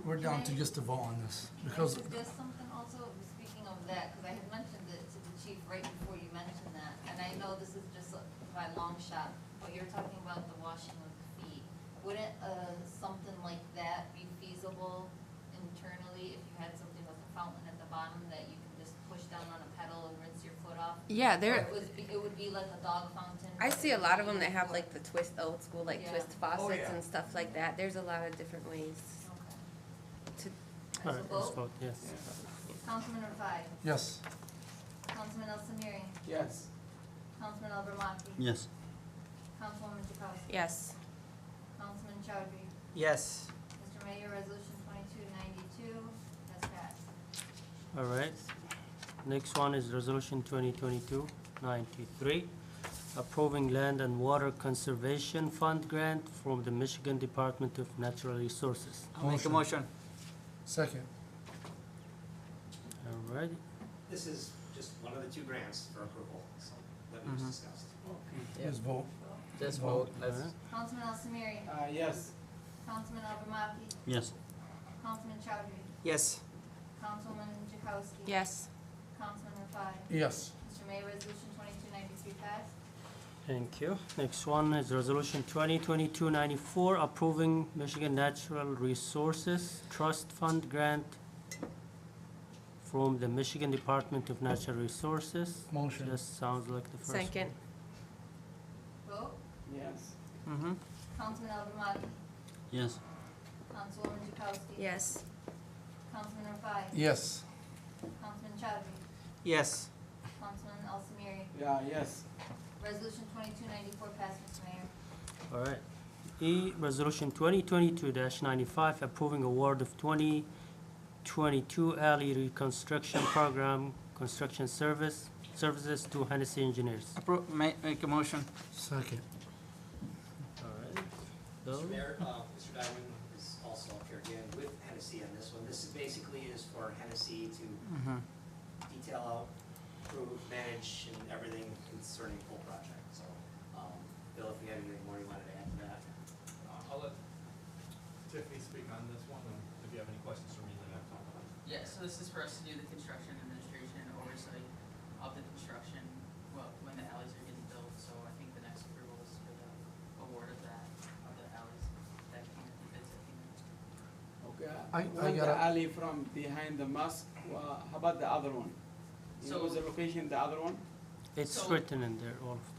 we're down to just a vote on this, because Can I suggest something also, speaking of that, because I had mentioned it to the chief right before you mentioned that, and I know this is just by long shot, but you're talking about the washing of the feet. Wouldn't something like that be feasible internally if you had something with a fountain at the bottom that you can just push down on a pedal and rinse your foot off? Yeah, there- Or it would be like a dog fountain. I see a lot of them that have like the twist, old school, like Yeah. twist Oh, faucets yeah. and stuff like that. There's a lot of different ways to. All right, let's vote, yes. Councilman Rafai, yes. Councilman El Samiri, Yes. Councilman El Bermaki, Yes. Councilwoman Jakowski. Yes. Councilman Chowdhury. Yes. Mr. Mayor, resolution 2292 has passed. All right. Next one is resolution 2022-93, approving land and water conservation fund grant from the Michigan Department of Natural Resources. I'll make a motion. Second. All right. This is just one of the two grants for approval, so that we just discussed. Just vote. Just vote. Let's. Councilman El Samiri, Yes. Councilman El Bermaki, Yes. Councilman Chowdhury, Yes. Councilwoman Jakowski. Yes. Councilman Rafai. Yes. Mr. Mayor, resolution 2293 passed. Thank you. Next one is resolution 2022-94, approving Michigan Natural Resources Trust Fund grant from the Michigan Department of Natural Resources. Motion. Just sounds like the first one. Second. Vote. Yes. Mm-hmm. Councilman El Bermaki, Yes. Councilwoman Jakowski. Yes. Councilman Rafai. Yes. Councilman Chowdhury, Yes. Councilman El Samiri. Yeah, yes. Resolution 2294 passed, Mr. Mayor. All right. E, resolution 2022-95, approving award of 2022 alley reconstruction program construction services to Hennessy Engineers. Make a motion. Second. All right. Bill? Mr. Mayor, Mr. Diamond is also up here again with Hennessy on this one. This is basically is for Hennessy to detail out, approve, manage, and everything concerning the whole project. So, Bill, if you have anything more you wanted to add to that. I'll let Tiffany speak on this one, and if you have any questions for me, then I can. Yeah, so this is for us to do the construction administration and oversight of the construction, well, when the alleys are getting built. So I think the next approval is for the award of that, of the alleys that came in, the bids that came in. Okay. I One gotta- the alley from behind the mosque. How about the other one? You know So- the location, the other one? It's So- written in there, all of them.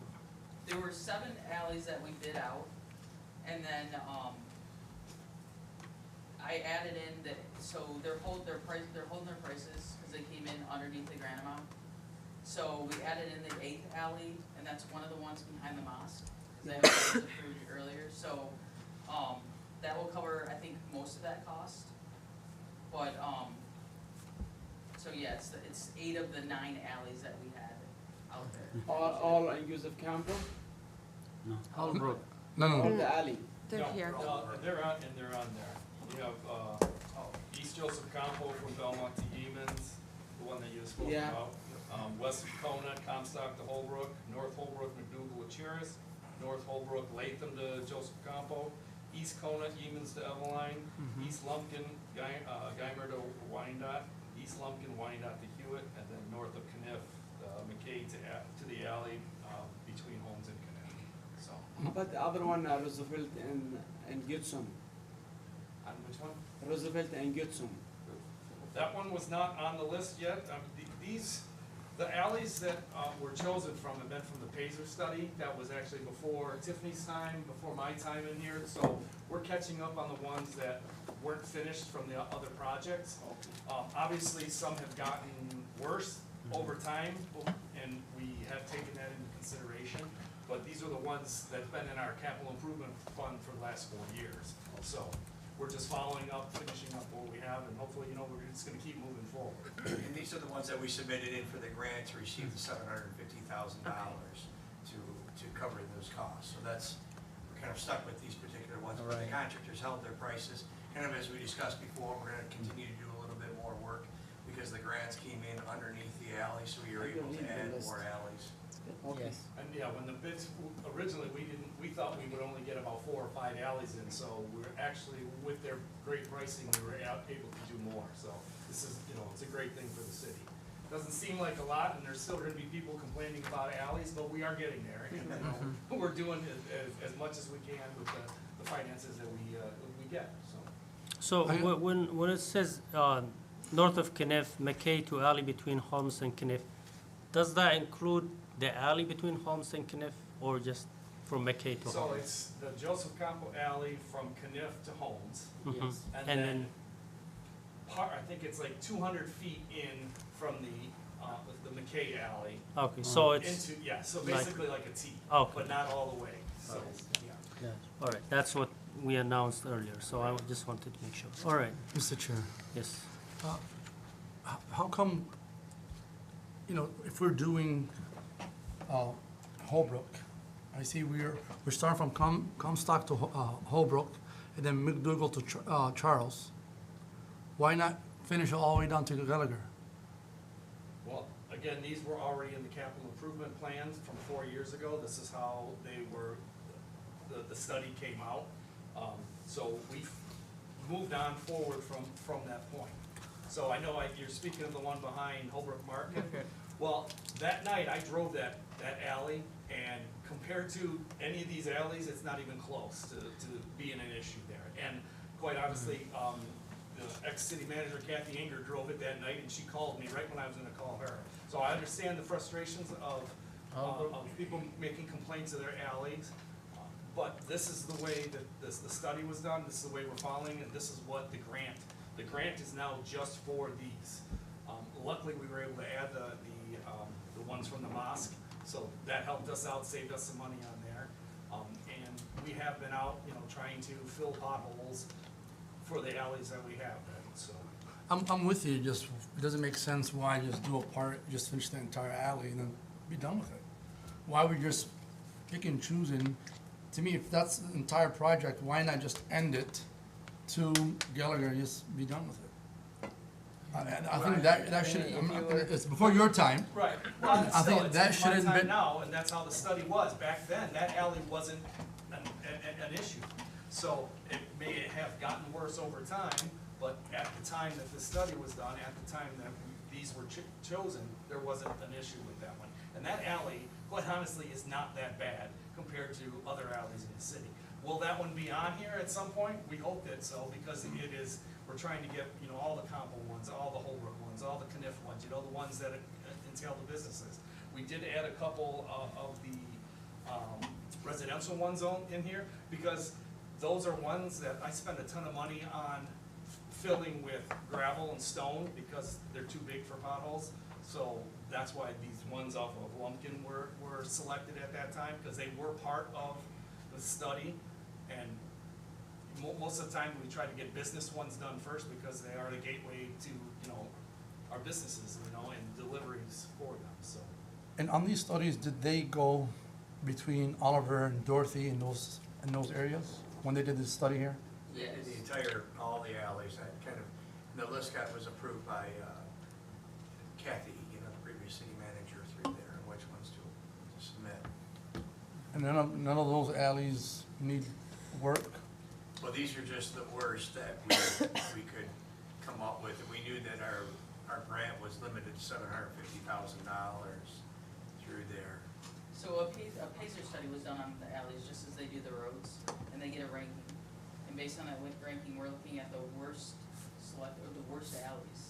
There were 7 alleys that we bid out, and then, I added in that, so they're holding their prices, cause they came in underneath the grant amount. So we added in the 8th alley, and that's one of the ones behind the mosque, cause that was approved earlier, so, that will cover, I think, most of that cost. But, so yeah, it's 8 of the 9 alleys that we had out there. All in Yusuf Campbell? No. Holbrook. No, no, Or no. the alley? They're No, here. they're on, and they're on there. You have, East Joseph Campo from Belmont to Emens, the one that you spoke Yeah. about. West Kona, Comstock to Holbrook, North Holbrook, McDougal to Cheris, North Holbrook, Latham to Joseph Campo, East Kona, Emens to Eveline, East Lumpkin, Geimer to Wyandotte, East Lumpkin, Wyandotte to Hewitt, and then north of Caniff, McKay to the alley, between Holmes and Caniff, so. How about the other one, Roosevelt and Gibson? On which one? Roosevelt and Gibson. That one was not on the list yet. The alleys that were chosen from have been from the Pazer study. That was actually before Tiffany's time, before my time in here. So we're catching up on the ones that weren't finished from the other projects. Obviously, some have gotten worse over time, and we have taken that into consideration. But these are the ones that've been in our capital improvement fund for the last 4 years. So we're just following up, finishing up what we have, and hopefully, we're just gonna keep moving forward. And these are the ones that we submitted in for the grant to receive the $750,000 to cover those costs. So that's, we're kind of stuck with these particular ones. But the contractors held their prices. Kind of as we discussed before, we're gonna continue to do a little bit more work because the grants came in underneath the alley, so we were able to add more alleys. Okay. And yeah, when the bids, originally, we thought we would only get about 4 or 5 alleys in, so we're actually, with their great pricing, we were able to do more, so this is, it's a great thing for the city. Doesn't seem like a lot, and there's still gonna be people complaining about alleys, but we are getting there, and, we're doing as much as we can with the finances that we get, so. So when it says north of Kniff, McKay to alley between Holmes and Kniff, does that include the alley between Holmes and Kniff, or just from McKay to So Holmes? it's the Joseph Campo Alley from Kniff to Holmes. Mhm. And And then, I think it's like 200 feet in from the McKay Alley. Okay, so it's Into, yeah, so like- basically like a T, Okay. but not all the way, so, yeah. Yeah, all right, that's what we announced earlier, so I just wanted to make sure. All right, Mr. Chair, yes. how come, if we're doing Holbrook, I see we're starting from Comstock to Holbrook, and then McDougal to Charles. Why not finish it all the way down to Gallagher? Well, again, these were already in the capital improvement plans from 4 years ago. This is how they were, the study came out. So we've moved on forward from that point. So I know you're speaking of the one behind Holbrook Market. Well, that night I drove that alley, and compared to any of these alleys, it's not even close to being an issue there. And quite honestly, the ex-city manager Kathy Inger drove it that night, and she called me right when I was gonna call her. So I understand the frustrations of people making complaints of their alleys, but this is the way that the study was done, this is the way we're following, and this is what the grant is now just for these. Luckily, we were able to add the ones from the mosque, so that helped us out, saved us some money on there. And we have been out, trying to fill potholes for the alleys that we have, so. I'm with you, just, it doesn't make sense why just do a part, just finish the entire alley and then be done with it. Why we just pick and choosing, to me, if that's the entire project, why not just end it to Gallagher, and just be done with it? I think that should, it's before your time. Right, I well, think still, that it's my shouldn't time been- now, and that's how the study was. Back then, that alley wasn't an issue. So it may have gotten worse over time, but at the time that the study was done, at the time that these were chosen, there wasn't an issue with that one. And that alley, quite honestly, is not that bad compared to other alleys in the city. Will that one be on here at some point? We hope that so, because it is, we're trying to get, all the Compo ones, all the Holbrook ones, all the Kniff ones, the ones that entail the businesses. We did add a couple of the residential ones in here, because those are ones that I spend a ton of money on filling with gravel and stone, because they're too big for potholes. So that's why these ones off of Lumpkin were selected at that time, because they were part of the study. And most of the time, we try to get business ones done first, because they are the gateway to, our businesses, and deliveries for them, so. And on these studies, did they go between Oliver and Dorothy in those areas, when they did this study here? They did the entire, all the alleys, that kind of, and the list was approved by Kathy, the previous city manager through there, and which ones to submit. And none of those alleys need work? Well, these are just the worst that we could come up with, and we knew that our grant was limited to $750,000 through there. So a PACER study was done on the alleys, just as they do the roads, and they get a ranking. And based on that ranking, we're looking at the worst alleys.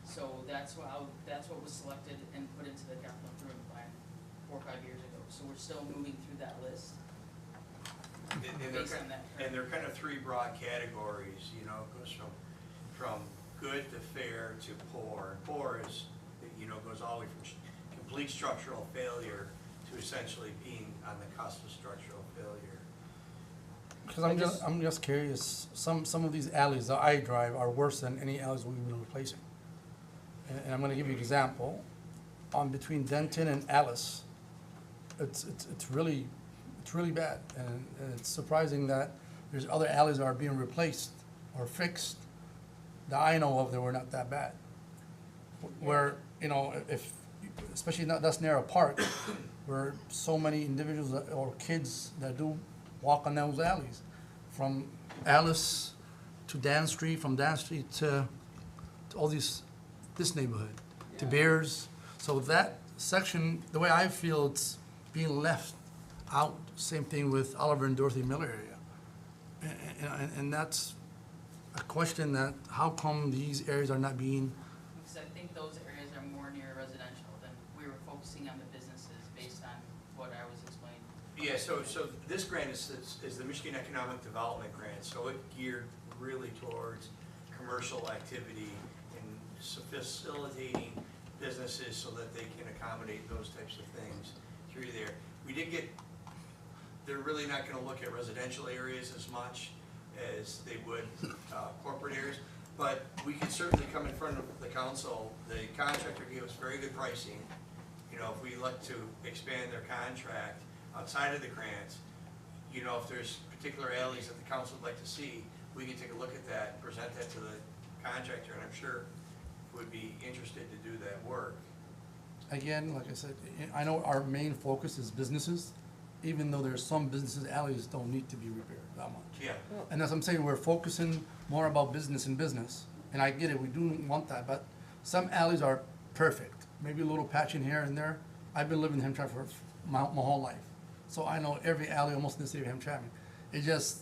So that's what was selected and put into the capital improvement plan 4 or 5 years ago. So we're still moving through that list. And they're kind of 3 broad categories, it goes from good to fair to poor. And poor is, goes all the way from complete structural failure to essentially being on the cusp of structural failure. Because I'm just curious, some of these alleys that I drive are worse than any alleys we've been replacing. And I'm gonna give you an example. Between Denton and Alice, it's really It's really bad, and it's surprising that there's other alleys that are being replaced or fixed that I know of that were not that bad. Where, you know, if, especially not, that's near a park, where so many individuals or kids that do walk on those alleys, from Alice to Dan Street, from Dan Street to all this neighborhood, to Beers. So that section, the way I feel it's being left out, same thing with Oliver and Dorothy Miller area. And that's a question that, how come these areas are not being, Because I think those areas are more near residential than we were focusing on the businesses based on what I was explaining. Yeah, so this grant is the Michigan Economic Development Grant, so it geared really towards commercial activity and facilitating businesses so that they can accommodate those types of things through there. We did get, they're really not gonna look at residential areas as much as they would corporate areas, but we can certainly come in front of the council. The contractor gave us very good pricing. You know, if we look to expand their contract outside of the grants, you know, if there's particular alleys that the council would like to see, we can take a look at that, and present that to the contractor, and I'm sure would be interested to do that work. again, like I said, I know our main focus is businesses, even though there's some businesses, alleys don't need to be repaired that much. Yeah. And as I'm saying, we're focusing more about business and business, and I get it, we do want that, but some alleys are perfect. Maybe a little patching here and there. I've been living in Hamtramck for my whole life, so I know every alley almost in the city of Hamtramck. It just,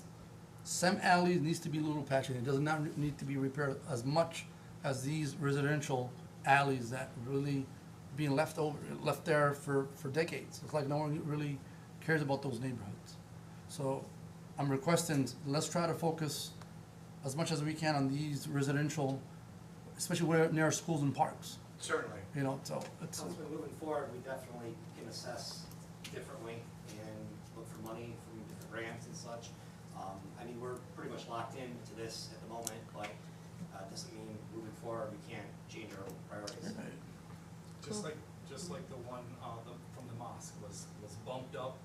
some alleys needs to be a little patching. It does not need to be repaired as much as these residential alleys that really being left there for decades. It's like no one really cares about those neighborhoods. So I'm requesting, let's try to focus as much as we can on these residential, especially where near schools and parks. Certainly. You know, so it's. Councilman, moving forward, we definitely can assess differently and look for money from different grants and such. I mean, we're pretty much locked into this at the moment, but doesn't mean moving forward we can't change our priorities. Just like the one, from the mosque was bumped up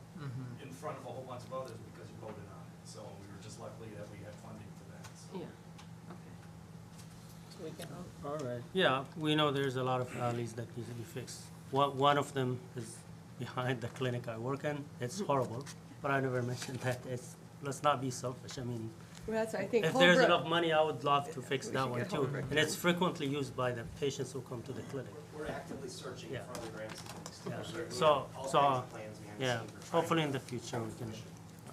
in front of a whole bunch of others because you voted on it. So we were just lucky that we had funding for that, so. Yeah. All right, yeah, we know there's a lot of alleys that need to be fixed. One of them is behind the clinic I work in. It's horrible, but I never mentioned that. Let's not be selfish. I mean, Well, that's, I think. if there's Holbrook- enough money, I would love to fix We that should one get too. Holbrook. And it's frequently used by the patients who come to the clinic. We're actively searching Yeah. for other grants and things. Yeah, We have so, all kinds so, of plans behind the yeah, scenes. We're trying hopefully to in the future we can, all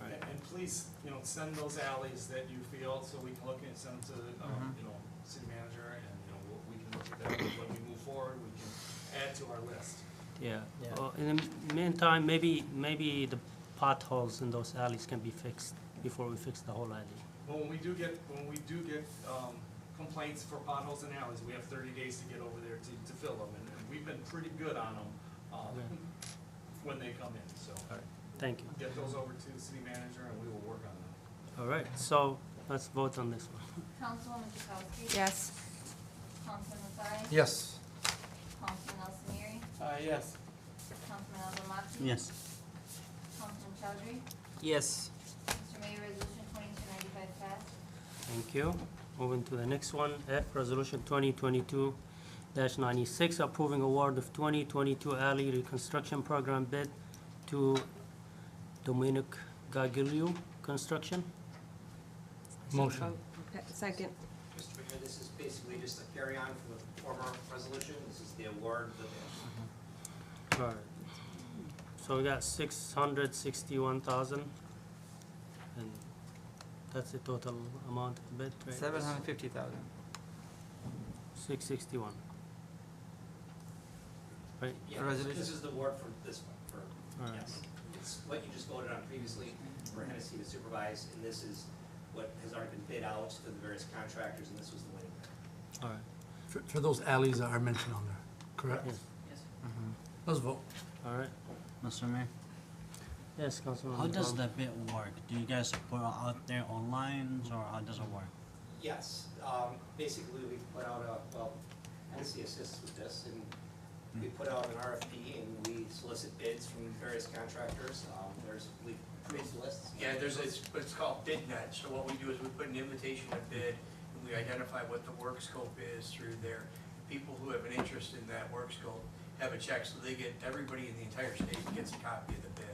right. And please, you know, send those alleys that you feel, so we can look and send them to, you know, city manager, and, you know, we can look at that when we move forward, we can add to our list. Yeah, in the meantime, maybe the potholes in those alleys can be fixed before we fix the whole alley. Well, when we do get complaints for potholes and alleys, we have 30 days to get over there to fill them, and we've been pretty good on them, when they come in, so. All right, thank you. Get those over to the city manager, and we will work on them. All right, so let's vote on this one. Councilwoman Jakowski? Yes. Councilman Mathari? Yes. Councilman Al Samiri? Yes. Councilman Al Zamaki? Yes. Councilman Chowdhury? Yes. Mr. Mayor, resolution 2295 passed. Thank you. Moving to the next one, F, Resolution 2022-96, approving award of 2022 alley reconstruction program bid to Dominic Gagliu Construction. Motion. Second. Mr. Mayor, this is basically just a carry-on from the former resolution. This is the award that All right. So we got 661,000, and that's the total amount of bid, right? 750,000. 661. Right? Yeah, this is the award for this one, for, All right. yes. It's what you just voted on previously for Hennessy to supervise, and this is what has already been bid out to the various contractors, and this was the winning bid. All right. For those alleys that are mentioned on there, correct? Yes. Yes. Let's vote. All right. Mr. Mayor, Yes, Councilman. how does Brown. the bid work? Do you guys put it out there online, or how does it work? Yes, basically we put out Hennessy assists with this, and we put out an RFP and we solicit bids from various contractors. We Yeah, it's called BidNet, so what we do is we put an invitation to bid, and we identify what the work scope is through there. People who have an interest in that work scope have a check, so they get, everybody in the entire state gets a copy of the bid.